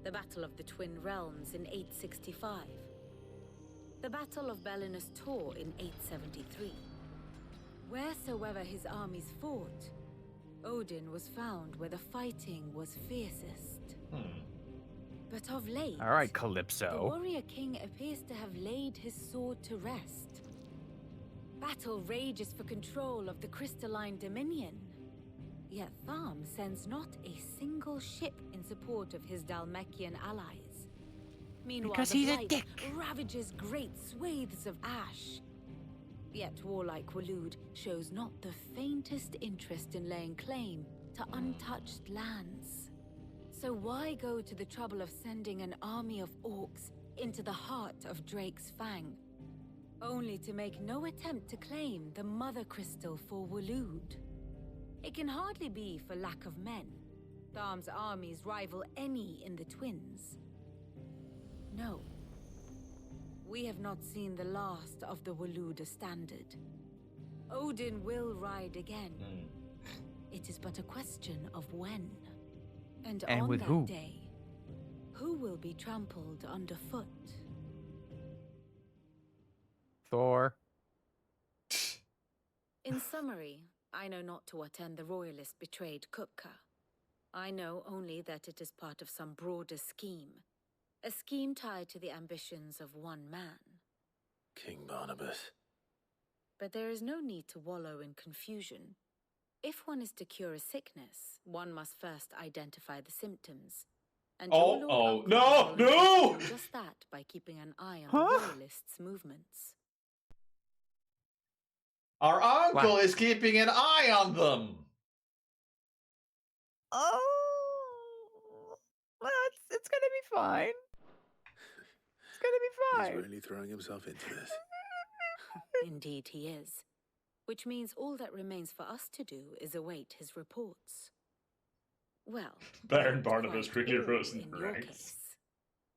The Battle of the Twin Realms in 865. The Battle of Belinus Tor in 873. Wheresoever his armies fought, Odin was found where the fighting was fiercest. But of late, all right, Calypso. the warrior king appears to have laid his sword to rest. Battle rages for control of the crystalline dominion. Yet Tharm sends not a single ship in support of his Dhalmekian allies. Meanwhile, Because the he's a Blight dick. ravages great swathes of ash. Yet warlike Waloed shows not the faintest interest in laying claim to untouched lands. So why go to the trouble of sending an army of orcs into the heart of Drake's Fang, only to make no attempt to claim the Mother Crystal for Waloed? It can hardly be for lack of men. Tharm's armies rival any in the Twins. No. We have not seen the last of the Waloed Standard. Odin will ride again. It is but a question of when. And on with that who? day, who will be trampled underfoot? Thor. In summary, I know not to what end the royalists betrayed Kupka. I know only that it is part of some broader scheme. A scheme tied to the ambitions of one man. King Barnabas. But there is no need to wallow in confusion. If one is to cure a sickness, one must first identify the symptoms. And your Lord Uncle no, will no! do just that by keeping an eye on the royalists' movements. Our uncle is keeping an eye on them. Oh, well, it's gonna be fine. It's gonna be fine. He's really throwing himself into this. Indeed he is. Which means all that remains for us to do is await his reports. Well, Baron not Barnabas quite really all rose in in the your ranks. case.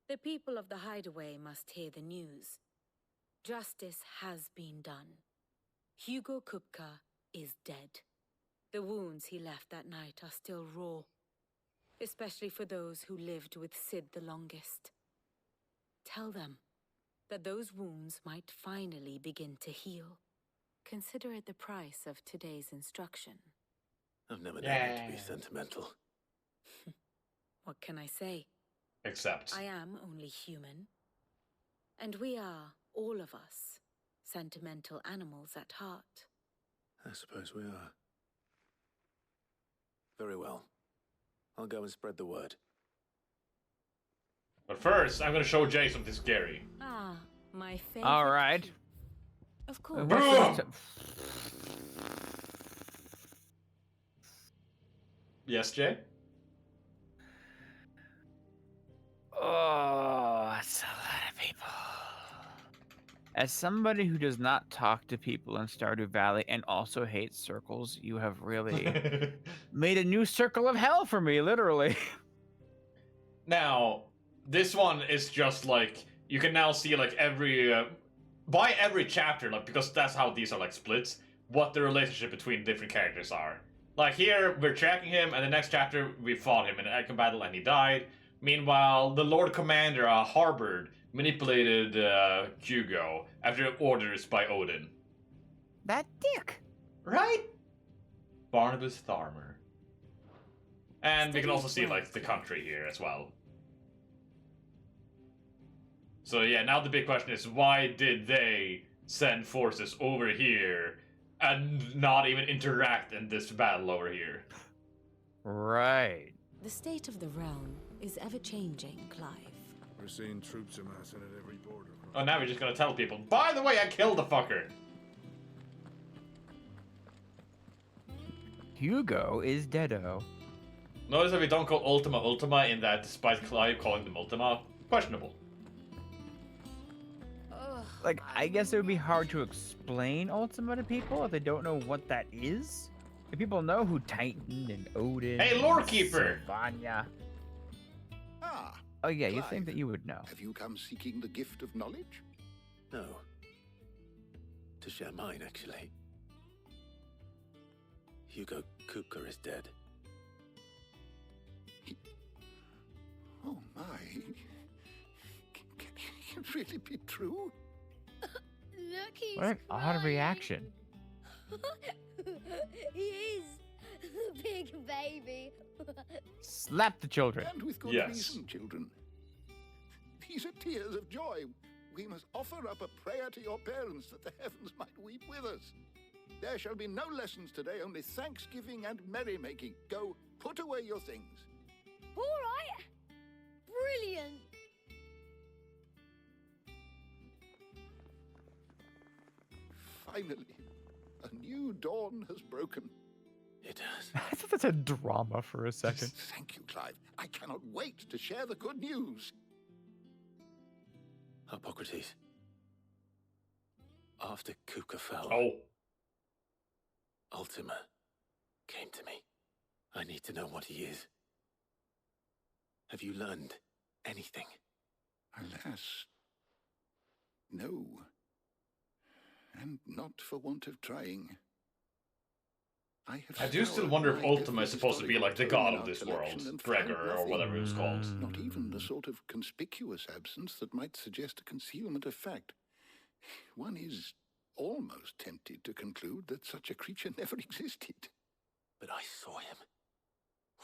The people of the Hideaway must hear the news. Justice has been done. Hugo Kupka is dead. The wounds he left that night are still raw, especially for those who lived with Sid the longest. Tell them that those wounds might finally begin to heal. Consider it the price of today's instruction. I've never known you to be sentimental. What can I say? Except. I am only human. And we are, all of us, sentimental animals at heart. I suppose we are. Very well. I'll go and spread the word. But first, I'm gonna show Jay something scary. Ah, my favorite. All right. Of course. Yes, Jay? Oh, that's a lot of people. As somebody who does not talk to people in Stardew Valley and also hates circles, you have really made a new circle of hell for me, literally. Now, this one is just like, you can now see like every, by every chapter, like, because that's how these are like splits, what the relationship between different characters are. Like here, we're tracking him, and the next chapter, we fought him in an Echo battle and he died. Meanwhile, the Lord Commander, Harbord, manipulated Hugo after orders by Odin. That dick. Right? Barnabas Tharmer. And we can also see like the country here as well. So yeah, now the big question is, why did they send forces over here and not even interact in this battle over here? Right. The state of the realm is ever-changing, Clive. We're seeing troops amassing at every border crossing. Oh, now we're just gonna tell people. By the way, I killed the fucker. Hugo is deado. Notice that we don't call Ultima in that, despite Clive calling them Ultima. Questionable. Like, I guess it would be hard to explain Ultima to people if they don't know what that is. If people know who Titan and Odin. Hey, Lorekeeper! Sylvania. Ah. Oh yeah, you Clive, think that you would know. Have you come seeking the gift of knowledge? No. To share mine, actually. Hugo Kupka is dead. Oh my. Can it really be true? Look, he's What an odd crying. reaction. He is. Big baby. Slap the children. And with good reason, children. These are tears of joy. We must offer up a prayer to your parents that the heavens might weep with us. There shall be no lessons today, only thanksgiving and merrymaking. Go, put away your things. All right. Brilliant. Finally, a new dawn has broken. It has. I thought that's a drama for a second. Thank you, Clive. I cannot wait to share the good news. Hippocrates. After Kupka fell, Ultima came to me. I need to know what he is. Have you learned anything? Alas, no. And not for want of trying. I do still wonder if Ultima is supposed to be like the god of this world, Gregor or whatever it was called. Not even the sort of conspicuous absence that might suggest a concealment of fact. One is almost tempted to conclude that such a creature never existed. But I saw him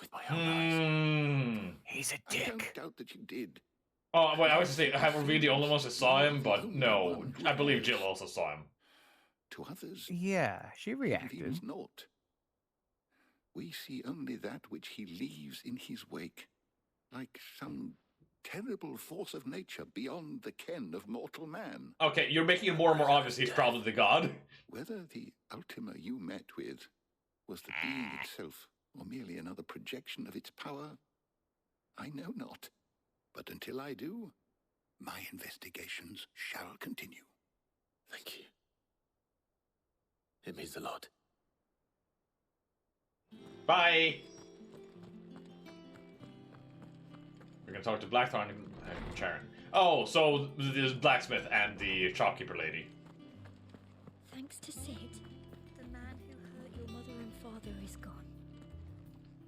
with my own eyes. He's a I don't doubt that you did. Oh, wait, I was just saying, have we the only ones that saw him? But no, I believe Jill also saw him. To others, Yeah, she he reacted. was naught. We see only that which he leaves in his wake, like some terrible force of nature beyond the ken of mortal man. Okay, you're making it more and more obvious he's probably the god. Whether the Ultima you met with was the being itself, or merely another projection of its power, I know not. But until I do, my investigations shall continue. Thank you. It means a lot. Bye! We're gonna talk to Blackthorn and Charon. Oh, so there's blacksmith and the shopkeeper lady. Thanks to Sid, the man who hurt your mother and father is gone.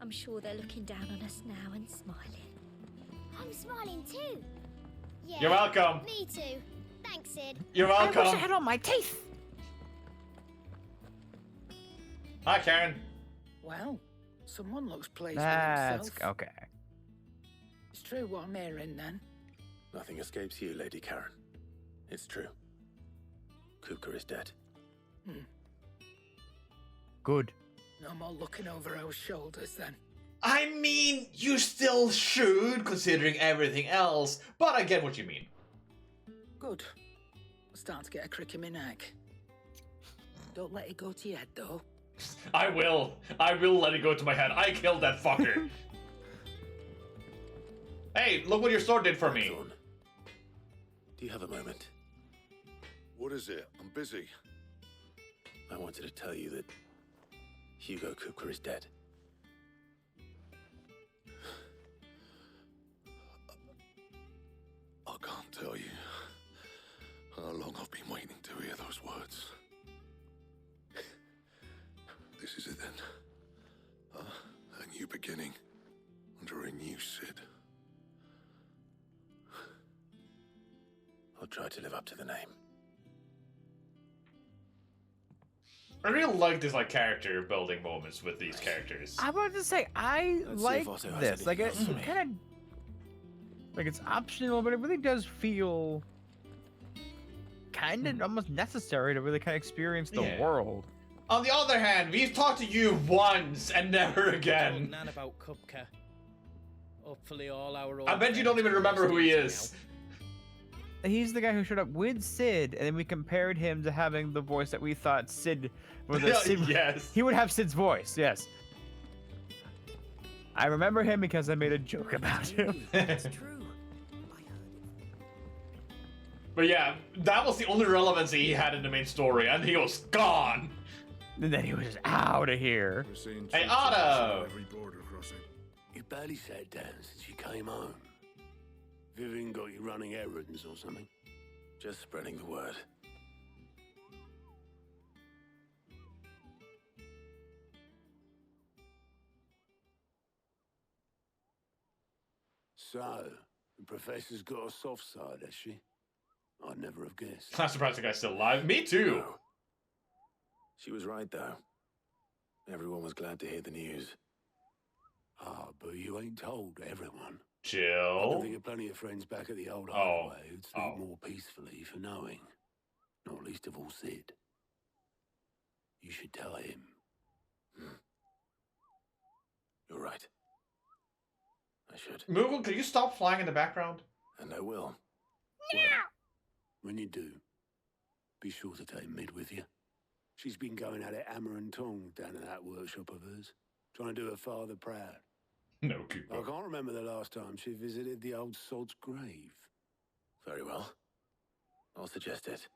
I'm sure they're looking down on us now and smiling. I'm smiling too. Yeah, You're welcome. Me too. Thanks, Sid. You're welcome. I wish I had all my teeth. Hi, Karen. Well, someone looks pleased That's with himself. okay. It's true what I'm hearing then. Nothing escapes you, Lady Karen. It's true. Kupka is dead. Good. No more looking over our shoulders then. I mean, you still should, considering everything else, but I get what you mean. Good. I'm starting to get a crick in my neck. Don't let it go to your head though. I will. I will let it go to my head. I killed that fucker. Hey, look what your sword did for me. Do you have a moment? What is it? I'm busy. I wanted to tell you that Hugo Kupka is dead. I can't tell you how long I've been waiting to hear those words. This is it then. A new beginning under a new Sid. I'll try to live up to the name. I really like this like character building moments with these characters. I wanted to say I Let's see like if Otto has this. Like anything it else for me. kind of like it's optional, but it really does feel kind of almost necessary to really kind of experience the Yeah. world. On the other hand, we've talked to you once and never Told again. Nan about Kupka. Hopefully all our old I bet you don't even friends remember who he will is. He's the guy who showed up with Sid, and then we compared him to having the voice that we thought Sid. Yes. He would have Sid's voice. Yes. I remember him because I made a joke about him. That's true. But yeah, that was the only relevancy he had in the main story, and he was gone. And then he was just out of here. Hey, Otto! Every border crossing. You barely sat down since you came home. Vivian got you running errands or something? Just spreading the word. So, the professor's got a soft side, has she? I'd never have guessed. I'm surprised the guy's still alive. Me too. No. She was right, though. Everyone was glad to hear the news. Ah, but you ain't told everyone. I Chill. can think of plenty of friends back at the old hideaway who'd sleep more peacefully for knowing. Not least of all Sid. You should tell him. You're right. I should. Moogle, could you stop flying in the background? And I will. Well, when you do, be sure to take Mid with you. She's been going at it hammer and tongue down in that workshop of hers, trying to do her father proud. No, I Kupo. can't remember the last time she visited the old sod's grave. Very well. I'll suggest it.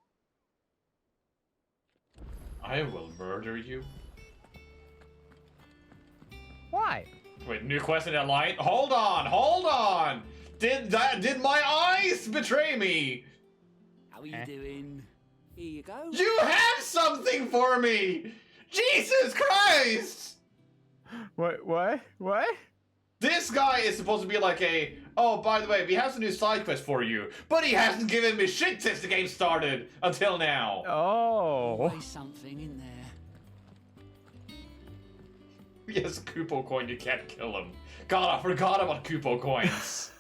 I will murder you. Why? Wait, new quest in that line? Hold on! Did my eyes betray me? How are you doing? Here you go. You have something for me! Jesus Christ! What? This guy is supposed to be like a, oh, by the way, we have some new side quest for you, but he hasn't given me shit since the game started until now. Oh. Always something in there. Yes, Kupo coin, you can't kill him. God, I forgot about Kupo coins.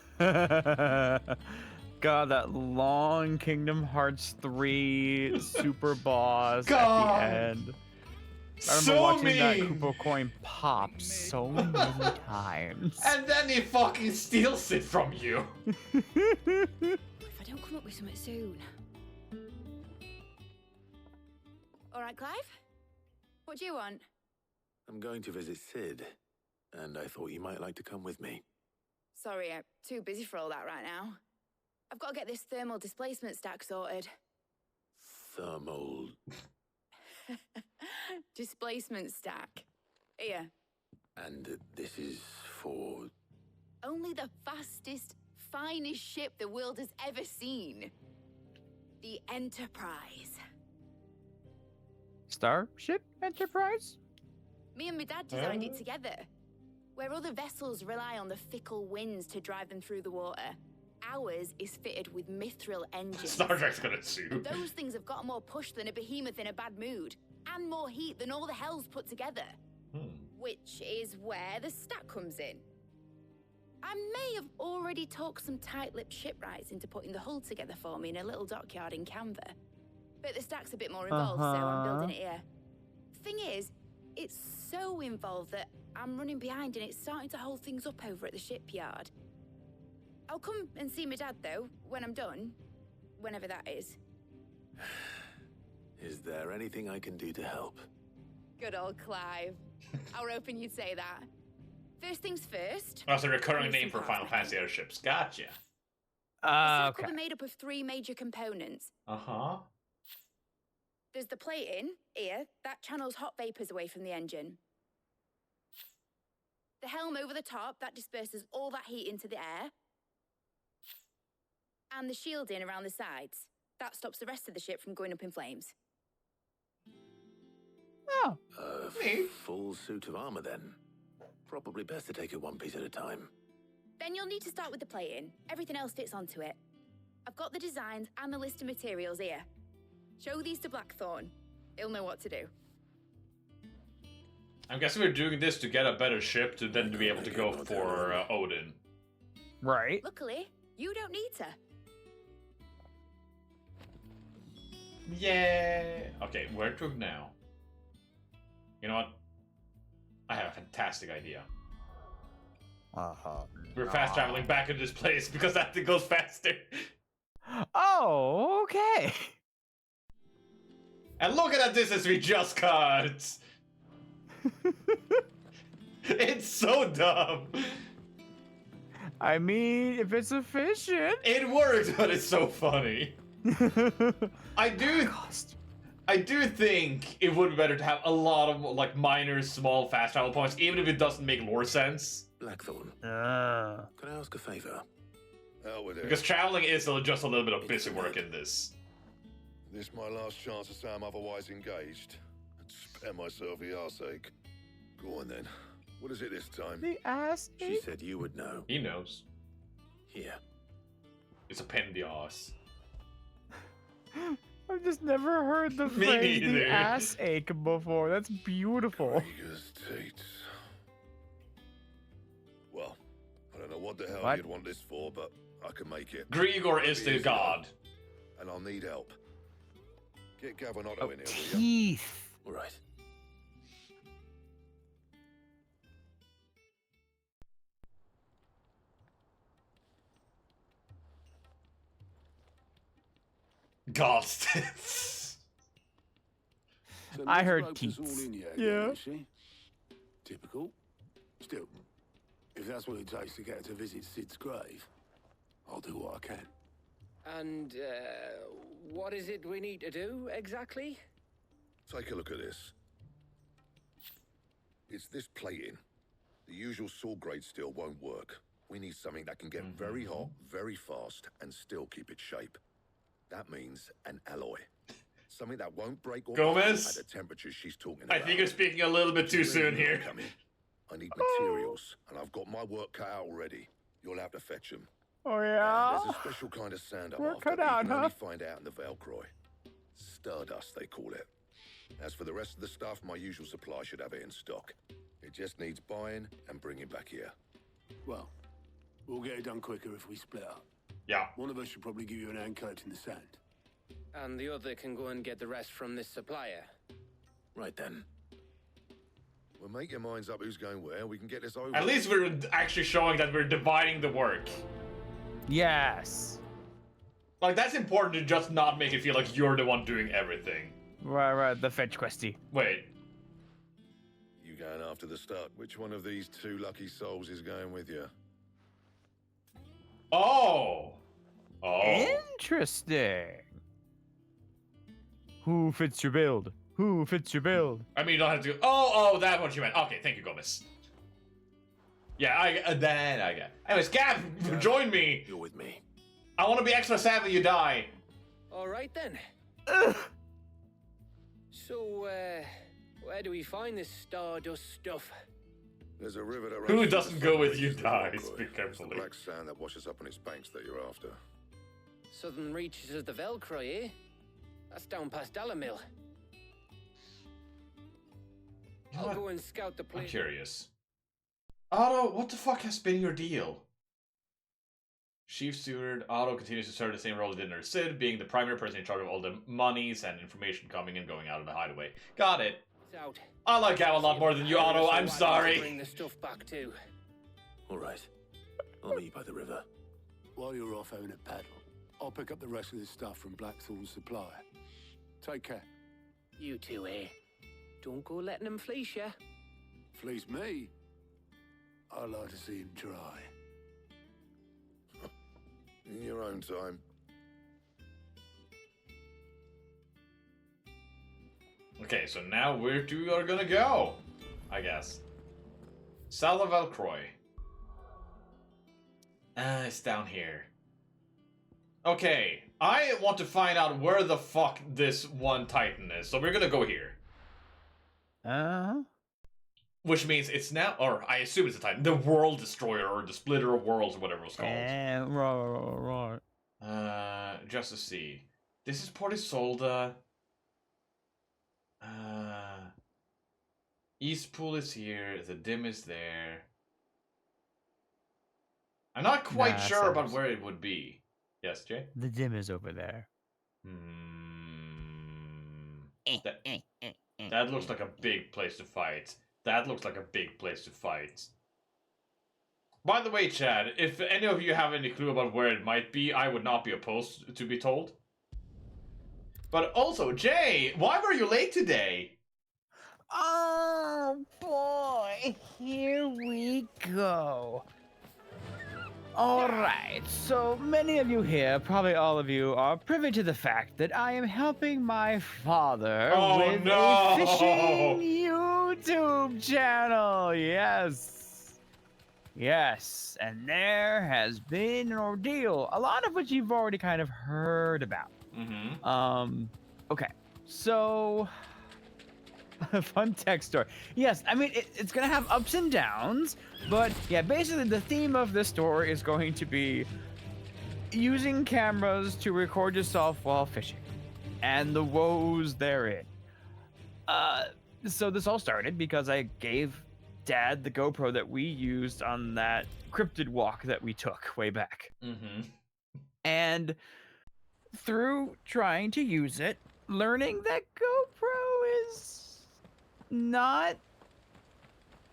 God, that long Kingdom Hearts 3 super boss God. at the end. I remember So watching that mean. Kupo coin pop so many times. And then he fucking steals it from you. If I don't come up with something soon. All right, Clive? What do you want? I'm going to visit Sid, and I thought you might like to come with me. Sorry, I'm too busy for all that right now. I've got to get this thermal displacement stack sorted. Thermal. Displacement stack. Here. And this is for... Only the fastest, finest ship the world has ever seen. The Enterprise. Starship Enterprise? Me and my dad designed it together. Where other vessels rely on the fickle winds to drive them through the water, ours is fitted with mithril engines. Star Trek's gonna sue. And those things have got more push than a behemoth in a bad mood, and more heat than all the hells put together. Which is where the stack comes in. I may have already talked some tight-lipped shipwrights into putting the hull together for me in a little dockyard in Canva. But the stack's a bit more involved, so I'm building it here. Thing is, it's so involved that I'm running behind and it's starting to hold things up over at the shipyard. I'll come and see my dad, though, when I'm done. Whenever that is. Is there anything I can do to help? Good old Clive. I was hoping you'd say that. First things first. That's a recurring Need name some for parts Final Fantasy airships. Gotcha. The stack Okay. will be made up of 3 major components. Uh-huh. There's the plating, here, that channels hot vapors away from the engine. The helm over the top, that disperses all that heat into the air. And the shielding around the sides. That stops the rest of the ship from going up in flames. Oh. A full suit of armor, then. Probably best to take it one piece at a time. Then you'll need to start with the plating. Everything else fits onto it. I've got the designs and the list of materials here. Show these to Blackthorn. He'll know what to do. I'm guessing we're doing this to get a better ship to then be able to go for Odin. Right. Luckily, you don't need to. Yeah. Okay, where to now? You know what? I have a fantastic idea. We're fast traveling back into this place because that thing goes faster. Oh, okay. And look at that distance we just cut! It's so dumb! I mean, if it's efficient. It works, but it's so funny. I do think it would be better to have a lot of like minor, small, fast travel points, even if it doesn't make lore sense. Blackthorn, can I ask a favor? Out with it. Because traveling is just a little bit of busy work in this. This my last chance to say I'm otherwise engaged. Spare myself the arseache. Go on then. What is it this time? The ass. She said you would know. He knows. Here. It's a pain in the ass. I've just never heard the Me phrase neither. the ass ache before. That's beautiful. Gregor's Tates. Well, I don't know what the hell What? you'd want this for, but I can make it. Grigor is the god. And I'll need help. Get Gavinoto in here, will ya? Teeth. All right. God's tits. So I Miss heard Roper's teats. all in here, Yeah. is she? Typical. Still, if that's what it takes to get her to visit Sid's grave, I'll do what I can. And what is it we need to do exactly? Take a look at this. It's this plating. The usual sword grade steel won't work. We need something that can get very hot, very fast, and still keep its shape. That means an alloy. Something that won't break or Gomez? at the temperatures she's talking I about. think you're speaking a little bit too Really soon not here. coming. I need materials, and I've got my work cut out already. You'll have to fetch them. Oh yeah. There's a special kind of sand I'm Work after cut that you out, can huh? only find out in the Velcroy. Stardust, they call it. As for the rest of the stuff, my usual supply should have it in stock. It just needs buying and bringing back here. Well, we'll get it done quicker if we split up. Yeah. One of us should probably give you an hand collecting the sand. And the other can go and get the rest from this supplier. Right then. Well, make your minds up who's going where. We can get this over. At least we're actually showing that we're dividing the work. Yes. Like, that's important to just not make it feel like you're the one doing everything. Right, the fetch questy. Wait. You going after the start? Which one of these two lucky souls is going with you? Oh. Oh. Interesting. Who fits your build? Who fits your build? I mean, you don't have to. Oh, that's what you meant. Okay, thank you, Gomez. Yeah, I get. Anyways, Gav, join me. You're with me. I want to be extra sad when you die. All right then. So, where do we find this Stardust stuff? There's a river that runs Who through the doesn't go with southern you reaches of the dies? Velcroy. Be It's the carefully. black sand that washes up on its banks that you're after. Southern reaches of the Velcroy, eh? That's down past Dalamil. I'll go and scout the I'm place. curious. Otto, what the fuck has been your deal? Chief Steward, Otto continues to serve the same role he did under Sid, being the primary person in charge of all the monies and information coming and going out of the hideaway. Got it. It's out. I like Gav a lot more than you, Otto. I'm Bring sorry. the stuff back too. All right. I'll meet you by the river. While you're off having a paddle, I'll pick up the rest of this stuff from Blackthorn's supplier. Take care. You two, eh? Don't go letting them fleece ya. Fleece me? I'd like to see him try. In your own time. Okay, so now where we are gonna go? I guess. South of Velcroy. It's down here. Okay, I want to find out where the fuck this one Titan is, so we're gonna go here. Which means it's now, or I assume it's a Titan, the World Destroyer, or the Splitter of Worlds, or whatever it's called. Right. Just to see. This is Port Isolde. Eastpool is here, the Dim is there. I'm not quite sure about where it would be. Yes, Jay? The dim is over there. That looks like a big place to fight. That looks like a big place to fight. By the way, Chad, if any of you have any clue about where it might be, I would not be opposed to be told. But also, Jay, why were you late today? Oh boy, here we go. Alright, so many of you here, probably all of you, are privy to the fact that I am helping my father with a fishing YouTube channel. Yes. Yes, and there has been an ordeal, a lot of which you've already kind of heard about. Okay, so a fun tech story. Yes, I mean, it's gonna have ups and downs, but yeah, basically the theme of this story is going to be using cameras to record yourself while fishing and the woes therein. So this all started because I gave Dad the GoPro that we used on that cryptid walk that we took way back. And through trying to use it, learning that GoPro is not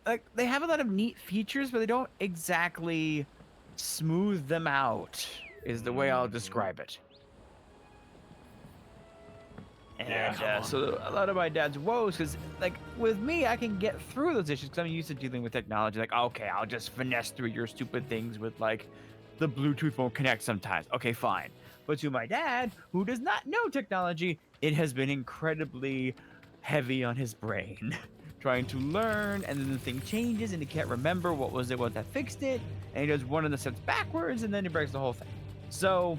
like, they have a lot of neat features, but they don't exactly smooth them out, is the way I'll describe it. And so a lot of my dad's woes, because like with me, I can get through those issues because I'm used to dealing with technology. Like, okay, I'll just finesse through your stupid things with like the Bluetooth won't connect sometimes. Okay, fine. But to my dad, who does not know technology, it has been incredibly heavy on his brain. Trying to learn, and then the thing changes and he can't remember what was it that fixed it, and he does one of the steps backwards and then he breaks the whole thing. So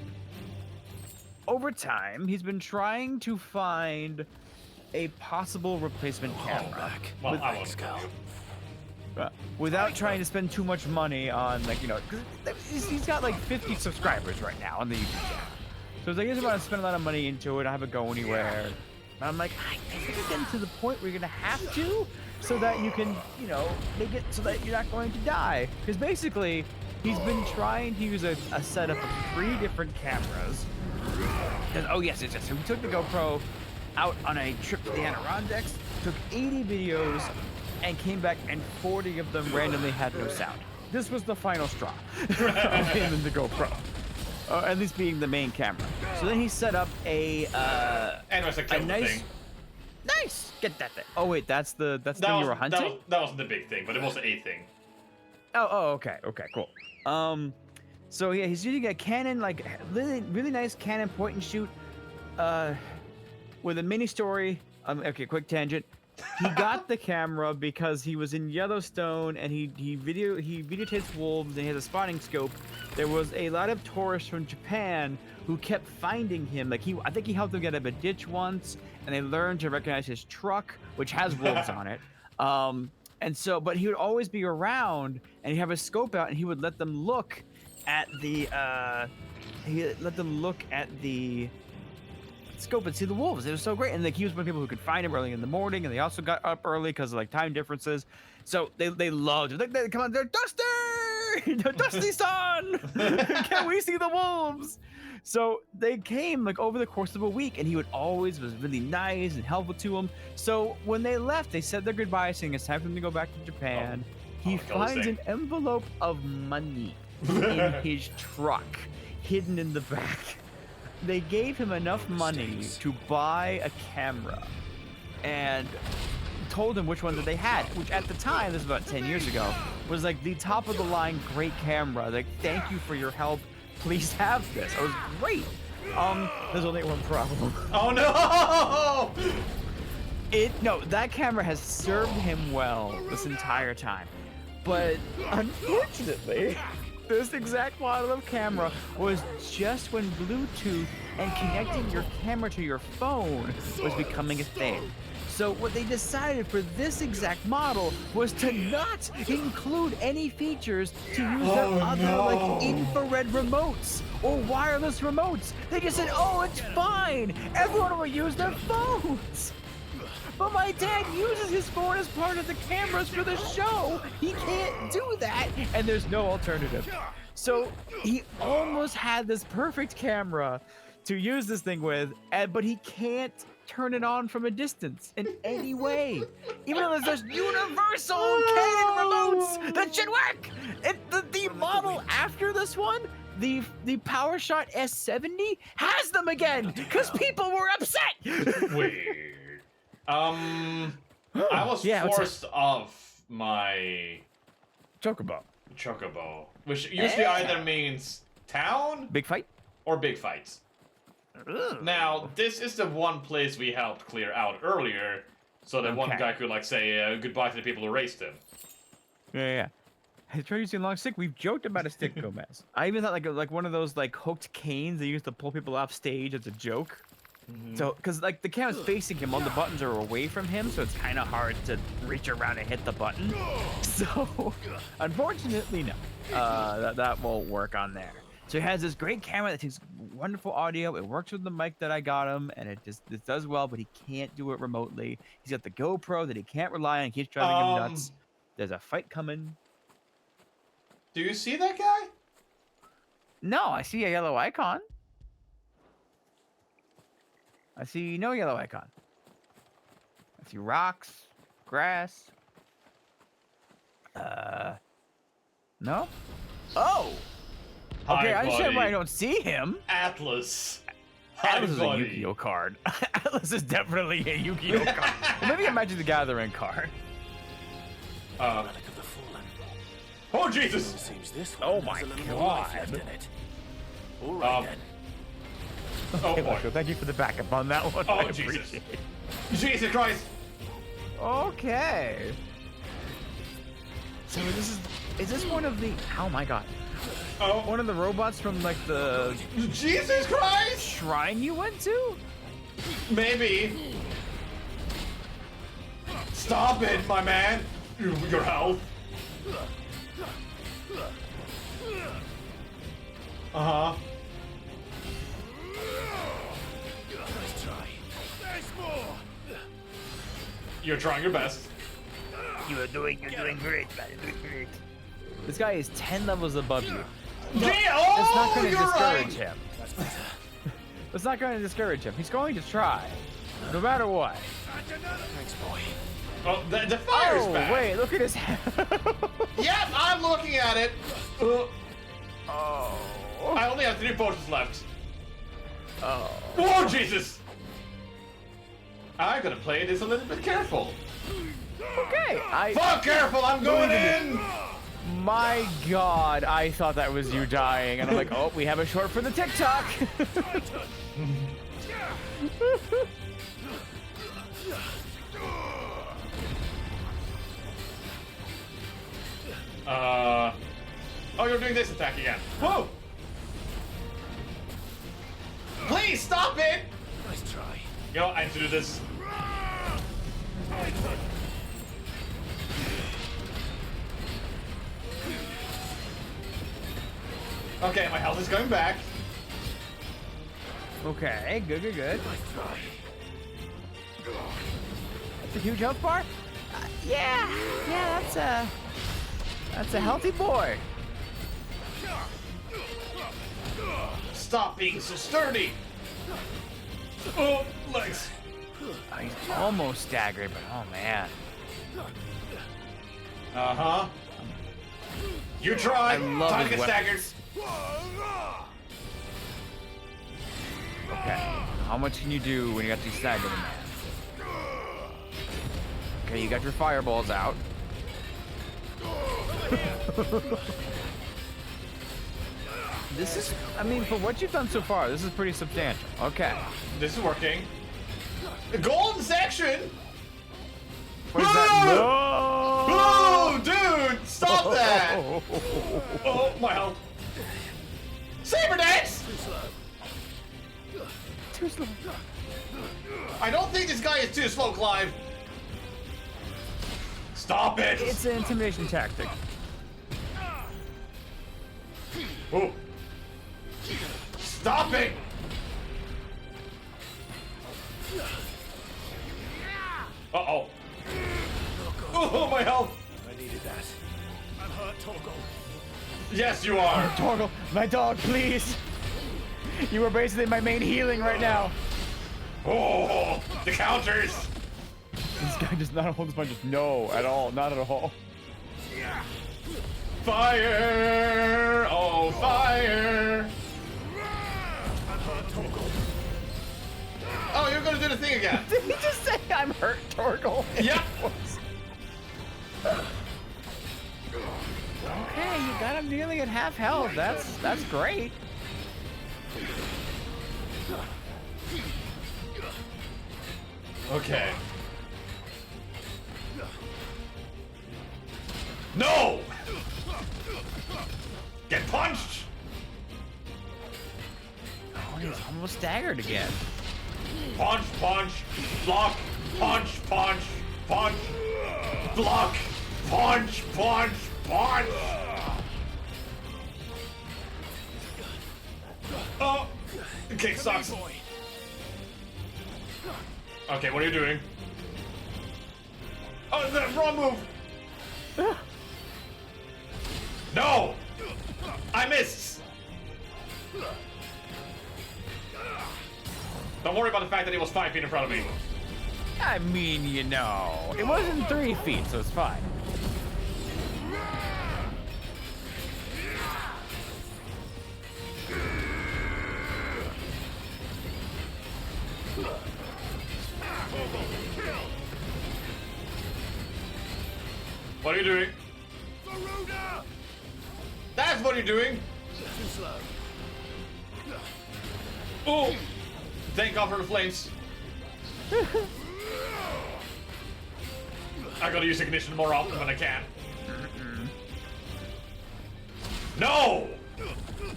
over time, he's been trying to find a possible replacement camera without trying to spend too much money on, like, you know, he's got like 50 subscribers right now on the YouTube channel. So it's like, he doesn't want to spend a lot of money into it, not have it go anywhere. And I'm like, I think you're getting to the point where you're gonna have to, so that you can, you know, make it so that you're not going to die. Because basically, he's been trying to use a setup of 3 different cameras. And, oh yes, it's just, so we took the GoPro out on a trip to the Adirondacks, took 80 videos, and came back, and 40 of them randomly had no sound. This was the final straw of him and the GoPro. At least being the main camera. So then he set up a nice. Get that thing. Oh wait, that's the thing you were hunting. That wasn't the big thing, but it was a thing. Oh, okay, cool. So yeah, he's using a Canon, like really nice Canon point and shoot, with a mini story. Okay, quick tangent. He got the camera because he was in Yellowstone and he videotapes wolves and he has a spotting scope. There was a lot of tourists from Japan who kept finding him. Like, I think he helped them get out of a ditch once, and they learned to recognize his truck, which has wolves on it. And so, but he would always be around, and he'd have his scope out, and he would let them look at the scope and see the wolves. It was so great. And like, he was one of the people who could find him early in the morning, and they also got up early because of like time differences. So they loved it. They come on, they're Dusty! Dusty-san! Can we see the wolves? So they came like over the course of a week, and he was really nice and helpful to them. So when they left, they said their goodbyes, saying it's time for them to go back to Japan. He finds an envelope of money in his truck, hidden in the back. They gave him enough money to buy a camera and told him which one that they had, which at the time, this was about 10 years ago, was like the top of the line great camera. Like, thank you for your help. Please have this. It was great. There's only one problem. Oh no! No, that camera has served him well this entire time. But unfortunately, this exact model of camera was just when Bluetooth and connecting your camera to your phone was becoming a thing. So what they decided for this exact model was to not include any features to use their other like infrared remotes or wireless remotes. They just said, oh, it's fine. Everyone will use their phones. But my dad uses his phone as part of the cameras for the show. He can't do that, and there's no alternative. So he almost had this perfect camera to use this thing with, but he can't turn it on from a distance in any way. Even though there's those universal cannon remotes that should work. The model after this one, the PowerShot S70 has them again because people were upset. Weird. I was forced off my Chocobo, which usually either means town, big fight, or big fights. Now, this is the one place we helped clear out earlier, so that one guy could like say goodbye to the people who raced him. Yeah. I tried using a long stick. We've joked about a stick, Gomez. I even thought like one of those like hooked canes they used to pull people off stage as a joke. So, because like the camera's facing him, all the buttons are away from him, so it's kind of hard to reach around and hit the button. So, unfortunately, no, that won't work on there. So he has this great camera that takes wonderful audio. It works with the mic that I got him, and it does well, but he can't do it remotely. He's got the GoPro that he can't rely on. It keeps driving him nuts. There's a fight coming. Do you see that guy? No, I see a yellow icon. I see no yellow icon. I see rocks, grass. No? Oh! Okay, I understand why I don't see him. Atlas. Atlas is a Yu-Gi-Oh card. Atlas is definitely a Yu-Gi-Oh card. Well, maybe a Magic the Gathering card. Oh, Jesus! Seems this Oh my God. All right then. Okay, Marshall, thank you for the backup on that one. I Jesus. appreciate it. Jesus Christ! Okay. So is this one of the? Oh my God. Oh. One of the robots from like the Jesus Christ! shrine you went to? Maybe. Stop it, my man! Your health. Uh-huh. Nice try. There's more. You're trying your best. You're doing great, man. You're doing great. This guy is 10 levels above you. That's not going to discourage right. him. It's not going to discourage him. He's going to try, no matter what. Thanks, boy. Oh, the fire's back. Wait, look at his head. Yep, I'm looking at it. Oh. I only have 3 potions left. Oh. Oh, Jesus! I'm gonna play this a little bit careful. Okay, Fuck, careful! I'm going in. My God, I thought that was you dying, and I'm like, oh, we have a short for the TikTok. Oh, you're doing this attack again. Whoa! Please stop it! Nice try. You know, I have to do this. Okay, my health is going back. Okay, good. Nice try. That's a huge health bar? Yeah, that's a healthy boy. Stop being so sturdy. Oh, legs. Oh, he's almost staggered, but oh man. Uh-huh. You try. I love Time to his get staggered. weapons. Okay, how much can you do when you got these staggered in there? Okay, you got your fireballs out. This is, I mean, for what you've done so far, this is pretty substantial. Okay. This is working. The golden section! What is that? No! Oh, dude! Stop that! Oh, my health. Saber dance! Too slow. I don't think this guy is too slow, Clive. Stop it! It's an intimidation tactic. Oh. Stop it! Uh-oh. Oh, my health! I needed that. I'm hurt, Torgal. Yes, you are! Torgal, my dog, please! You are basically my main healing right now. Oh, the counters! This guy does not hold as much as no at all. Not at all. Fire! Oh, fire! Oh, you're gonna do the thing again. Did he just say I'm hurt, Torgal? Yeah. Okay, you got him nearly at half health. That's great. Okay. No! Get punched! Oh, he's almost staggered again. Punch, punch, block, punch, punch, punch, block, punch, punch, punch. Oh, kick sucks. Okay, what are you doing? Oh, the wrong move. No! I missed! Don't worry about the fact that he was 5 feet in front of me. I mean, you know, it wasn't 3 feet, so it's fine. What are you doing? That's what you're doing! Too slow. Oh! Thank God for the flames. I gotta use ignition more often than I can. No!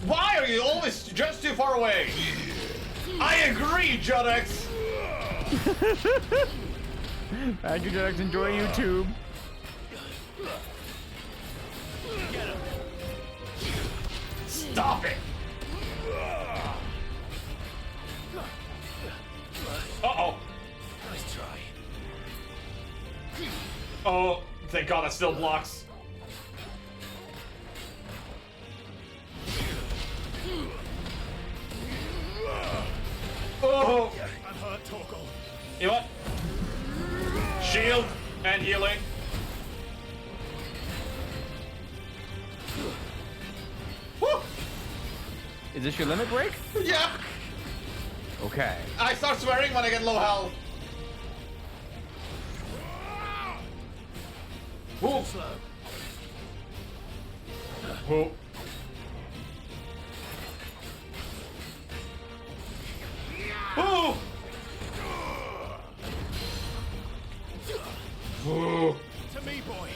Why are you always just too far away? I agree, Judex! Andrew Judex, enjoy YouTube. Stop it! Uh-oh. Nice try. Oh, thank God that still blocks. Oh! I'm hurt, Torgal. You know what? Shield and healing. Woo! Is this your limit break? Yeah! Okay. I start swearing when I get low health. Whoa! Whoa. Whoa! Whoa! To me, boy.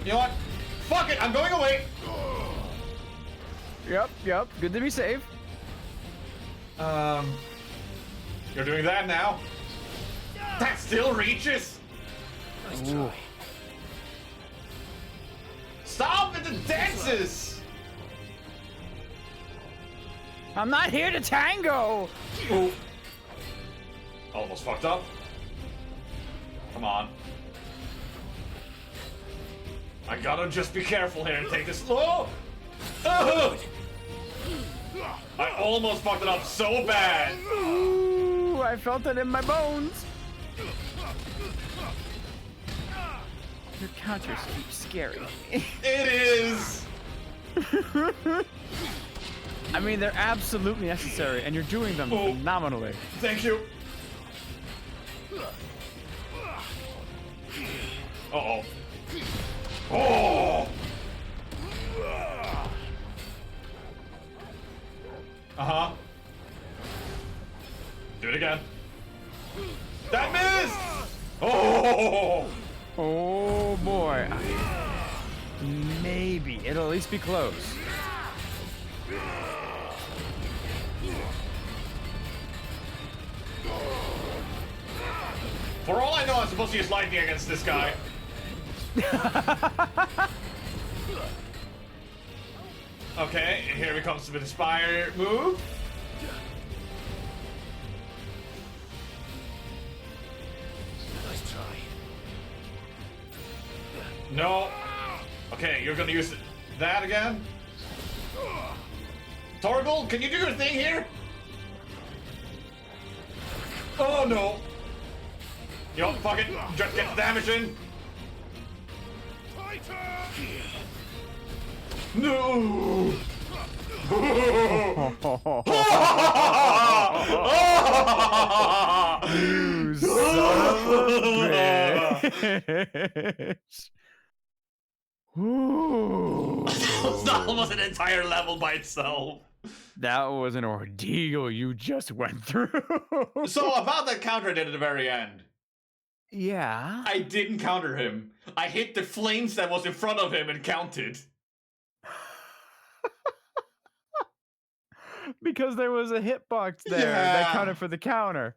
You know what? Fuck it, I'm going away. Yep. Good to be safe. You're doing that now? That still reaches? Nice try. Stop with the dances! I'm not here to tango. Ooh. Almost fucked up. Come on. I gotta just be careful here and take this slow. Oh! I almost fucked it up so bad. Ooh, I felt it in my bones. Your counters keep scaring me. It is. I mean, they're absolutely necessary, and you're doing them phenomenally. Thank you. Uh-oh. Oh! Uh-huh. Do it again. That missed! Oh! Oh boy. Maybe. It'll at least be close. For all I know, I'm supposed to use lightning against this guy. Okay, here he comes with the Inspire move. Nice try. No. Okay, you're gonna use that again? Torgal, can you do your thing here? Oh no! You know, fuck it, just get the damage in. No! You son of a bitch. It's almost an entire level by itself. That was an ordeal you just went through. So about that counter I did at the very end. Yeah. I didn't counter him. I hit the flames that was in front of him and counted. Because there was a hitbox there that counted for the counter.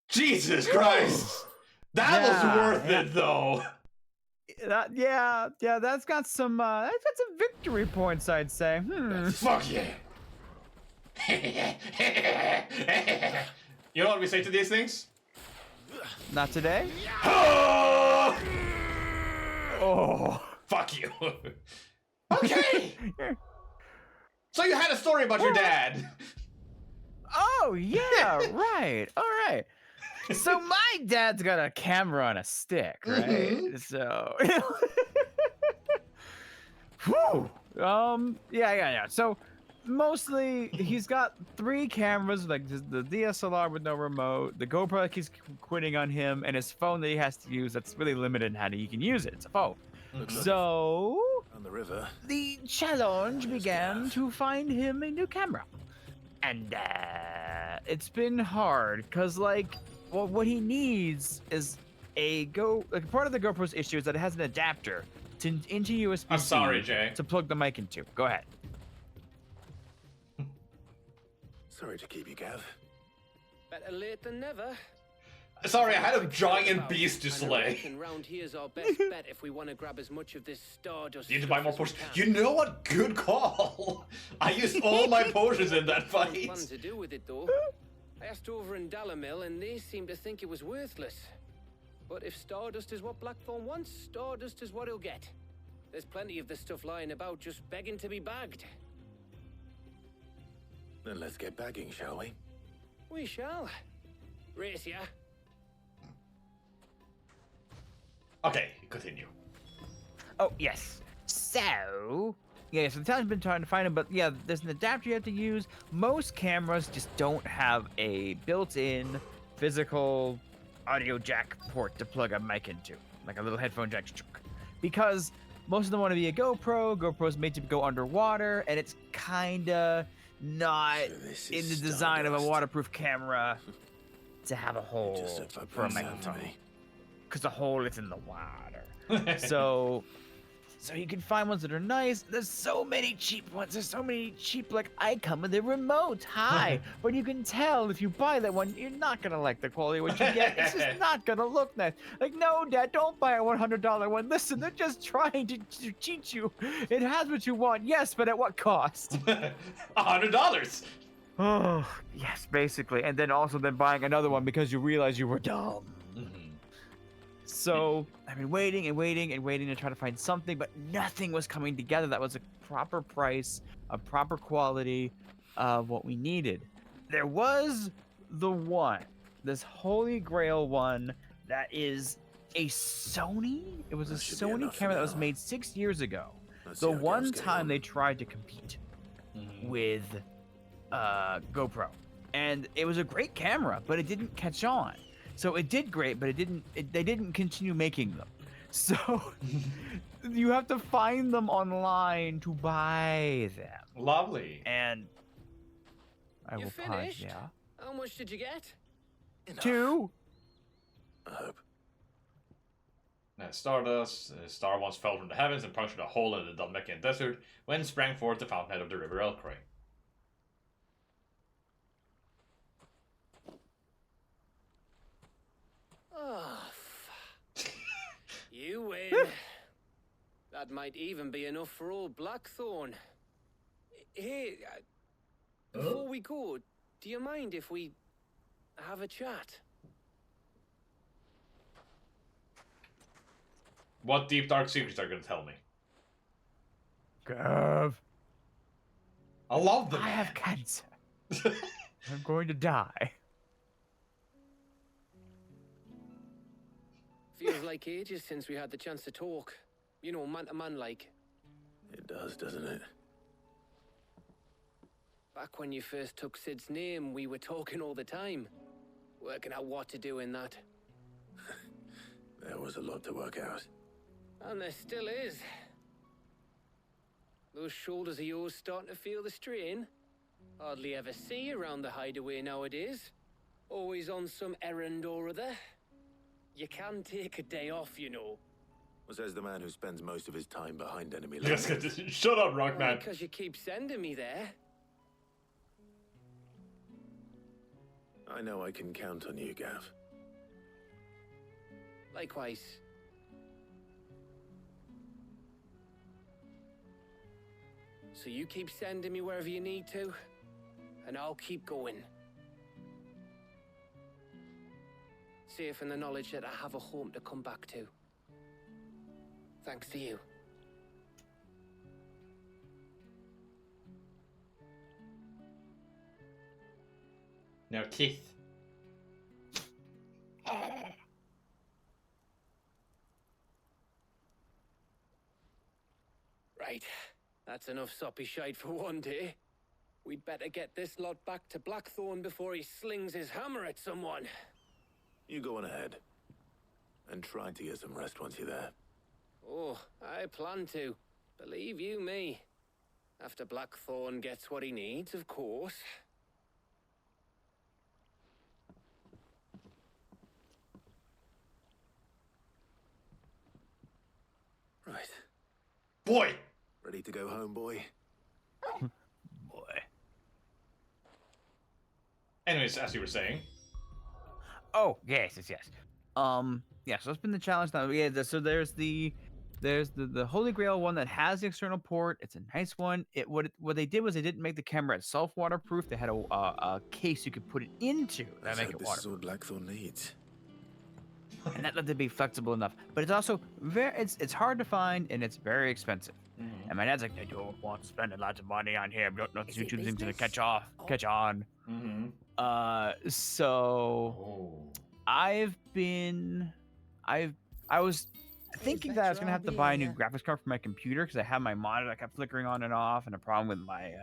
Jesus Christ! That was worth it, though. Yeah, that's got some victory points, I'd say. Fuck yeah! You know what we say to these things? Not today. Oh, fuck you. Okay. So you had a story about your dad. Oh yeah, right. All right. So my dad's got a camera on a stick, right? So, whew. Yeah. So mostly he's got 3 cameras, like the DSLR with no remote, the GoPro that keeps quitting on him, and his phone that he has to use that's really limited in how he can use it. It's a phone. So on the river, the challenge began to find him a new camera, and it's been hard because what he needs is part of the GoPro's issue is that it has an adapter into USB-C. I'm sorry, Jay. To plug the mic into. Go ahead. Sorry to keep you, Gav. Better late than never. Sorry, I had a giant beast to slay. Round here's our best bet if we want to grab as much of this stardust. Need to buy more potions. You know what? Good call. I used all my potions in that fight. Fun to do with it though. I asked over in Dalamil, and they seemed to think it was worthless. But if stardust is what Blackthorn wants, stardust is what he'll get. There's plenty of this stuff lying about, just begging to be bagged. Then let's get bagging, shall we? We shall. Race ya. Okay, continue. Oh, yes. So the town's been trying to find him, but yeah, there's an adapter you have to use. Most cameras just don't have a built-in physical audio jack port to plug a mic into, like a little headphone jack. Because most of them want to be a GoPro. GoPro's made to go underwater, and it's kinda not in the design of a waterproof camera to have a hole for a microphone. Because the hole is in the water. So you can find ones that are nice. There's so many cheap ones. There's so many cheap, I come with a remote. Hi. But you can tell if you buy that one, you're not going to like the quality of what you get. It's just not going to look nice. No, Dad, don't buy a $100 one. Listen, they're just trying to cheat you. It has what you want, yes, but at what cost? $100. Oh, yes, basically. And then buying another one because you realize you were dumb. So I've been waiting to try to find something, but nothing was coming together that was a proper price, a proper quality of what we needed. There was this holy grail one that is a Sony. It was a Sony camera that was made 6 years ago. The one time they tried to compete with GoPro, and it was a great camera, but it didn't catch on. So it did great, but they didn't continue making them. So you have to find them online to buy them. Lovely. And I will finished? Yeah. How much did you get? Enough. 2. I hope. Stardust. Star once fell from the heavens and punctured a hole in the Dhalmekian desert when sprang forth the fountainhead of the river Elcray. Oh, you win. That might even be enough for old Blackthorn. Hey, before we go, do you mind if we have a chat? What deep dark secrets are you going to tell me? Gav. I love the I have cancer. I'm going to die. Feels like ages since we had the chance to talk. You know, man to man like. It does, doesn't it? Back when you first took Sid's name, we were talking all the time. Working out what to do in that. There was a lot to work out. And there still is. Those shoulders of yours starting to feel the strain. Hardly ever see you around the hideaway nowadays. Always on some errand or other. You can take a day off, you know. Says the man who spends most of his time behind enemy lines. Yes, shut up, Rockman. Because you keep sending me there. I know I can count on you, Gav. Likewise. So you keep sending me wherever you need to, and I'll keep going. Safe in the knowledge that I have a home to come back to. Thanks to you. No teeth. Right. That's enough soppy shite for one day. We'd better get this lot back to Blackthorn before he slings his hammer at someone. You go on ahead. And try to get some rest once you're there. Oh, I plan to. Believe you me. After Blackthorn gets what he needs, of course. Right. Boy! Ready to go home, boy? Boy. Anyways, as you were saying. Oh, yes. Yeah, so that's been the challenge now. Yeah, so there's the Holy Grail one that has the external port. It's a nice one. What they did was they didn't make the camera itself waterproof. They had a case you could put it into that make it waterproof. This is what Blackthorn needs. And that let it be flexible enough. But it's also it's hard to find and it's very expensive. Mm-hmm. And my dad's like, I don't want to spend lots of money on here. I don't know if this YouTube thing's gonna catch on. Mm-hmm. So I was thinking that I was gonna have to buy a new graphics card for my computer because I have my monitor that kept flickering on and off, and a problem with my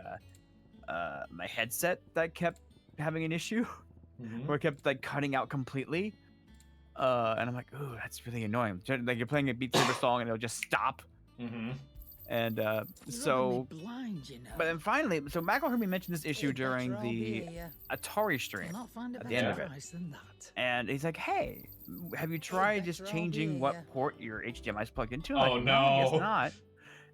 my headset that kept having an issue where it kept like cutting out completely. And I'm like, ooh, that's really annoying. Like you're playing a Beat Saber song and it'll just stop. And so, blind, you know. but then finally, so Michael heard me mention this issue during the Atari stream at the end of it. And he's like, hey, have you tried just changing what port your HDMI is plugged into? Oh, like, no. I guess not.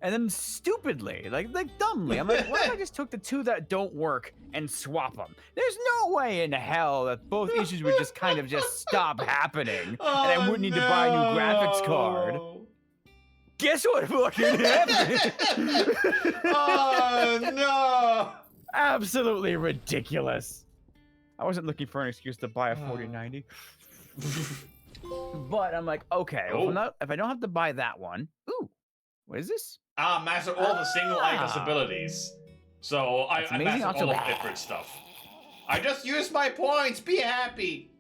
And then stupidly, like dumbly, I'm like, what if I just took the two that don't work and swap them? There's no way in hell that both issues would just kind of just stop happening, and I wouldn't need to buy a new graphics card. Guess what fucking happened? Oh no! Absolutely ridiculous. I wasn't looking for an excuse to buy a 4090. But I'm like, okay, well, if I don't have to buy that one. Ooh, what is this? Master all the single items abilities. So I mastered all of different stuff. I just used my points. Be happy.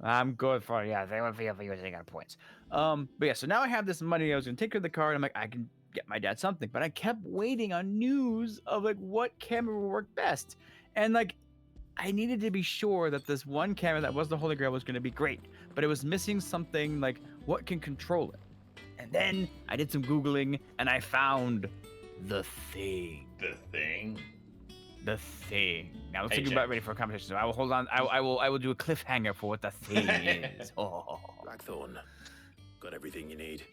I'm good for thank you for using our points. But yeah, so now I have this money. I was gonna take care of the card. I'm like, I can get my dad something, but I kept waiting on news of like what camera would work best, and like I needed to be sure that this one camera that was the Holy Grail was gonna be great, but it was missing something like what can control it. And then I did some Googling and I found the thing. The thing. The thing. Now let's think about ready for a conversation. So I will hold on. I will do a cliffhanger for what the thing is. Oh. Blackthorn, got everything you need?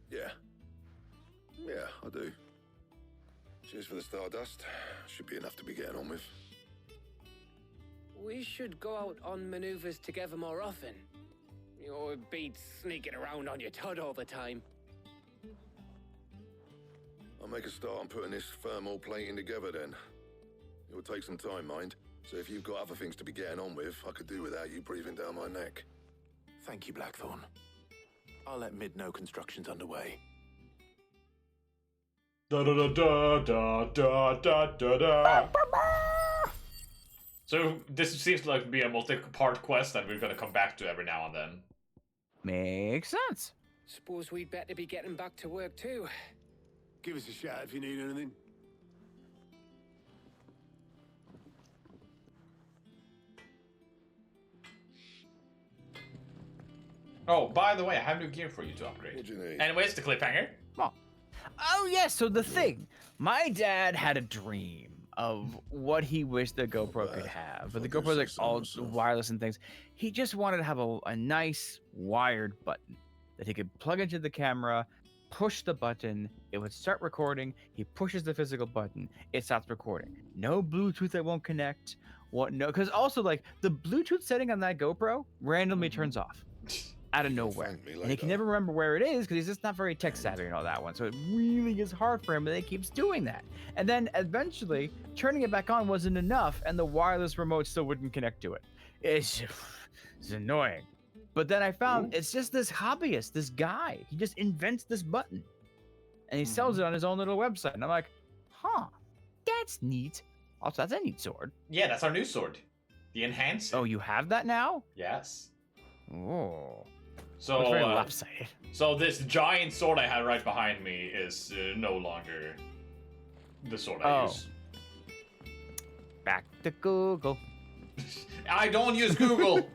Yeah, I do. Cheers for the Stardust. Should be enough to be getting on with. We should go out on maneuvers together more often. You're beat sneaking around on your Todd all the time. I'll make a start on putting this thermal plating together then. It will take some time, mind. So if you've got other things to be getting on with, I could do without you breathing down my neck. Thank you, Blackthorn. I'll let Mid know construction's underway. Da da da da da da da da. So this seems like to be a multi-part quest that we're gonna come back to every now and then. Makes sense. Suppose we'd better be getting back to work too. Give us a shout if you need anything. Oh, by the way, I have new gear for you to upgrade. What do you need? Anyways, the cliffhanger. Oh yes, so the thing. My dad had a dream of what he wished the GoPro could have. But the GoPro's like all wireless and things. He just wanted to have a nice wired button that he could plug into the camera, push the button, it would start recording. He pushes the physical button, it stops recording. No Bluetooth that won't connect. What? No, because also like the Bluetooth setting on that GoPro randomly turns off out of nowhere, and he can never remember where it is because he's just not very tech savvy and all that one. So it really is hard for him, but he keeps doing that. And then eventually, turning it back on wasn't enough, and the wireless remote still wouldn't connect to it. It's annoying. But then I found it's just this hobbyist, this guy. He just invents this button, and he sells it on his own little website. And I'm like, huh, that's neat. Also, that's a neat sword. Yeah, that's our new sword. The Enhancer. Oh, you have that now? Yes. Oh. So it's very lopsided. So this giant sword I have right behind me is no longer the sword I use. Back to Google. I don't use Google.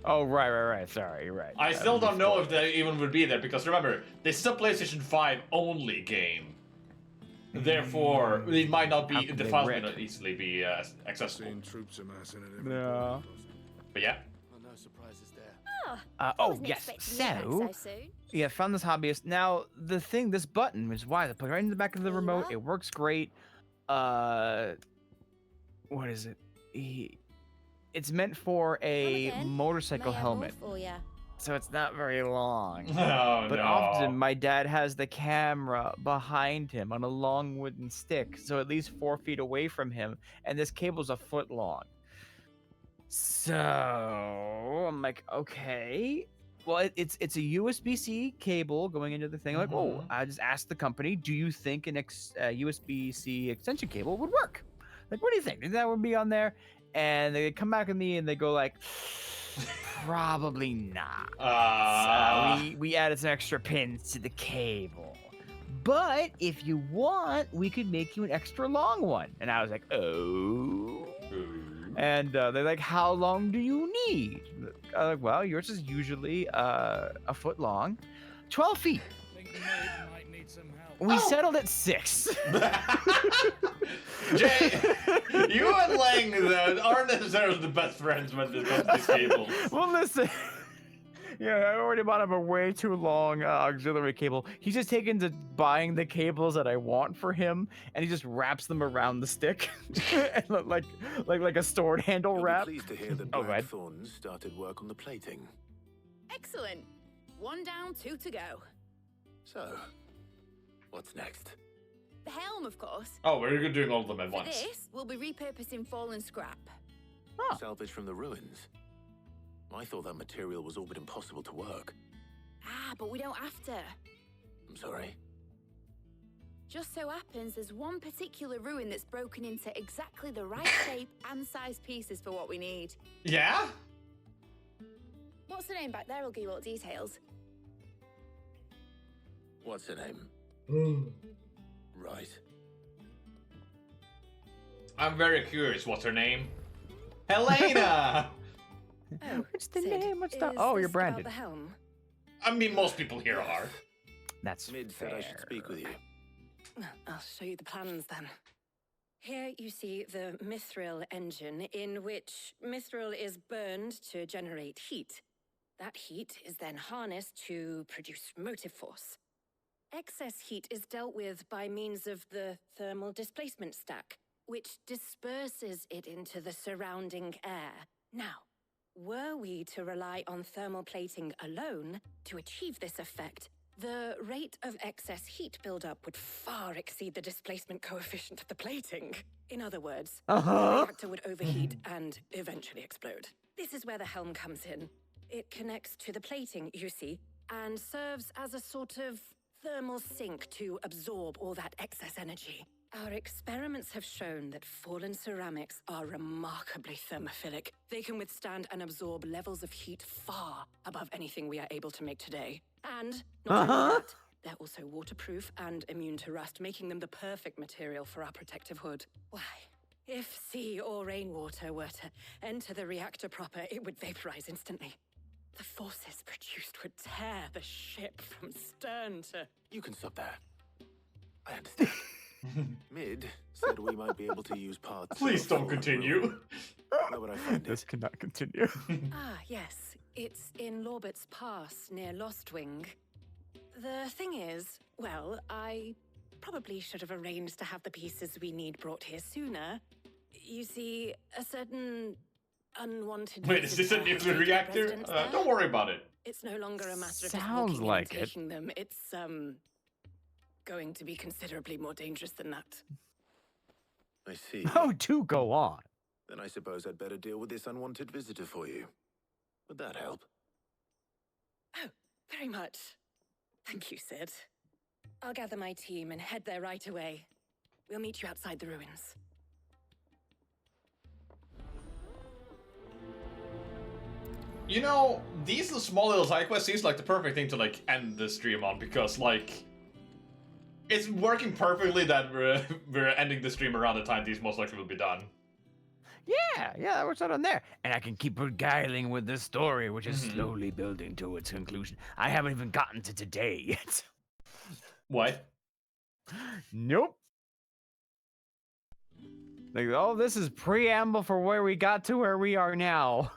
Oh, right. Sorry, you're right. I still don't know if they even would be there because remember, this is a PlayStation 5 only game. Therefore, it might not be, the files may not easily be accessible. Troops amassing at No. But yeah. No surprises there. Oh, yes. So, yeah, found this hobbyist. Now, the thing, this button, which is why I put it right in the back of the remote. It works great. What is it? It's meant for a motorcycle helmet. So it's not very long. Oh, but no. often my dad has the camera behind him on a long wooden stick, so at least 4 feet away from him, and this cable's a foot long. So I'm like, okay. Well, it's a USB-C cable going into the thing. Like, oh, I just asked the company, do you think an USB-C extension cable would work? Like, what do you think? Think that would be on there? And they come back at me and they go like, probably not. So we added some extra pins to the cable. But if you want, we could make you an extra long one. And I was like, oh. And they're like, how long do you need? I'm like, well, yours is usually a foot long. 12 feet. We settled at 6. Jay, you and Lang aren't necessarily the best friends when it comes to these cables. Well, listen. Yeah, I already bought him a way too long auxiliary cable. He's just taken to buying the cables that I want for him, and he just wraps them around the stick, like a sword handle wrap. Pleased to hear that Blackthorn started work on the plating. Excellent. 1 down, 2 to go. So, what's next? The helm, of course. Oh, we're doing all of them at For once. this, we'll be repurposing fallen scrap. Salvage from the ruins. I thought that material was all but impossible to work. Ah, but we don't have to. I'm sorry. Just so happens there's one particular ruin that's broken into exactly the right shape and size pieces for what we need. Yeah? What's the name back there? I'll give you all the details. What's her name? Right. I'm very curious. What's her name? Helena! What's the Sid, name? What's the... is Oh, this you're about branded. the helm? I mean, most people here are. That's Mid said I should speak with you. I'll show you the plans then. Here you see the Mithril engine, in which Mithril is burned to generate heat. That heat is then harnessed to produce motive force. Excess heat is dealt with by means of the thermal displacement stack, which disperses it into the surrounding air. Now, were we to rely on thermal plating alone to achieve this effect, the rate of excess heat buildup would far exceed the displacement coefficient of the plating. In other words, the reactor would overheat and eventually explode. This is where the helm comes in. It connects to the plating, you see, and serves as a sort of thermal sink to absorb all that excess energy. Our experiments have shown that fallen ceramics are remarkably thermophilic. They can withstand and absorb levels of heat far above anything we are able to make today. And not only that, they're also waterproof and immune to rust, making them the perfect material for our protective hood. Why, if sea or rainwater were to enter the reactor proper, it would vaporize instantly. The forces produced would tear the ship from stern to... You can stop there. I understand. Mid said we might be able to use parts. Please don't continue. Where would I find This cannot continue. Ah, yes. It's in Lorbert's Pass, near Lostwing. The thing is, well, I probably should have arranged to have the pieces we need brought here sooner. You see, a certain unwanted... Wait, is this a nuclear reactor? Don't worry about it. It's no longer a matter of just Sounds walking like and it. taking them. It's, going to be considerably more dangerous than that. I see. Oh, do go on. Then I suppose I'd better deal with this unwanted visitor for you. Would that help? Oh, very much. Thank you, Sid. I'll gather my team and head there right away. We'll meet you outside the ruins. You know, these small little side quests seems like the perfect thing to like end the stream on, because like it's working perfectly that we're ending the stream around the time these most likely will be done. Yeah, that works out on there. And I can keep beguiling with this story, which is slowly building to its conclusion. I haven't even gotten to today yet. What? Nope. Like, oh, this is preamble for where we got to where we are now.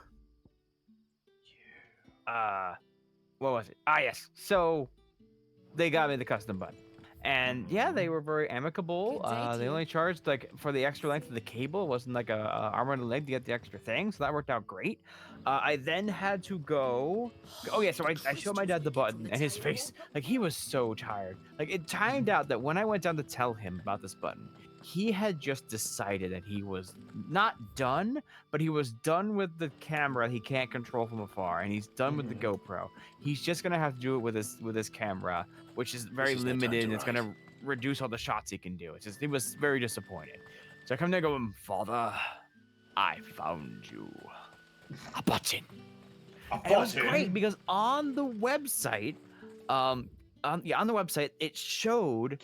What was it? Ah, yes. So they got me the custom button. And yeah, they were very amicable. They only charged like for the extra length of the cable. It wasn't like a arm and a leg to get the extra thing, so that worked out great. I then had to go. Oh yeah, so I showed my dad the button, and his face, like he was so tired. Like it timed out that when I went down to tell him about this button, he had just decided that he was not done, but he was done with the camera he can't control from afar, and he's done with the GoPro. He's just gonna have to do it with his camera, which is very limited, and it's gonna reduce all the shots he can do. It's just he was very disappointed. So I come there going, Father, I found you a button. And it was great because on the website, on the website, it showed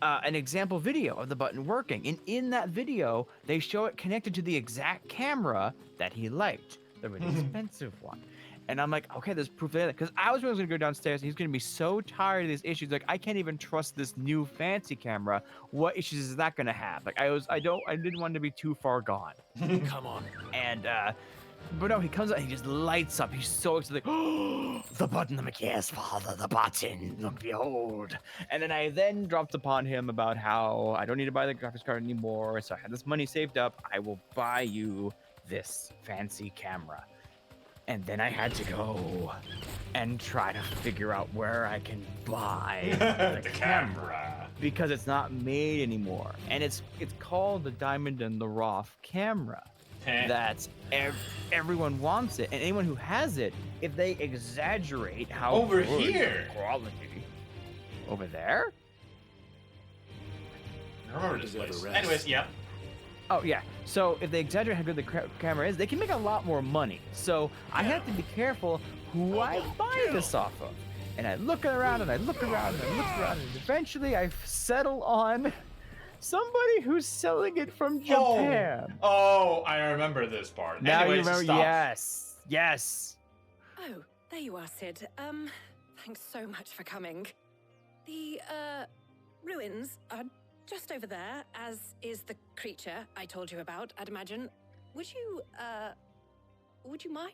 an example video of the button working. And in that video, they show it connected to the exact camera that he liked, the really expensive one. And I'm like, okay, there's proof there. Because I was going to go downstairs and he's going to be so tired of these issues. Like, I can't even trust this new fancy camera. What issues is that going to have? Like, I didn't want to be too far gone. Come on. And, but no, he comes out and he just lights up. He's so excited. Like, oh, the button. I'm like, yes, Father, the button. Look, behold. And then I dropped upon him about how I don't need to buy the graphics card anymore. So I had this money saved up. I will buy you this fancy camera. And then I had to go and try to figure out where I can buy the camera because it's not made anymore. And it's called the Diamond and the Roth camera. That everyone wants it, and anyone who has it, if they exaggerate how over good here the quality over there. I remember this place. Anyways, yeah. Oh yeah. So if they exaggerate how good the camera is, they can make a lot more money. So I have to be careful who I buy this off of. And I look around and I look around and I look around, and eventually I settle on somebody who's selling it from Japan. Oh, I remember this part. Now Anyways, you remember? stop. Yes. Oh, there you are, Sid. Thanks so much for coming. The, ruins are just over there, as is the creature I told you about, I'd imagine. Would you mind?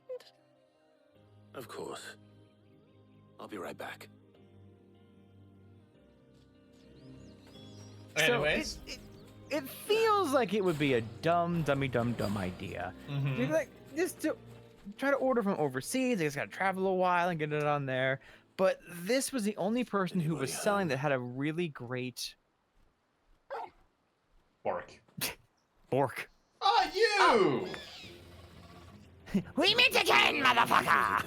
Of course. I'll be right back. Anyways. So it feels like it would be a dumb idea. Like, just to try to order from overseas, they just gotta travel a while and get it on there. But this was the only person who was selling that had a really great Bork. Oh, you! We meet again, motherfucker!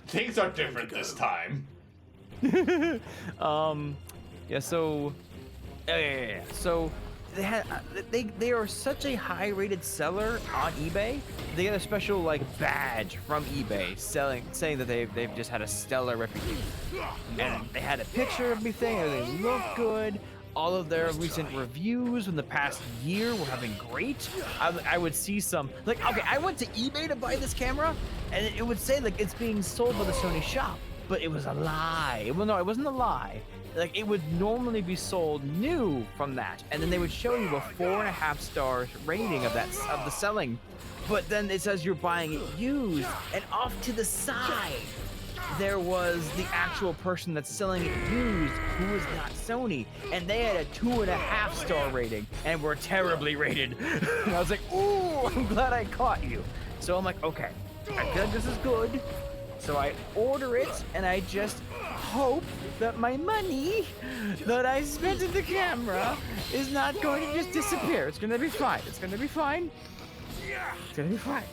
Things are different this time. Yeah. So, yeah. So they had they are such a high-rated seller on eBay. They get a special like badge from eBay saying that they've just had a stellar reputation. And they had a picture of everything. And they look good. All of their recent reviews in the past year were having great. I would see some like, okay, I went to eBay to buy this camera, and it would say like it's being sold by the Sony shop, but it was a lie. Well, no, it wasn't a lie. Like it would normally be sold new from that, and then they would show you a 4.5 stars rating of the selling, but then it says you're buying it used, and off to the side there was the actual person that's selling it used who was not Sony, and they had a 2.5 star rating and were terribly rated. And I was like, ooh, I'm glad I caught you. So I'm like, okay, I feel like this is good. So I order it, and I just hope that my money that I spent in the camera is not going to just disappear. It's gonna be fine. It's gonna be fine. It's gonna be fine.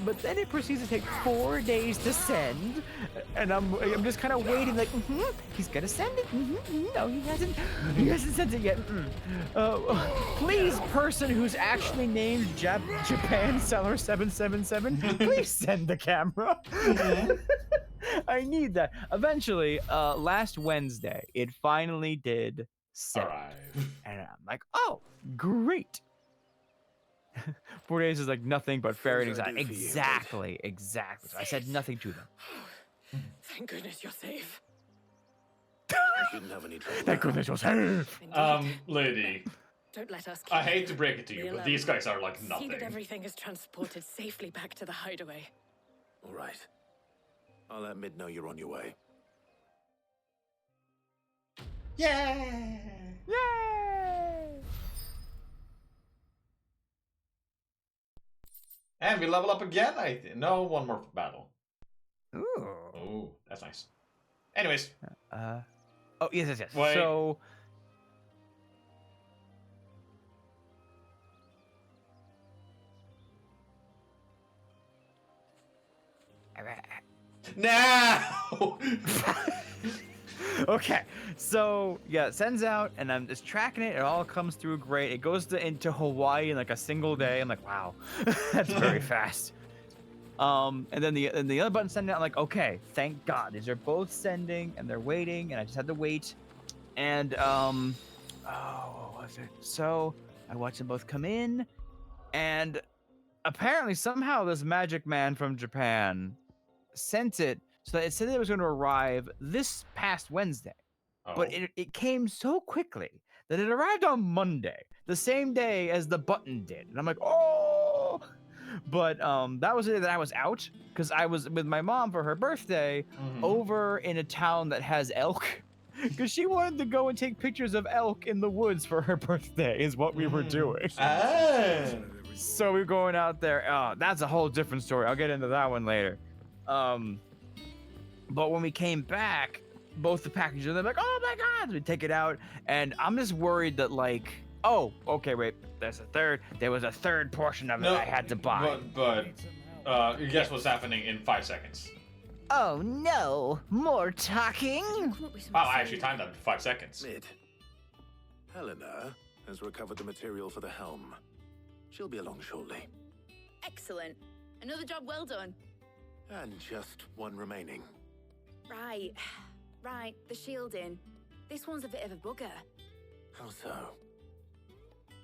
But then it proceeds to take 4 days to send, and I'm just kind of waiting, like, he's gonna send it. No, he hasn't sent it yet. Please, person who's actually named Japan Seller 777, please send the camera. I need that. Eventually, last Wednesday, it finally did send, and I'm like, oh, great. 4 days is like nothing but fairy anxiety. Exactly. So I said nothing to them. Thank goodness you're safe. You shouldn't have any trouble. Thank goodness you're safe. Lady. Don't let us. I hate to break it to you, but these guys are like nothing. See that everything is transported safely back to the hideaway. All right. I'll let Mid know you're on your way. Yay! And we level up again, I think. No, one more battle. Ooh, that's nice. Anyways. Oh, yes. Wait. So... Now! Okay, so yeah, it sends out, and I'm just tracking it. It all comes through great. It goes into Hawaii in like a single day. I'm like, wow, that's very fast. And then the other button sending out. I'm like, okay, thank God, these are both sending, and they're waiting, and I just had to wait. And what was it? So I watched them both come in, and apparently somehow this magic man from Japan sent it. So it said it was going to arrive this past Wednesday, but it came so quickly that it arrived on Monday, the same day as the button did. And I'm like, oh! But that was the day that I was out, because I was with my mom for her birthday over in a town that has elk, because she wanted to go and take pictures of elk in the woods for her birthday is what we were doing. So we were going out there. That's a whole different story. I'll get into that one later. But when we came back, both the packages, they're like, oh my God, we take it out. And I'm just worried that like, oh, okay, wait, there was a third portion of it I had to buy. But guess what's happening in 5 seconds? Oh no, more talking? Wow, I actually timed that in 5 seconds. Mid. Helena has recovered the material for the helm. She'll be along shortly. Excellent. Another job well done. And just one remaining. Right, the shielding. This one's a bit of a bugger. How so?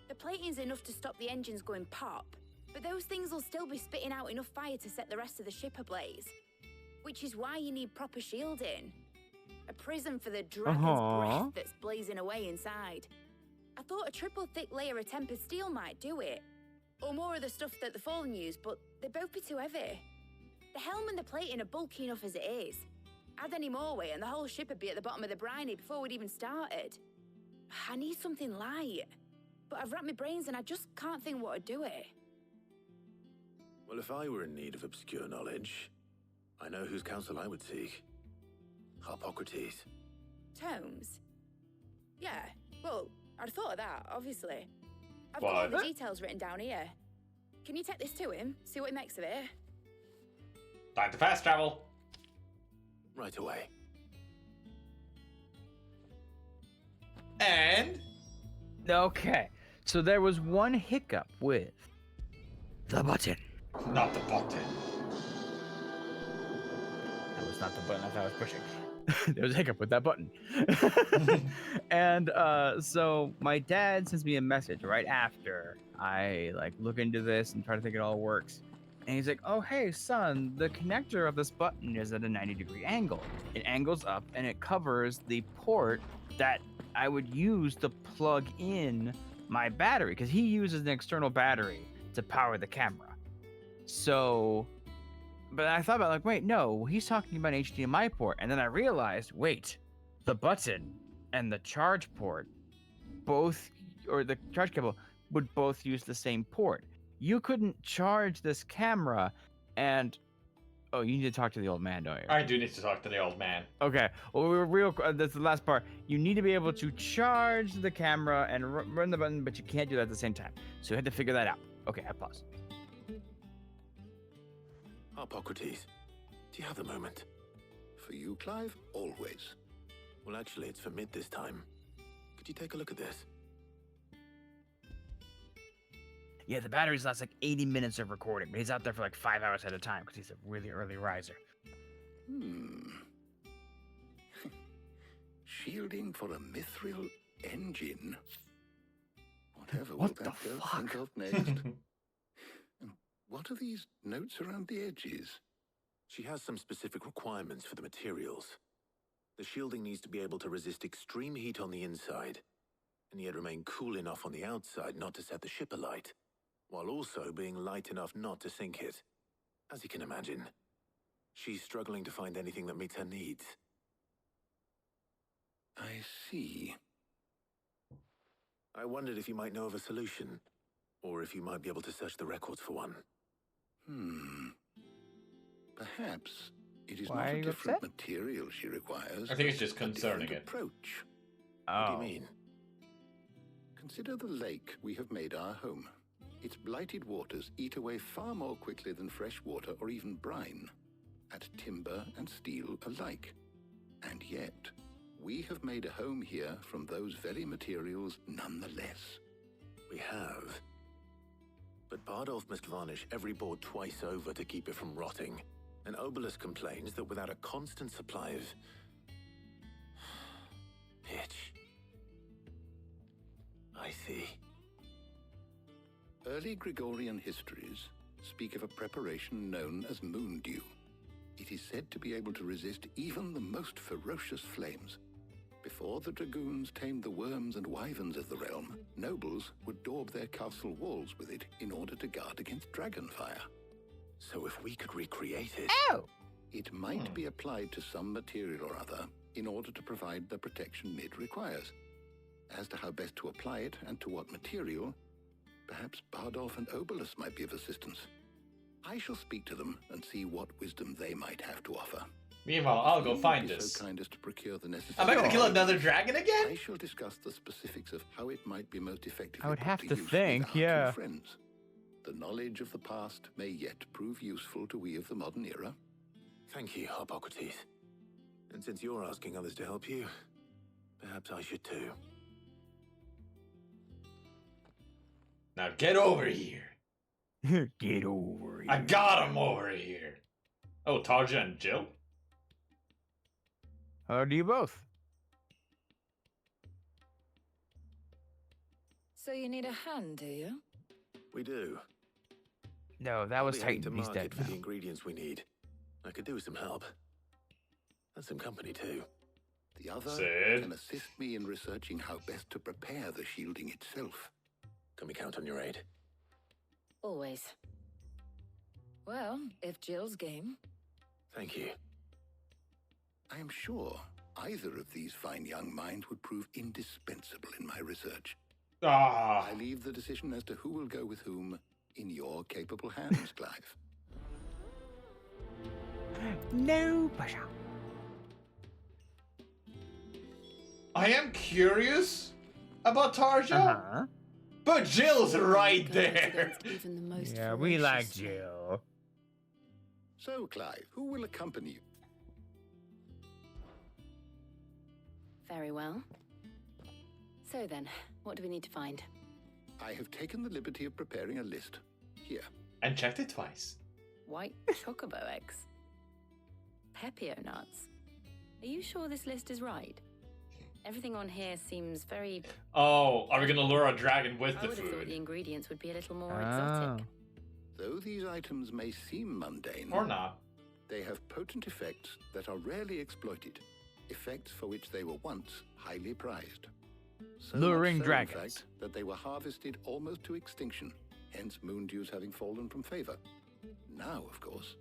The plating's enough to stop the engines going pop, but those things will still be spitting out enough fire to set the rest of the ship ablaze. Which is why you need proper shielding. A prism for the dragon's breath that's blazing away inside. I thought a triple thick layer of tempered steel might do it. Or more of the stuff that the Fallen use, but they'd both be too heavy. The helm and the plating are bulky enough as it is. Add any more weight and the whole ship would be at the bottom of the briny before we'd even started. I need something light. But I've racked my brains and I just can't think what would do it. Well, if I were in need of obscure knowledge, I know whose counsel I would seek. Harpocrates. Tomes? Yeah, well, I'd thought of that, obviously. I've got all the details written down here. Can you take this to him? See what he makes of it? Time to fast travel. Right away. And? Okay, so there was one hiccup with the button. Not the button. That was not the button I thought I was pushing. There was a hiccup with that button. And so my dad sends me a message right after I like look into this and try to think it all works. And he's like, oh, hey, son, the connector of this button is at a 90-degree angle. It angles up and it covers the port that I would use to plug in my battery, because he uses an external battery to power the camera. So, but I thought about like, wait, no, he's talking about an HDMI port. And then I realized, wait, the button and the charge port both, or the charge cable would both use the same port. You couldn't charge this camera and, oh, you need to talk to the old man, don't you? I do need to talk to the old man. Okay, well, we were real, that's the last part. You need to be able to charge the camera and run the button, but you can't do that at the same time. So you had to figure that out. Okay, I pause. Hippocrates, do you have a moment? For you, Clive? Always. Well, actually, it's for mid this time. Could you take a look at this? Yeah, the batteries last like 80 minutes of recording, but he's out there for like 5 hours at a time because he's a really early riser. Shielding for a mithril engine. Whatever What will the that girl fuck? think of next? And what are these notes around the edges? She has some specific requirements for the materials. The shielding needs to be able to resist extreme heat on the inside, and yet remain cool enough on the outside not to set the ship alight, while also being light enough not to sink it. As you can imagine, she's struggling to find anything that meets her needs. I see. I wondered if you might know of a solution, or if you might be able to search the records for one. Perhaps it is Why not are a you different upset? material she requires. I think it's but just a concerning different it. approach. What do you mean? Consider the lake we have made our home. Its blighted waters eat away far more quickly than fresh water or even brine, at timber and steel alike. And yet, we have made a home here from those very materials nonetheless. We have. But Bardolph must varnish every board twice over to keep it from rotting. And Obolus complains that without a constant supply of pitch. I see. Early Gregorian histories speak of a preparation known as moon dew. It is said to be able to resist even the most ferocious flames. Before the dragoons tamed the worms and wyverns of the realm, nobles would daub their castle walls with it in order to guard against dragonfire. So if we could recreate it... Oh! It might be applied to some material or other in order to provide the protection Mid requires. As to how best to apply it and to what material, perhaps Bardolph and Obolus might be of assistance. I shall speak to them and see what wisdom they might have to offer. Meanwhile, I'll go You would find be this. So kind as to procure the necessary. Am I gonna kill another dragon again? I shall discuss the specifics of how it might be most effective. I would have to use with think, our two yeah. friends. The knowledge of the past may yet prove useful to we of the modern era. Thank you, Hippocrates. And since you're asking others to help you, perhaps I should too. Now get over here. Get over here. I got him over here. Oh, Tarja and Jill? How do you both? So you need a hand, do you? We do. No, that was I'll be heading Titan. to He's market dead for now. the ingredients we need. I could do with some help. And some company too. The other Sid? can assist me in researching how best to prepare the shielding itself. Can we count on your aid? Always. Well, if Jill's game. Thank you. I am sure either of these fine young minds would prove indispensable in my research. Ah. I leave the decision as to who will go with whom in your capable hands, Clive. No pressure. I am curious about Tarja, Uh-huh. but Jill's right there. Even the most Yeah, we like ferocious. Jill. So, Clive, who will accompany you? Very well. So then, what do we need to find? I have taken the liberty of preparing a list. Here. And checked it twice. White chocobo eggs. Pepio nuts. Are you sure this list is right? Everything on here seems very... Oh, are we gonna lure a dragon with I the would have thought food? the ingredients would be a little more exotic. Though these items may seem mundane... Or not. They have potent effects that are rarely exploited. Effects for which they were once highly prized. So Luring much so, dragons. in fact, that they were harvested almost to extinction, hence moon dews having fallen from favor. Now, of course,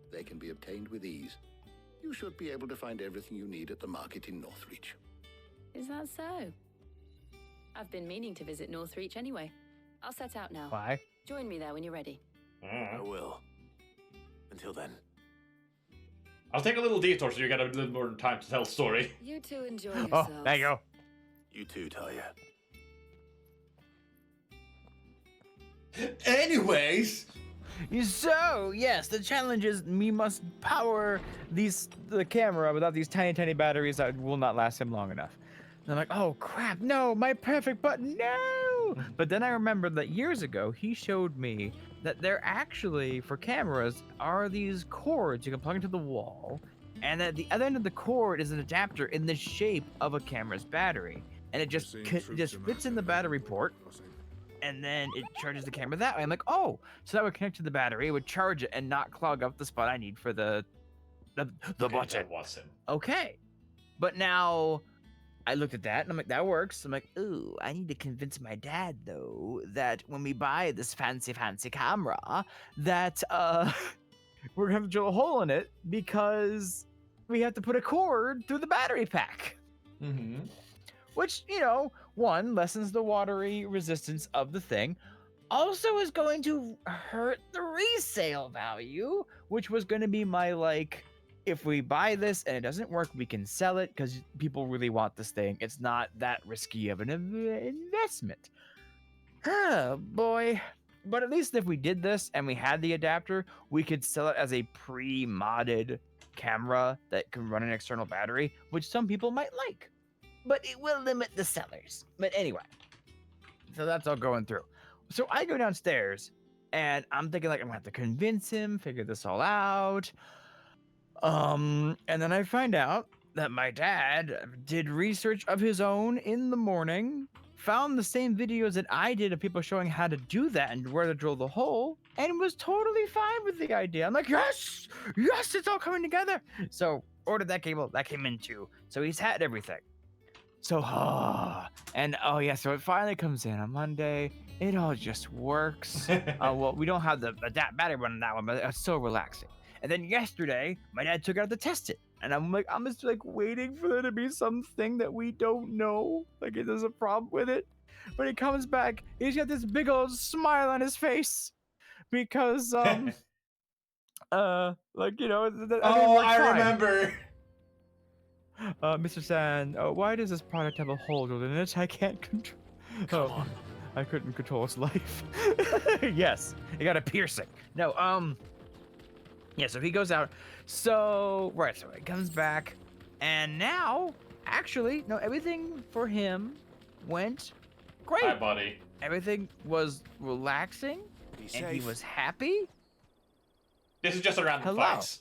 they can be obtained with ease. You should be able to find everything you need at the market in Northreach. Is that so? I've been meaning to visit Northreach anyway. I'll set out now. Why? Join me there when you're ready. I will. Until then. I'll take a little detour so you get a little more time to tell the story. You two enjoy yourselves. Oh, there you go. You too, Talia. Anyways. So, yes, the challenge is we must power the camera without these tiny batteries that will not last him long enough. And I'm like, oh crap, no, my perfect button, no! But then I remembered that years ago, he showed me that there actually, for cameras, are these cords you can plug into the wall, and at the other end of the cord is an adapter in the shape of a camera's battery. And it just fits in the battery port, and then it charges the camera that way. I'm like, oh, so that would connect to the battery, it would charge it and not clog up the spot I need for the button. Okay. But now I looked at that and I'm like, that works. I'm like, ooh, I need to convince my dad though that when we buy this fancy camera that we're gonna have to drill a hole in it because we have to put a cord through the battery pack. Mm-hmm. Which, you know, one, lessens the watery resistance of the thing. Also is going to hurt the resale value, which was going to be my, like, if we buy this and it doesn't work, we can sell it because people really want this thing. It's not that risky of an investment. Oh, boy. But at least if we did this and we had the adapter, we could sell it as a pre-modded camera that can run an external battery, which some people might like. But it will limit the sellers. But anyway, so that's all going through. So I go downstairs and I'm thinking like I'm gonna have to convince him, figure this all out. And then I find out that my dad did research of his own in the morning, found the same videos that I did of people showing how to do that and where to drill the hole, and was totally fine with the idea. I'm like, yes, it's all coming together. So ordered that cable, that came in too. So he's had everything. So, and oh yeah, so it finally comes in on Monday. It all just works. Well, we don't have the battery run on that one, but it's so relaxing. And then yesterday, my dad took it out to test it. And I'm just like waiting for there to be something that we don't know. Like there's a problem with it. But he comes back, he's got this big old smile on his face. Because, like, you know, I remember. Mr. Sand, why does this product have a hole drilled in it? I can't control. Come on. I couldn't control its life. Yes, it got a piercing. No, yeah, so he goes out. So, right, so he comes back. And now, actually, no, everything for him went great. Hi, buddy. Everything was relaxing. And he was happy. This is just a random fight.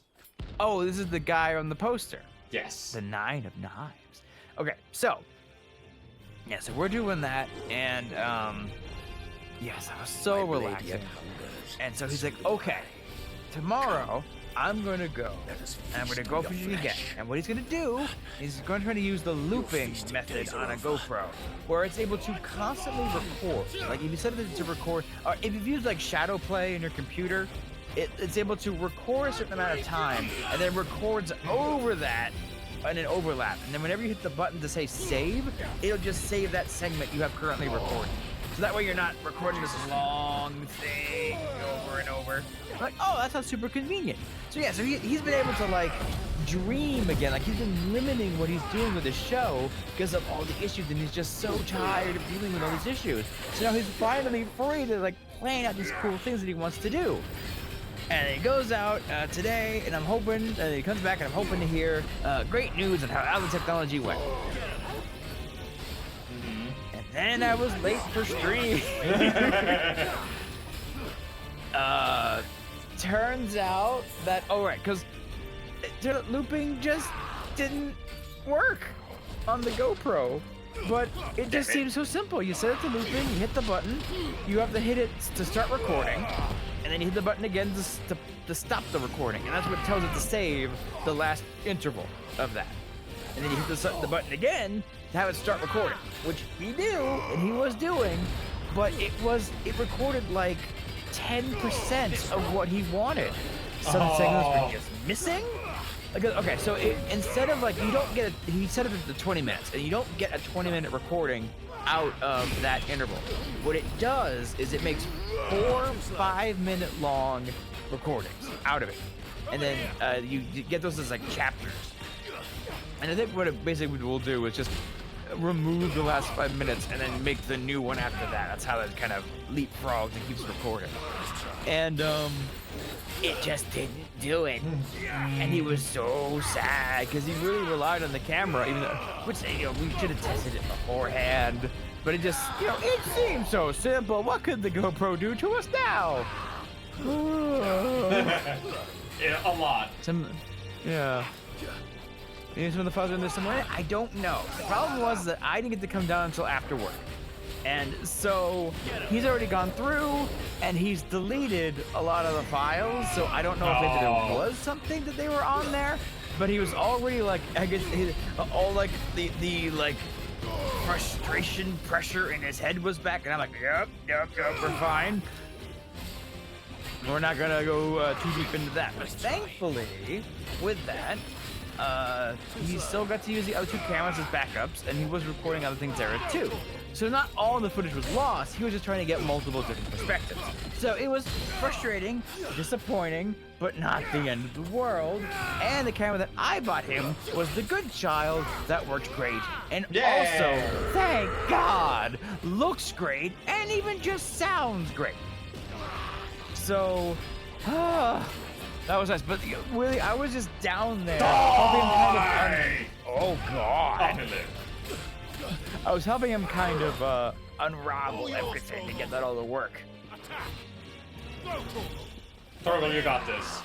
Oh, this is the guy on the poster. Yes. The 9 of Knives. Okay, so yeah, so we're doing that, and yes, I was so relaxing. And so he's like, okay, tomorrow I'm gonna go, and I'm gonna go fishing again. And what he's gonna do is he's gonna try to use the looping method on a GoPro, where it's able to constantly record. Like if you set it to record, or if you've used like Shadow Play in your computer, it's able to record a certain amount of time and then records over that in an overlap. And then whenever you hit the button to say save, it'll just save that segment you have currently recorded. So that way you're not recording this long thing over and over. I'm like, oh, that sounds super convenient. So yeah, so he's been able to like dream again. Like he's been limiting what he's doing with his show because of all the issues, and he's just so tired of dealing with all these issues. So now he's finally free to like plan out these cool things that he wants to do. And he goes out today, and I'm hoping, and he comes back, and I'm hoping to hear great news of how the technology went. And and I was late for stream. Turns out that because looping just didn't work on the GoPro, but it just seems so simple. You set it to looping, you hit the button, you have to hit it to start recording, and then you hit the button again to stop the recording, and that's what tells it to save the last interval of that. And then you hit the button again to have it start recording, which he knew and he was doing, but it recorded like 10% of what he wanted. Some segments were just missing. Okay, so instead of like, you don't get he set it to 20 minutes, and you don't get a 20-minute recording out of that interval. What it does is it makes 4 5-minute long recordings out of it, and then you get those as like chapters. And I think what it basically will do is just remove the last 5 minutes and then make the new one after that. That's how it kind of leapfrogs and keeps recording. And it just didn't do it. And he was so sad because he really relied on the camera, even though, which, we should have tested it beforehand. But it just, it seemed so simple. What could the GoPro do to us now? Yeah, a lot. Maybe some of the files are in there somewhere? I don't know. The problem was that I didn't get to come down until after work. And so he's already gone through and he's deleted a lot of the files. So I don't know if maybe there was something that they were on there, but he was already like, I guess, all like the like frustration pressure in his head was back. And I'm like, yep, we're fine. We're not gonna go too deep into that. But thankfully, with that, he still got to use the other 2 cameras as backups, and he was recording other things there too. So not all the footage was lost, he was just trying to get multiple different perspectives. So it was frustrating, disappointing, but not the end of the world. And the camera that I bought him was the good child that worked great, and also, thank God, looks great, and even just sounds great. So, that was nice, but really, I was just down there helping him kind of. Oh God! I was helping him kind of unravel everything to get that all to work. Torgal, you got this.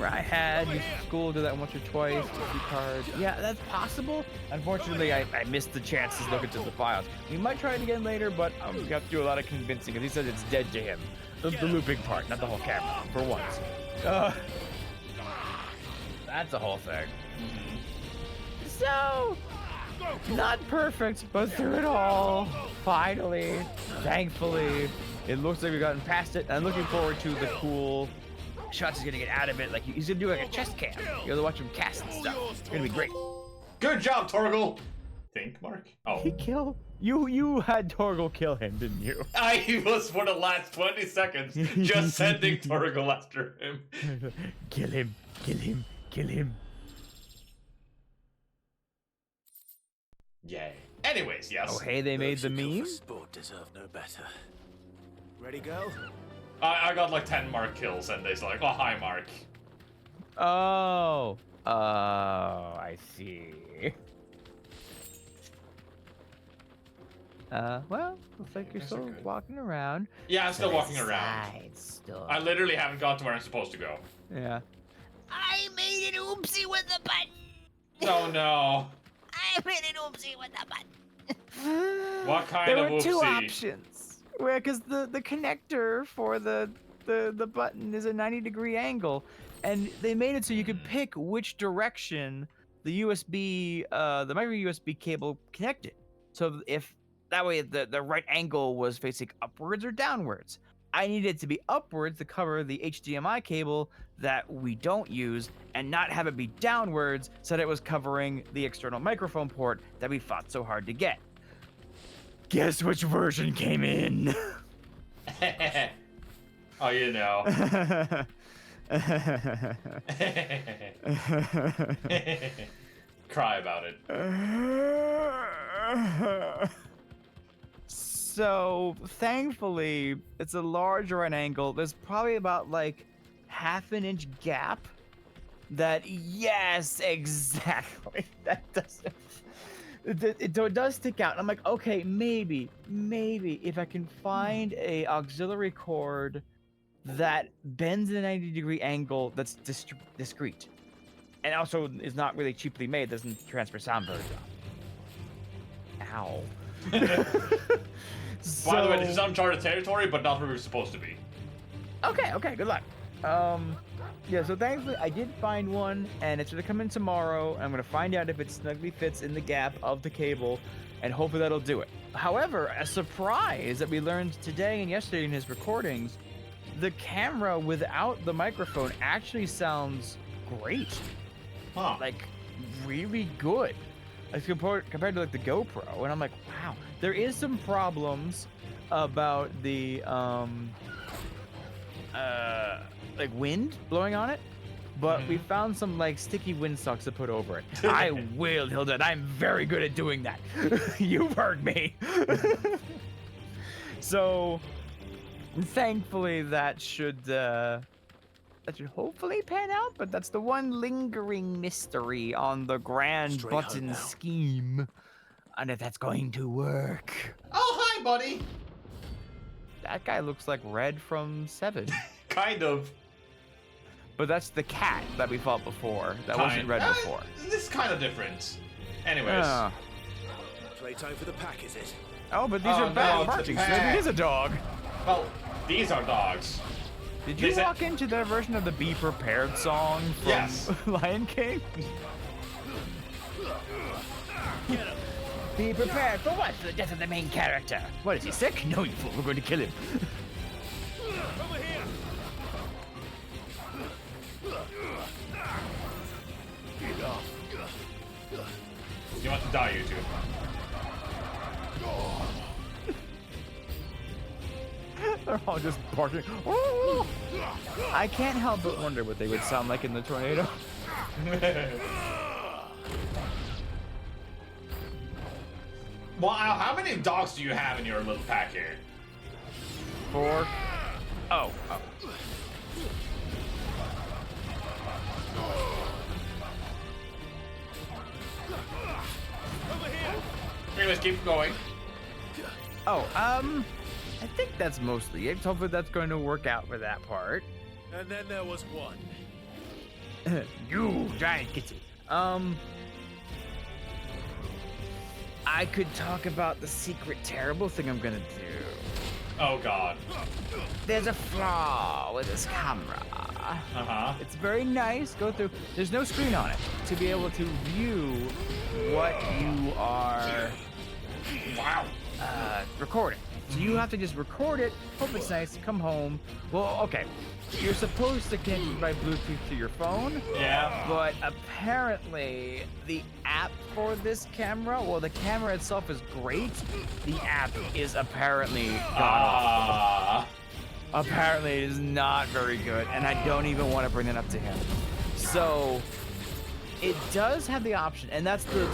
I had used school, do that once or twice. Cards. Yeah, that's possible. Unfortunately, I missed the chances to look into the files. We might try it again later, but we have to do a lot of convincing because he said it's dead to him. The looping part, not the whole camera, for once. That's a whole thing. So, not perfect, but through it all, finally, thankfully, it looks like we've gotten past it. And I'm looking forward to the cool shots he's gonna get out of it. Like he's gonna do like a chest cam. You're gonna watch him cast and stuff. It's gonna be great. Good job, Torgal. Think, Mark. Oh. He killed you. Had Torgal kill him, didn't you? I was for the last 20 seconds just sending Torgal after him. Kill him. Yay. Anyways, yes. Oh, hey, they made the meme? Sport deserve no better. Ready, go? I got like 10 Mark kills, and they're like, oh, hi, Mark. Oh, I see. Well, looks like you're still walking around. Yeah, I'm still walking around. I literally haven't got to where I'm supposed to go. Yeah. I made an oopsie with the button. Oh no. I made an oopsie with the button. What kind of oopsie? There were 2 options. Because the connector for the button is a 90-degree angle, and they made it so you could pick which direction the USB, the micro USB cable connected. So if that way the right angle was facing upwards or downwards. I needed it to be upwards to cover the HDMI cable that we don't use and not have it be downwards so that it was covering the external microphone port that we fought so hard to get. Guess which version came in? Oh, you know. Cry about it. So, thankfully, it's a large right angle. There's probably about like half an inch gap that, yes, exactly. That doesn't. So it does stick out. I'm like, okay, maybe if I can find a auxiliary cord that bends at a 90-degree angle that's discrete, and also is not really cheaply made, doesn't transfer sound very well. Ow. By the way, this is uncharted territory, but not where we're supposed to be. Okay, good luck. Yeah, so thankfully I did find one, and it's gonna come in tomorrow. I'm gonna find out if it snugly fits in the gap of the cable, and hopefully that'll do it. However, a surprise that we learned today and yesterday in his recordings, the camera without the microphone actually sounds great. Huh. Like, really good. As compared to like the GoPro, and I'm like, wow. There is some problems about the like wind blowing on it, but we found some like sticky windsocks to put over it. I will, Hilda. I'm very good at doing that. You've heard me. So, thankfully, that should hopefully pan out. But that's the one lingering mystery on the grand Straight button home now. scheme, and if that's going to work. Oh, hi, buddy. That guy looks like Red from Seven. Kind of. But that's the cat that we fought before. That wasn't Red before. This is kind of different. Anyways. Playtime for the pack, is it? Oh, but these are bad marching, so maybe it is a dog. Well, these are dogs. Did you walk into their version of the Be Prepared song from Yes. Lion King? Be prepared for what? For the death of the main character. What, is he sick? No, you fool, we're going to kill him. Over here! You want to die, you two. They're all just barking. I can't help but wonder what they would sound like in the tornado. Wow, how many dogs do you have in your little pack here? 4. Oh. Anyways, keep going. Oh, I think that's mostly it. Hopefully that's going to work out for that part. And then there was one. You giant kitty. I could talk about the secret terrible thing I'm gonna do. Oh god. There's a flaw with this camera. Uh-huh. It's very nice. Go through. There's no screen on it to be able to view what you are recording. So you have to just record it, hope it's nice, come home. Well, okay. You're supposed to connect by Bluetooth to your phone. Yeah. But apparently, the app for this camera, well, the camera itself is great. The app is apparently gone off. Apparently, it is not very good, and I don't even want to bring it up to him. So, it does have the option, and that's the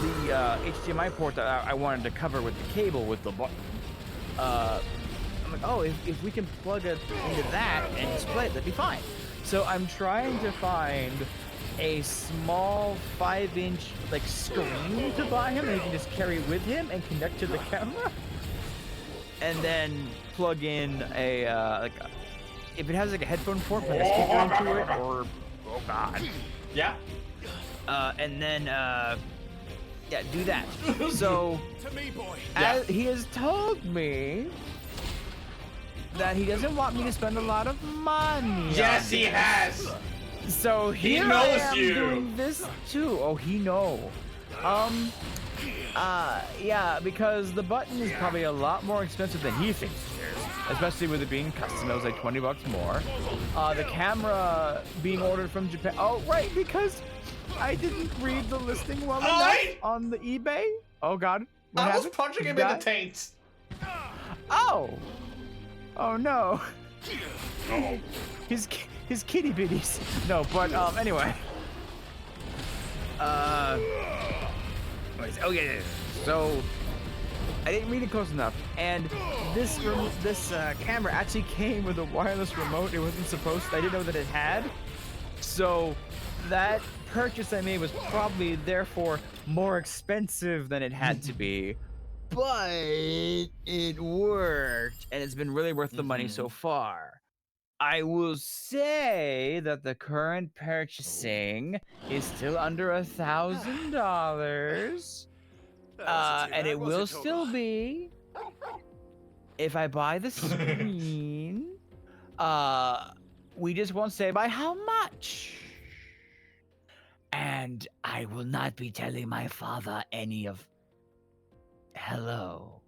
HDMI port that I wanted to cover with the cable with the button. I'm like, oh, if we can plug it into that and display it, that'd be fine. So I'm trying to find a small 5-inch like screen to buy him that he can just carry with him and connect to the camera, and then plug in a if it has like a headphone port, plug a speaker into it, or oh god, yeah, and then yeah, do that. So To me, boy. as he has told me that he doesn't want me to spend a lot of money. Yes, on he this. has. So He here knows I am you. doing this too. Oh, he know. Yeah, because the button is probably a lot more expensive than he thinks it is, especially with it being custom. It was like $20 more. The camera being ordered from Japan. Oh, right, because I didn't read the listing well enough on the eBay. Oh God, what I was happened? punching You him in the died? taint. Oh. Oh no. His kitty bitties. No, but anyway. Oh yeah. So I didn't read it close enough, and this camera actually came with a wireless remote. It wasn't supposed to. I didn't know that it had. So that purchase I made was probably therefore more expensive than it had to be, but it worked, and it's been really worth the money so far. I will say that the current purchasing is still under $1,000, and it will still be if I buy the screen. We just won't say by how much. And I will not be telling my father any of... Hello.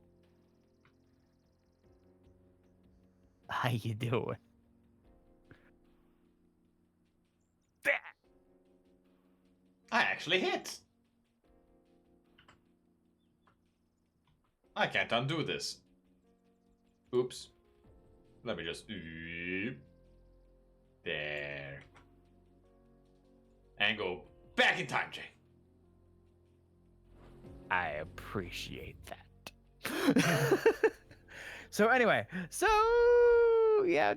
How you doing? I actually hit. I can't undo this. Oops. Let me just... There. And go back in time, Jay. I appreciate that. So anyway, yeah,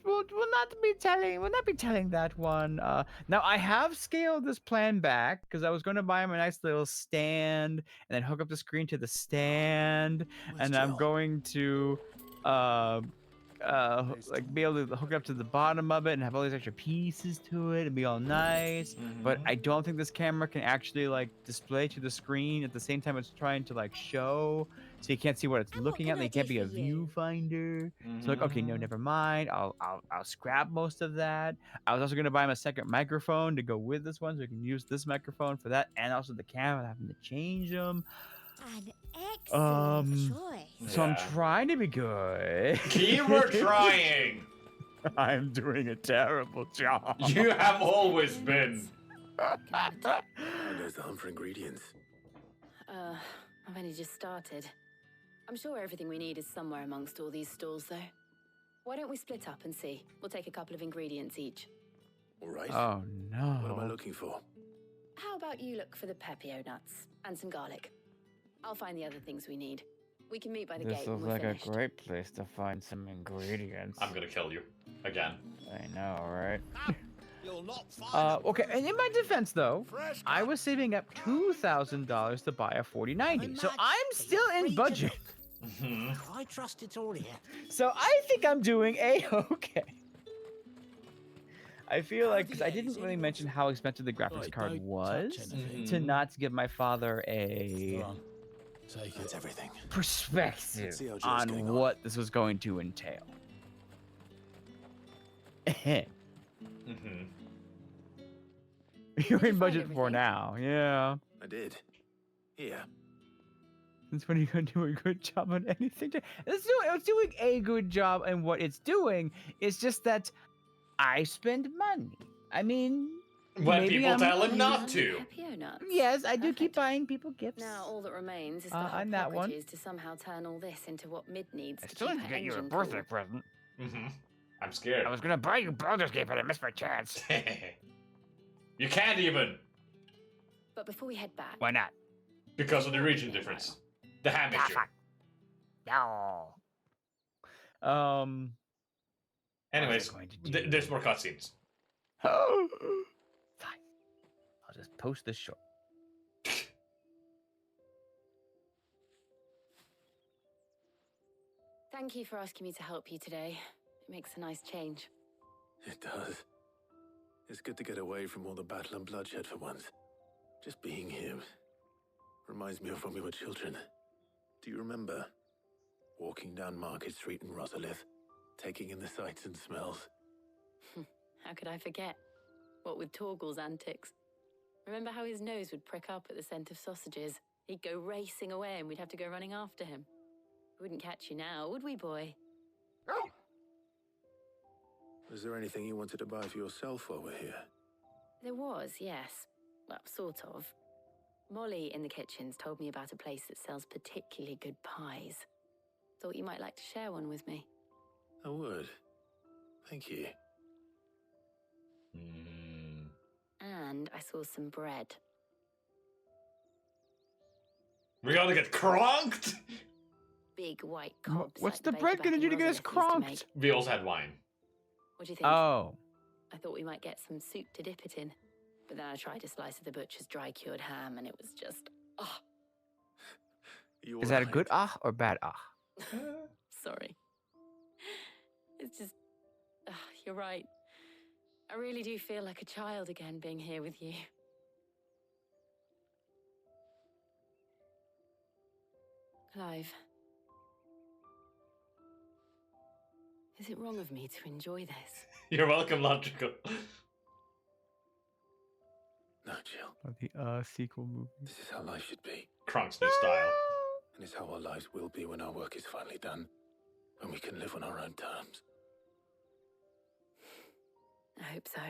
we'll not be telling that one. Now I have scaled this plan back because I was going to buy him a nice little stand and then hook up the screen to the stand, and I'm going to like be able to hook up to the bottom of it and have all these extra pieces to it and be all nice. But I don't think this camera can actually like display to the screen at the same time it's trying to like show, so you can't see what it's looking at. And it can't be a viewfinder. So like, okay, no, never mind. I'll scrap most of that. I was also gonna buy him a second microphone to go with this one, so we can use this microphone for that, and also the camera, having to change them. An excellent choice. So I'm trying to be good. Keyword trying. I'm doing a terrible job. You have always been. There's the hunt for ingredients. I've only just started. I'm sure everything we need is somewhere amongst all these stalls, though. Why don't we split up and see? We'll take a couple of ingredients each. All right. Oh no. What am I looking for? How about you look for the pepio nuts and some garlic? I'll find the other things we need. We can meet by the This gate looks when we're like finished. a great place to find some ingredients. I'm gonna kill you again. I know, right? Okay, and in my defense, though, I was saving up $2,000 to buy a 4090, so I'm still in budget. I trust it's all here. So I think I'm doing a-okay. I feel like, because I didn't really mention how expensive the graphics card was, to not give my father a That's everything. perspective on what this was going to entail. You're in budget for now, yeah. I did. Here. That's when you're gonna do a good job on anything. It's doing a good job, and what it's doing is just that I spend money. I mean, when maybe people I'm- tell him not to. Pepio nuts. Yes, I do keep buying people gifts. Now all that remains is for on that one. Hippocrates to somehow turn all this into what Mid needs to still keep need to her get you a engine birthday cool. present. I'm scared. I was gonna buy you Baldur's Gate, but I missed my chance. You can't even. But before we head back, Why not? Because of the region difference. The ham mixture. No. Anyways, there's more cutscenes. Fine. I'll just post this short. thank you for asking me to help you today. It makes a nice change. It does. It's good to get away from all the battle and bloodshed for once. Just being here reminds me of when we were children. Do you remember walking down Market Street in Rosalith, taking in the sights and smells? How could I forget? What with Torgal's antics. Remember how his nose would prick up at the scent of sausages? He'd go racing away and we'd have to go running after him. We wouldn't catch you now, would we, boy? Was there anything you wanted to buy for yourself while we're here? There was, yes. Well, sort of. Molly in the kitchens told me about a place that sells particularly good pies. Thought you might like to share one with me. I would. Thank you. And I saw some bread. We're gonna get cronked? Big white cobs. What's like the baker bread back gonna in do to get us Rosalith used to make. cronked? We also had wine. What do you think? Oh. I thought we might get some soup to dip it in. But then I tried a slice of the butcher's dry-cured ham, and it was just, oh. Is that a good or bad Sorry. It's just, you're right. I really do feel like a child again being here with you. Clive. Is it wrong of me to enjoy this? You're welcome, Logical. No, Jill. The sequel movie. This is how life should be. Kronk's new style. And it's how our lives will be when our work is finally done. When we can live on our own terms. I hope so.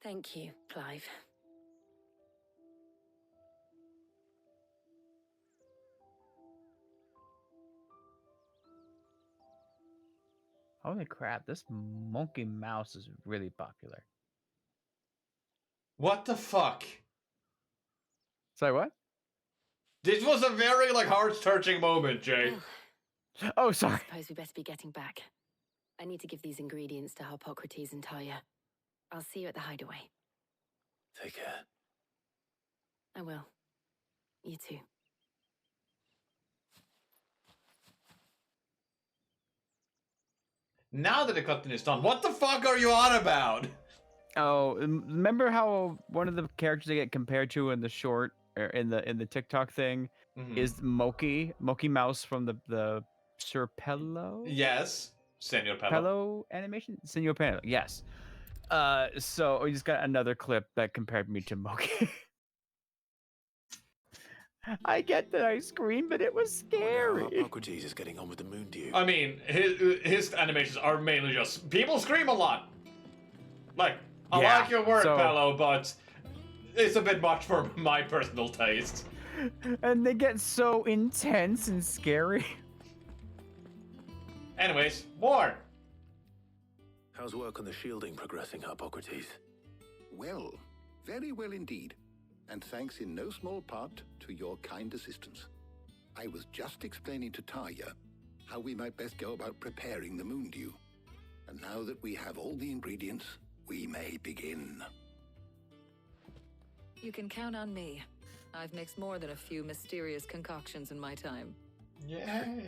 Thank you, Clive. Holy crap, this monkey mouse is really popular. What the fuck? Sorry, what? This was a very, like, heart-touching moment, Jay. Oh, sorry. I suppose we better be getting back. I need to give these ingredients to Harpocrates and Talia. I'll see you at the hideaway. Take care. I will. You too. Now that the cutting is done, what the fuck are you on about? Oh, remember how one of the characters they get compared to in the short, or in the TikTok thing, is Moki Mouse from the Sir Pello? Yes, Senor Pello. Pello animation? Senor Pello, yes. So we just got another clip that compared me to Moki. I get that I screamed, but it was scary. Harpocrates is getting on with the moon dew. I mean, his animations are mainly just people scream a lot. Like, I like your work, Pello, but it's a bit much for my personal taste. And they get so intense and scary. Anyways, more. How's work on the shielding progressing, Harpocrates? Well, very well indeed. And thanks in no small part to your kind assistance. I was just explaining to Talia how we might best go about preparing the moon dew. And now that we have all the ingredients, we may begin. You can count on me. I've mixed more than a few mysterious concoctions in my time. Yay!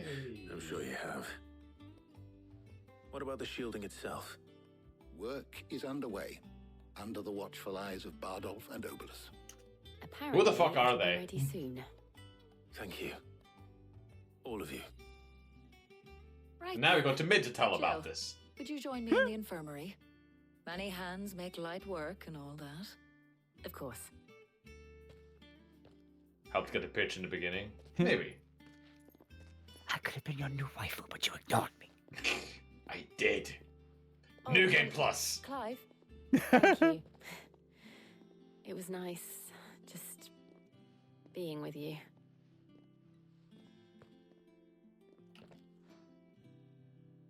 I'm sure you have. What about the shielding itself? Work is underway, under the watchful eyes of Bardolph and Obolus. Apparently, who the fuck are they? Ready soon. Thank you. All of you. Right. Now we go to Mid to tell Jill, about this. Would you join me in the infirmary? Many hands make light work and all that. Of course. Helped get a pitch in the beginning. Maybe. I could have been your new waifu, but you ignored me. I did. New Game Plus. Clive. Thank you. It was nice just being with you.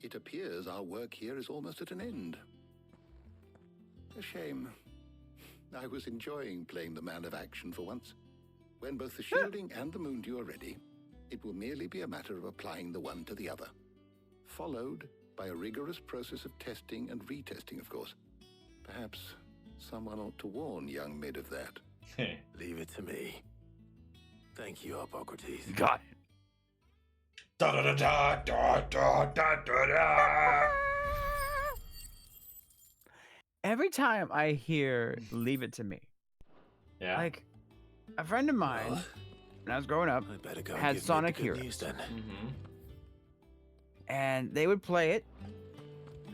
It appears our work here is almost at an end. A shame. I was enjoying playing the man of action for once. When both the shielding and the moon dew are ready, it will merely be a matter of applying the one to the other. Followed by a rigorous process of testing and retesting, of course. Perhaps someone ought to warn young Mid of that. Leave it to me. Thank you, Harpocrates. You got it. Da da da da da da da da da. Every time I hear "Leave It to Me," yeah, like a friend of mine when I was growing up had Sonic Heroes, and they would play it,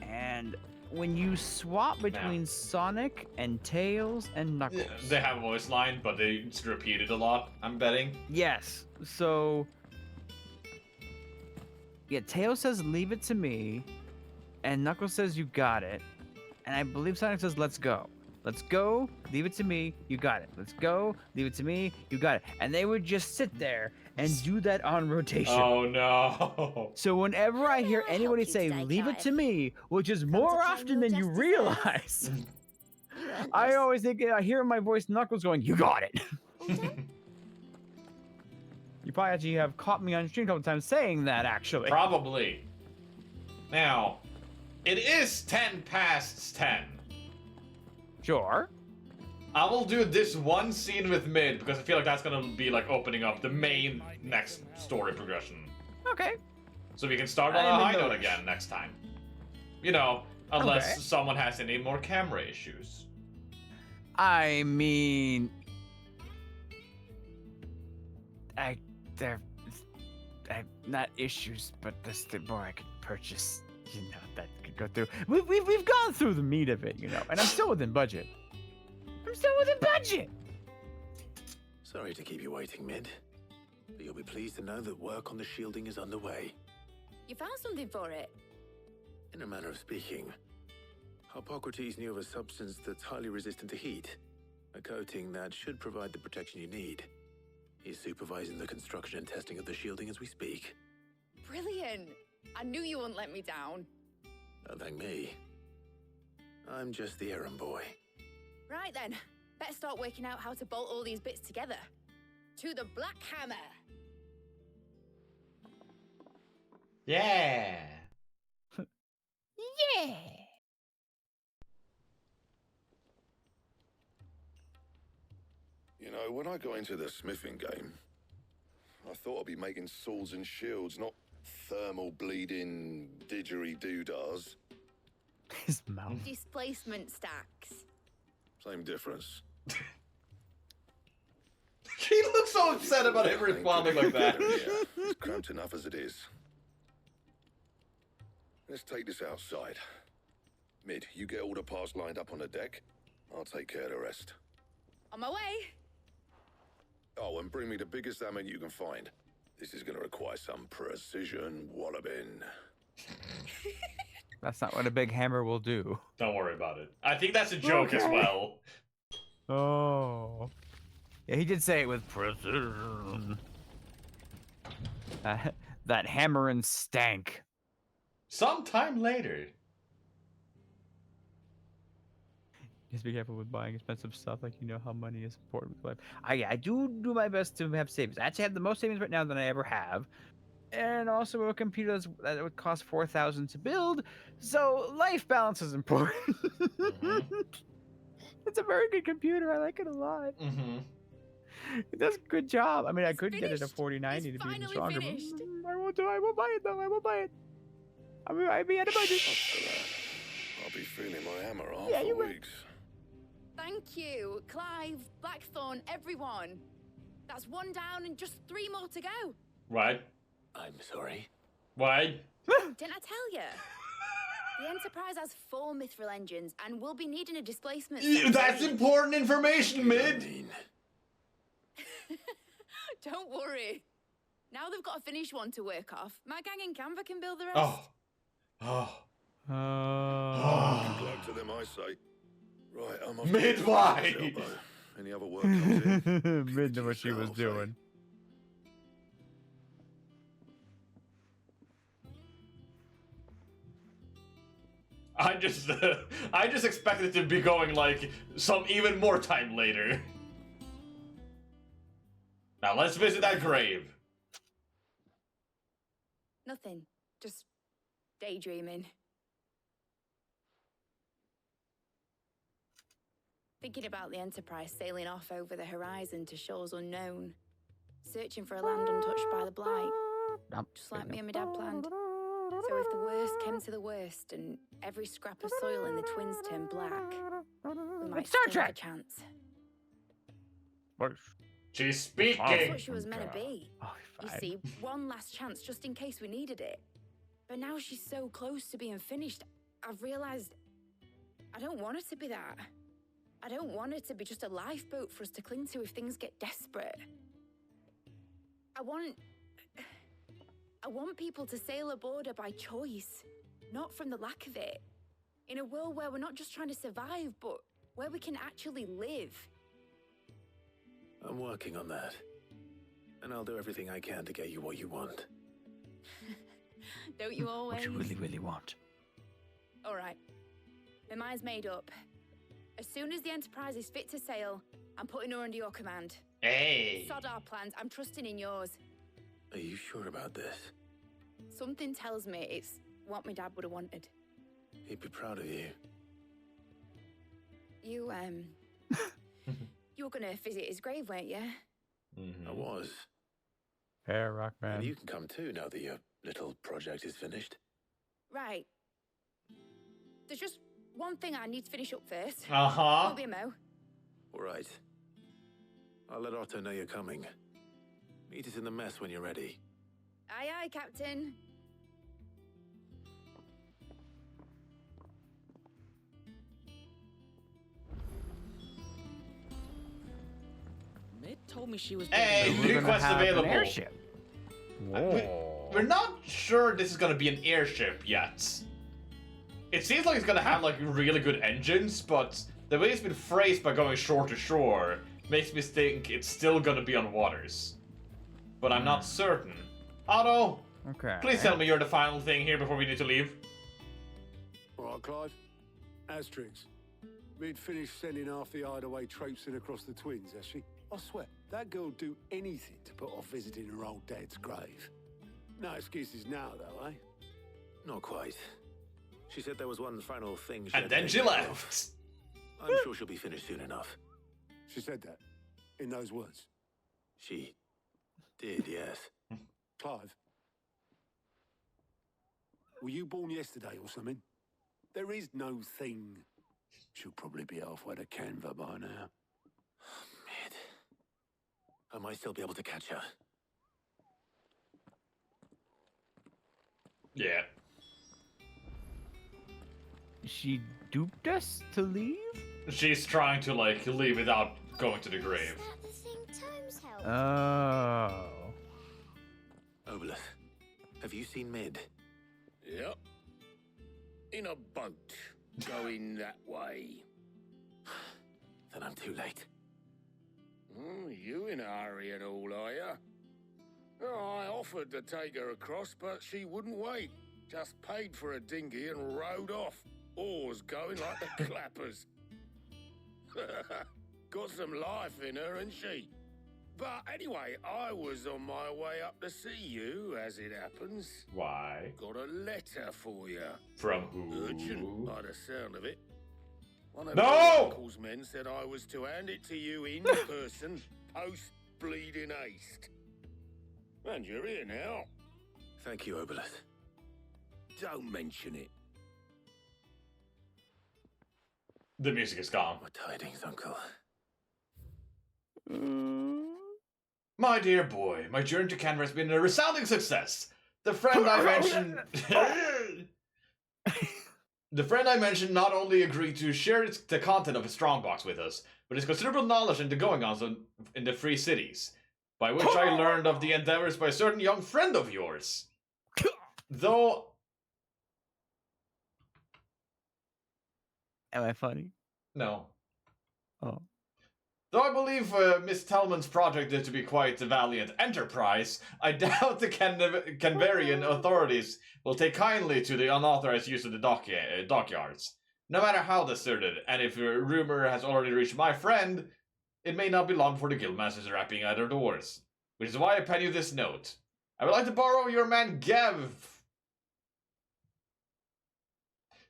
and when you swap between Sonic and Tails and Knuckles, they have a voice line, but they repeat it a lot. I'm betting. Yes. So yeah, Tails says "Leave it to me," and Knuckles says "You got it," and I believe Sonic says "Let's go." Let's go, leave it to me, you got it. Let's go, leave it to me, you got it. And they would just sit there and do that on rotation. Oh no. So whenever I hear anybody say, leave it to me, which is more often than you realize, I always think, I hear in my voice Knuckles going, you got it. You probably actually have caught me on stream a couple times saying that, actually. Probably. Now, it is 10 past 10. Sure. I will do this one scene with Mid because I feel like that's gonna be like opening up the main next story progression. Okay. So we can start on a high note again next time. You know, unless someone has any more camera issues. I mean, they're not issues, but that's the more I could purchase. You know, that could go through. We've gone through the meat of it, you know, and I'm still within budget. Sorry to keep you waiting, Mid. But you'll be pleased to know that work on the shielding is underway. You found something for it? In a manner of speaking, Hippocrates knew of a substance that's highly resistant to heat. A coating that should provide the protection you need. He's supervising the construction and testing of the shielding as we speak. Brilliant! I knew you wouldn't let me down. Don't thank me. I'm just the errand boy. Right then, better start working out how to bolt all these bits together. To the Black Hammer! Yeah! Yeah! You know, when I got into the smithing game, I thought I'd be making swords and shields, not thermal bleeding didgeridoo-dahs. His mouth. Displacement stacks. Same difference. He looks so upset about him responding like that. Yeah, it's cramped enough as it is. Let's take this outside. Mid, you get all the parts lined up on the deck. I'll take care of the rest. On my way! Oh, and bring me the biggest hammer you can find. This is going to require some precision walloping. That's not what a big hammer will do. Don't worry about it. I think that's a joke as well. Oh. Yeah, he did say it with precision. That hammer and stank. Sometime later. Just be careful with buying expensive stuff. Like, you know how money is important with life. I do my best to have savings. I actually have the most savings right now than I ever have. And also a computer that would cost $4,000 to build. So life balance is important. It's a very good computer. I like it a lot. It does a good job. I mean, I could get it a 4090 to be even stronger. But I won't buy it though. I won't buy it. I'll be out of budget. I'll be feeling my hammer off Yeah, for you will. weeks. Thank you, Clive, Blackthorn, everyone. That's one down and just 3 more to go. Right. I'm sorry. Why? Didn't I tell you? The Enterprise has 4 mithril engines and we'll be needing a displacement. That's important information, Mid! Don't worry. Now they've got a finished one to work off. My gang in Canva can build the rest. Good luck to them, I say. Right, I'm off. Mid, why? Any other work comes in? Mid knew what she was doing. I just expected it to be going like some even more time later. Now let's visit that grave. Nothing. Just daydreaming. Thinking about the Enterprise sailing off over the horizon to shores unknown. Searching for a land untouched by the blight. Just like me and my dad planned. So if the worst came to the worst and every scrap of soil in the twins turned black, we might Star still have a Trek. chance. She's speaking. That's what she was meant to be. Oh, You see, one last chance just in case we needed it. But now she's so close to being finished, I've realized I don't want it to be that. I don't want it to be just a lifeboat for us to cling to if things get desperate. I want people to sail aboard her by choice, not from the lack of it. In a world where we're not just trying to survive, but where we can actually live. I'm working on that. And I'll do everything I can to get you what you want. Don't you always? What you really, really want. All right. My mind's made up. As soon as the Enterprise is fit to sail, I'm putting her under your command. Hey. Sod our plans. I'm trusting in yours. Are you sure about this? Something tells me it's what my dad would have wanted. He'd be proud of you. You were gonna visit his grave, weren't you? I was. Fair rock man. And you can come too now that your little project is finished. Right. There's just one thing I need to finish up first. Uh-huh. Won't be a mo. All right. I'll let Otto know you're coming. Meet us in the mess when you're ready. Aye, aye, Captain. Mid told me she was. Hey, We're new gonna quest have an available. airship. We're not sure this is gonna be an airship yet. It seems like it's gonna have like really good engines, but the way it's been phrased by going shore to shore makes me think it's still gonna be on waters. But I'm not certain. Otto, Okay. please tell me you're the final thing here before we need to leave. All right, Clive. Asterix. Mid finished sending half the hideaway traipsing across the twins, has she? I swear, that girl'd do anything to put off visiting her old dad's grave. No excuses now, though, eh? Not quite. She said there was one final thing she And had to then take she care left. of. I'm sure she'll be finished soon enough. She said that, in those words. She did, yes. Clive, were you born yesterday or something? There is no thing. She'll probably be halfway to Canva by now. Mid. I might still be able to catch her. Yeah. She duped us to leave? She's trying to like leave without going to the grave. The thing Tomes helped. Oh. Obolus, have you seen Mid? Yep. In a boat, going that way. Then I'm too late. You in a hurry and all, are you? Oh, I offered to take her across, but she wouldn't wait. Just paid for a dinghy and rowed off. Oars going like the clappers. Got some life in her, ain't she? But anyway, I was on my way up to see you, as it happens. Why? Got a letter for you. From who? Urgent, by the sound of it. One of No! my uncle's men said I was to hand it to you in person, post-bleeding haste. And you're here now. Thank you, Obolus. Don't mention it. The music is gone. What tidings, Uncle? My dear boy, my journey to Canberra has been a resounding success. The friend I mentioned... The friend I mentioned not only agreed to share the content of his strongbox with us, but his considerable knowledge in the goings-on in the Free Cities, by which I learned of the endeavors by a certain young friend of yours. Though... Am I funny? No. Oh. Though I believe Miss Tellman's project is to be quite a valiant enterprise, I doubt the Canberrian authorities will take kindly to the unauthorized use of the dockyards. No matter how deserted, and if a rumor has already reached my friend, it may not be long before the guildmasters are rapping at our doors. Which is why I pen you this note. I would like to borrow your man Gav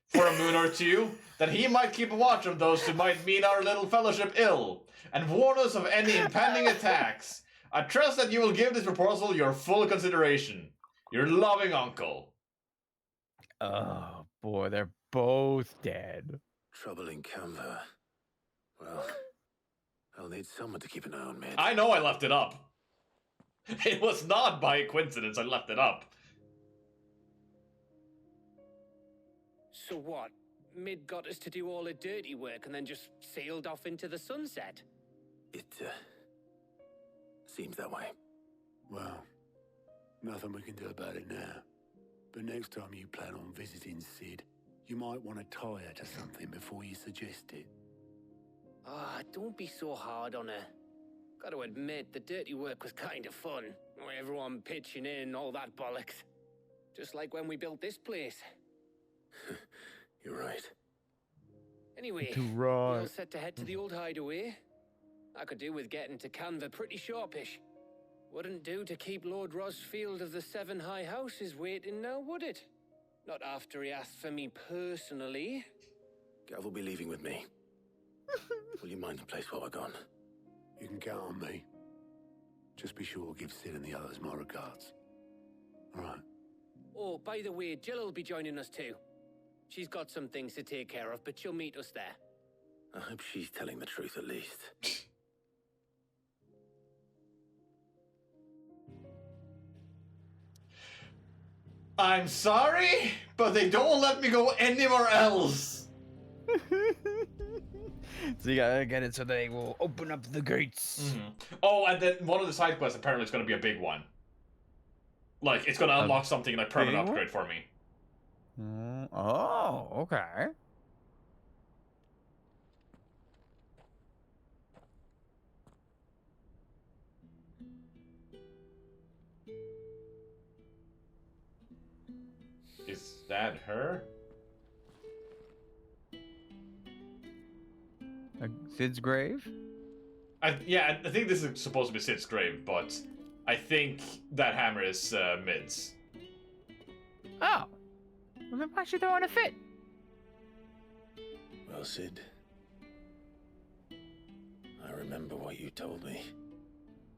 for a moon or two, that he might keep a watch of those who might mean our little fellowship ill, and warn us of any impending attacks. I trust that you will give this proposal your full consideration. Your loving uncle. Oh boy, they're both dead. Trouble in Canva. Well, I'll need someone to keep an eye on Mid. I know I left it up. It was not by coincidence I left it up. So what? Mid got us to do all the dirty work and then just sailed off into the sunset? It, seems that way. Well, nothing we can do about it now. But next time you plan on visiting Sid, you might want to tie her to something before you suggest it. Ah, don't be so hard on her. Gotta admit, the dirty work was kind of fun. Everyone pitching in, all that bollocks. Just like when we built this place. You're right. Anyway, Right. we all set to head to the old hideaway. I could do with getting to Canva pretty sharpish. Wouldn't do to keep Lord Rosfield of the Seven High Houses waiting now, would it? Not after he asked for me personally. Gav will be leaving with me. Will you mind the place while we're gone? You can count on me. Just be sure to give Sid and the others my regards. All right. Oh, by the way, Jill will be joining us too. She's got some things to take care of, but she'll meet us there. I hope she's telling the truth at least. I'm sorry, but they don't let me go anywhere else. So you gotta get it so they will open up the gates. Oh, and then one of the side quests apparently is going to be a big one. Like, it's going to unlock something like permanent upgrade for me. Oh, okay. Is that her? Sid's grave? Yeah, I think this is supposed to be Sid's grave, but I think that hammer is Mid's. Oh. Well, then why should they want to fit? Well, Sid, I remember what you told me.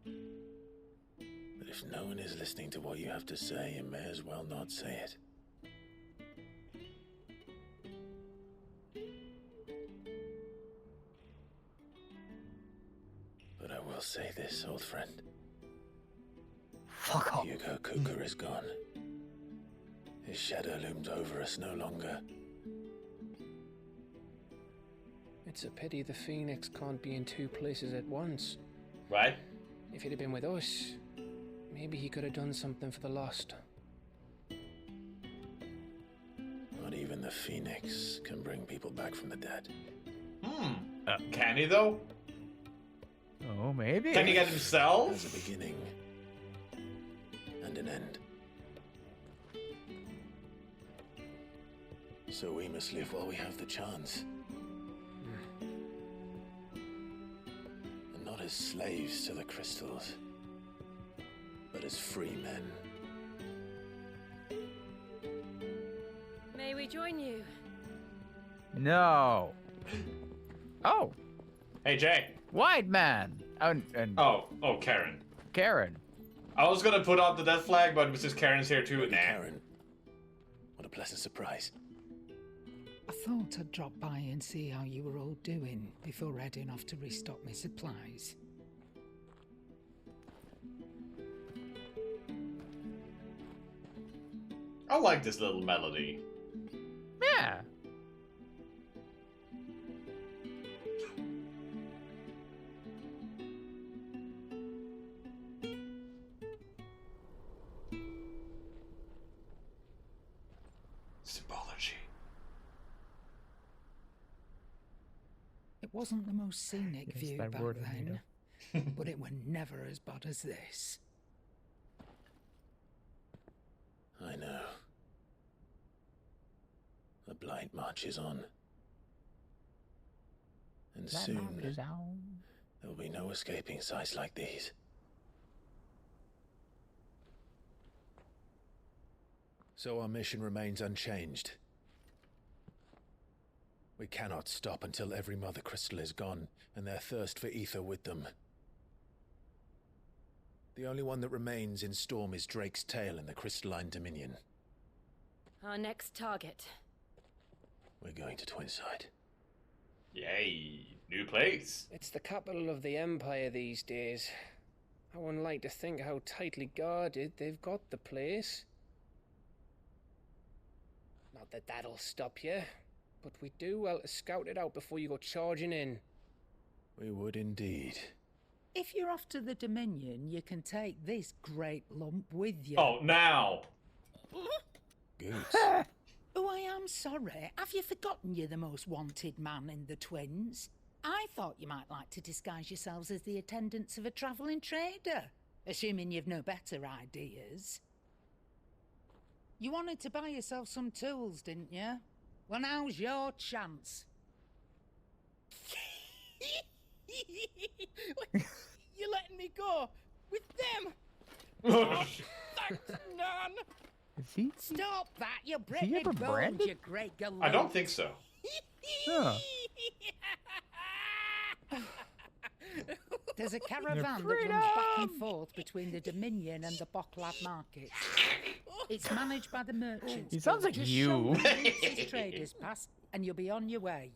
But if no one is listening to what you have to say, you may as well not say it. But I will say this, old friend. Fuck off. Hugo Cougar is gone. His shadow looms over us no longer. It's a pity the Phoenix can't be in two places at once. Right? If he'd have been with us, maybe he could have done something for the lost. Not even the Phoenix can bring people back from the dead. Can he, though? Oh, maybe. Can he get himself? There's a beginning and an end. So we must live while we have the chance. And not as slaves to the crystals, but as free men. May we join you? No. Oh. Hey, Jay. White man. Oh, Karen. Karen. I was gonna put up the death flag, but since Karen's here too, nah. Karen. What a pleasant surprise. I thought I'd drop by and see how you were all doing before heading off to restock my supplies. I like this little melody. Yeah. Symbology. It wasn't the most scenic Yes, view that back word, then, but it were never as bad as this. I know. The Blight marches on. And That soon, mark is out. there will be no escaping sights like these. So our mission remains unchanged. We cannot stop until every Mother Crystal is gone, and their thirst for ether with them. The only one that remains in Storm is Drake's Tail in the Crystalline Dominion. Our next target. We're going to Twinside. Yay, new place. It's the capital of the Empire these days. I wouldn't like to think how tightly guarded they've got the place. Not that that'll stop you, but we do well to scout it out before you go charging in. We would indeed. If you're off to the Dominion, you can take this great lump with you. Oh, now. Goose. Oh, I am sorry. Have you forgotten you're the most wanted man in the Twins? I thought you might like to disguise yourselves as the attendants of a travelling trader, assuming you've no better ideas. You wanted to buy yourself some tools, didn't you? Well, now's your chance. You're letting me go with them? Oh, thanks, Nan. Is he? Stop that! You're he breaking ever bones, branded? you great galoot. I don't think so. Huh. There's a caravan that runs back and forth between the Dominion and the Bocklad markets. It's managed by the merchants. He sounds like Just you. show the Reese's traders past, and you'll be on your way.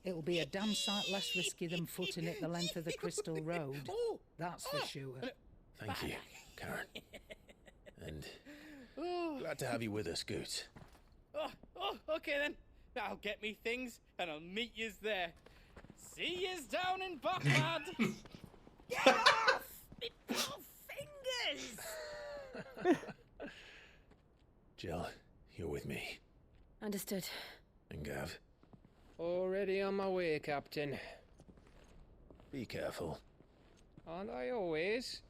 It'll be a damn sight less risky than footing it the length of the Crystal Road. That's for sure. Thank you, Karen. And glad to have you with us, Goot. Okay then. I'll get me things, and I'll meet yous there. See yous down in Bocklad. Get off! Me poor fingers! Jill, you're with me. Understood. And Gav, Already on my way, Captain. be careful. Aren't I always?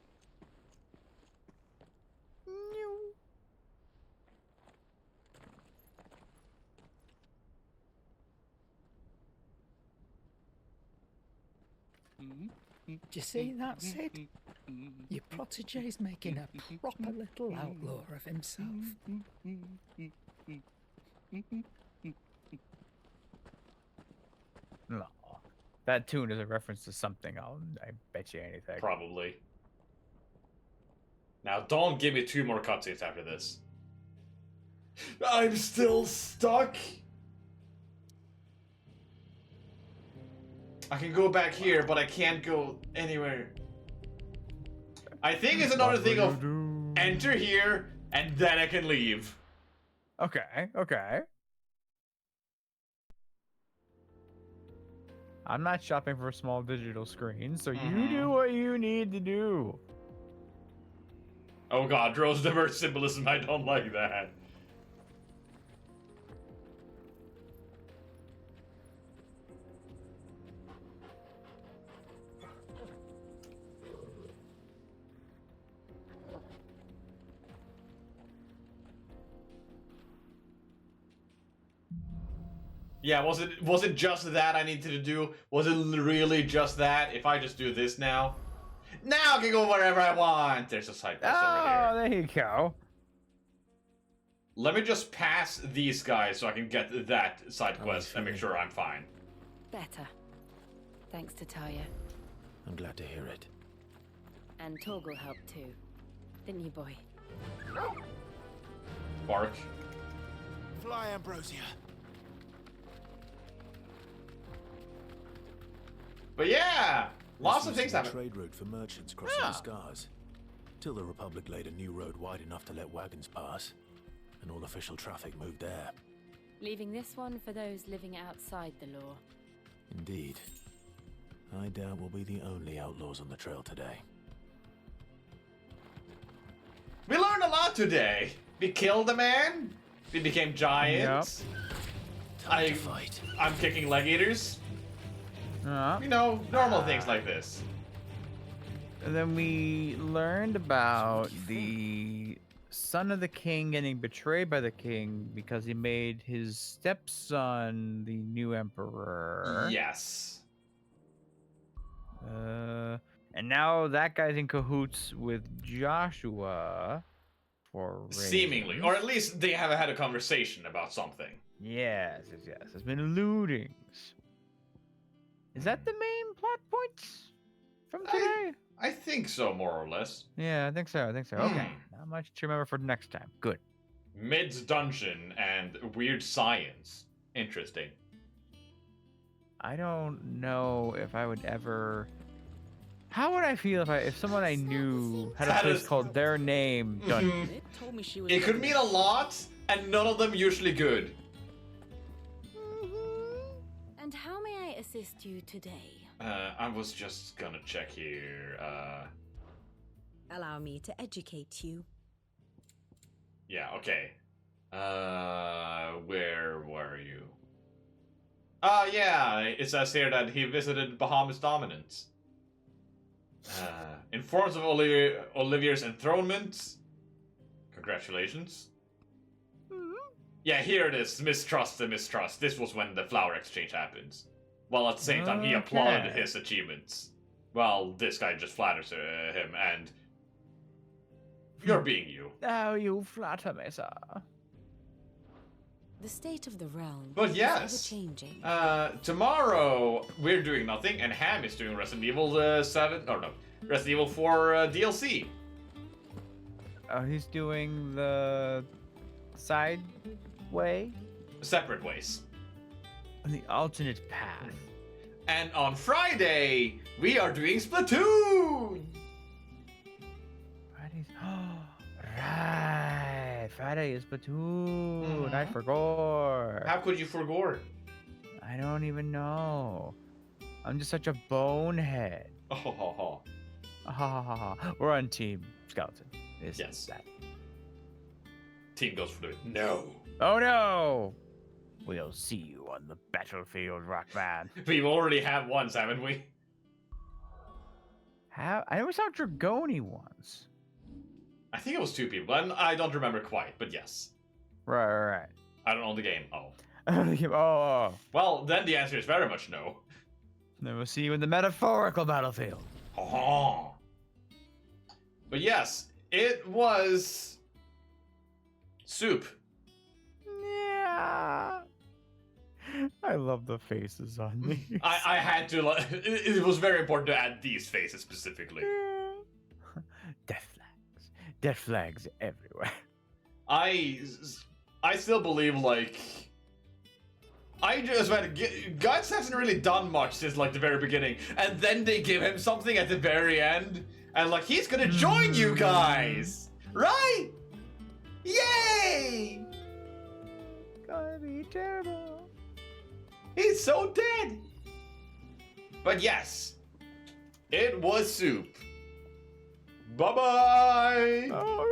Do you see that, Sid? Your protege's making a proper little outlaw of himself. No. That tune is a reference to something. I bet you anything. Probably. Now, don't give me 2 more cutscenes after this. I'm still stuck. I can go back here, but I can't go anywhere. I think it's another thing of enter here, and then I can leave. Okay, okay. I'm not shopping for a small digital screen, so you do what you need to do. Oh god, Dro's diverse symbolism, I don't like that. Yeah, was it just that I needed to do? Was it really just that? If I just do this now? Now I can go wherever I want! There's a side quest over here. Oh, there you go. Let me just pass these guys so I can get that side quest and make sure I'm fine. Better. Thanks to Taya. I'm glad to hear it. And Torgal helped too. Didn't you, boy? Bark. Fly, Ambrosia. But yeah! Lots of This things used to be happen. a trade route for merchants crossing the Scars. Till the Republic laid a new road wide enough to let wagons pass, and all official traffic moved there. Leaving this one for those living outside the law. Indeed. I doubt we'll be the only outlaws on the trail today. We learned a lot today. We killed a man. We became giants. Time to fight. I'm kicking leg eaters. You know, normal things like this. And then we learned about the son of the king getting betrayed by the king because he made his stepson the new emperor. Yes. And now that guy's in cahoots with Joshua for Seemingly. Or at least they have had a conversation about something. Yes. There's been lootings. Is that the main plot points from today? I think so, more or less. Yeah, I think so. Okay. Not much to remember for next time. Good. Mid's dungeon and weird science. Interesting. I don't know if I would ever. How would I feel if someone I knew had a place called their name dungeon? It could mean a lot, and none of them usually good. And how may I assist you today? I was just gonna check here. Allow me to educate you. Yeah, okay. Where were you? Yeah, it says here that he visited Bahamut's dominance. Informs of Olivier's enthronement. Congratulations. Yeah, here it is. Mistrust and mistrust. This was when the flower exchange happens. While at the same time, he applauded his achievements. Well, this guy just flatters him, and you're being you. Oh, you flatter me, sir. The state of the realm But is yes, ever-changing. tomorrow we're doing nothing, and Ham is doing Resident Evil 7, or no, Resident Evil 4 DLC. Oh, he's doing the side way? Separate ways. The alternate path. And on Friday, we are doing Splatoon! Friday's... right! Friday is Splatoon! I forgot! How could you forget? I don't even know. I'm just such a bonehead. Oh, ho, ho. Ha ha ha ha. We're on Team Skeleton. Yes. That. Team goes for the no. Oh no! We'll see you on the battlefield, Rockman. We've already had once, haven't we? I always saw Dragoni once. I think it was 2 people, and I don't remember quite, but yes. Right. I don't own the game. Oh. Oh. Well, then the answer is very much no. Then we'll see you in the metaphorical battlefield. Oh. But yes, it was soup. Yeah. I love the faces on these. I had to. It was very important to add these faces specifically. Death flags everywhere. I still believe Guts hasn't really done much since like the very beginning, and then they give him something at the very end, and like he's gonna join you guys, right? Yay! Gonna be terrible. He's so dead. But yes, it was soup. Bye bye. Oh,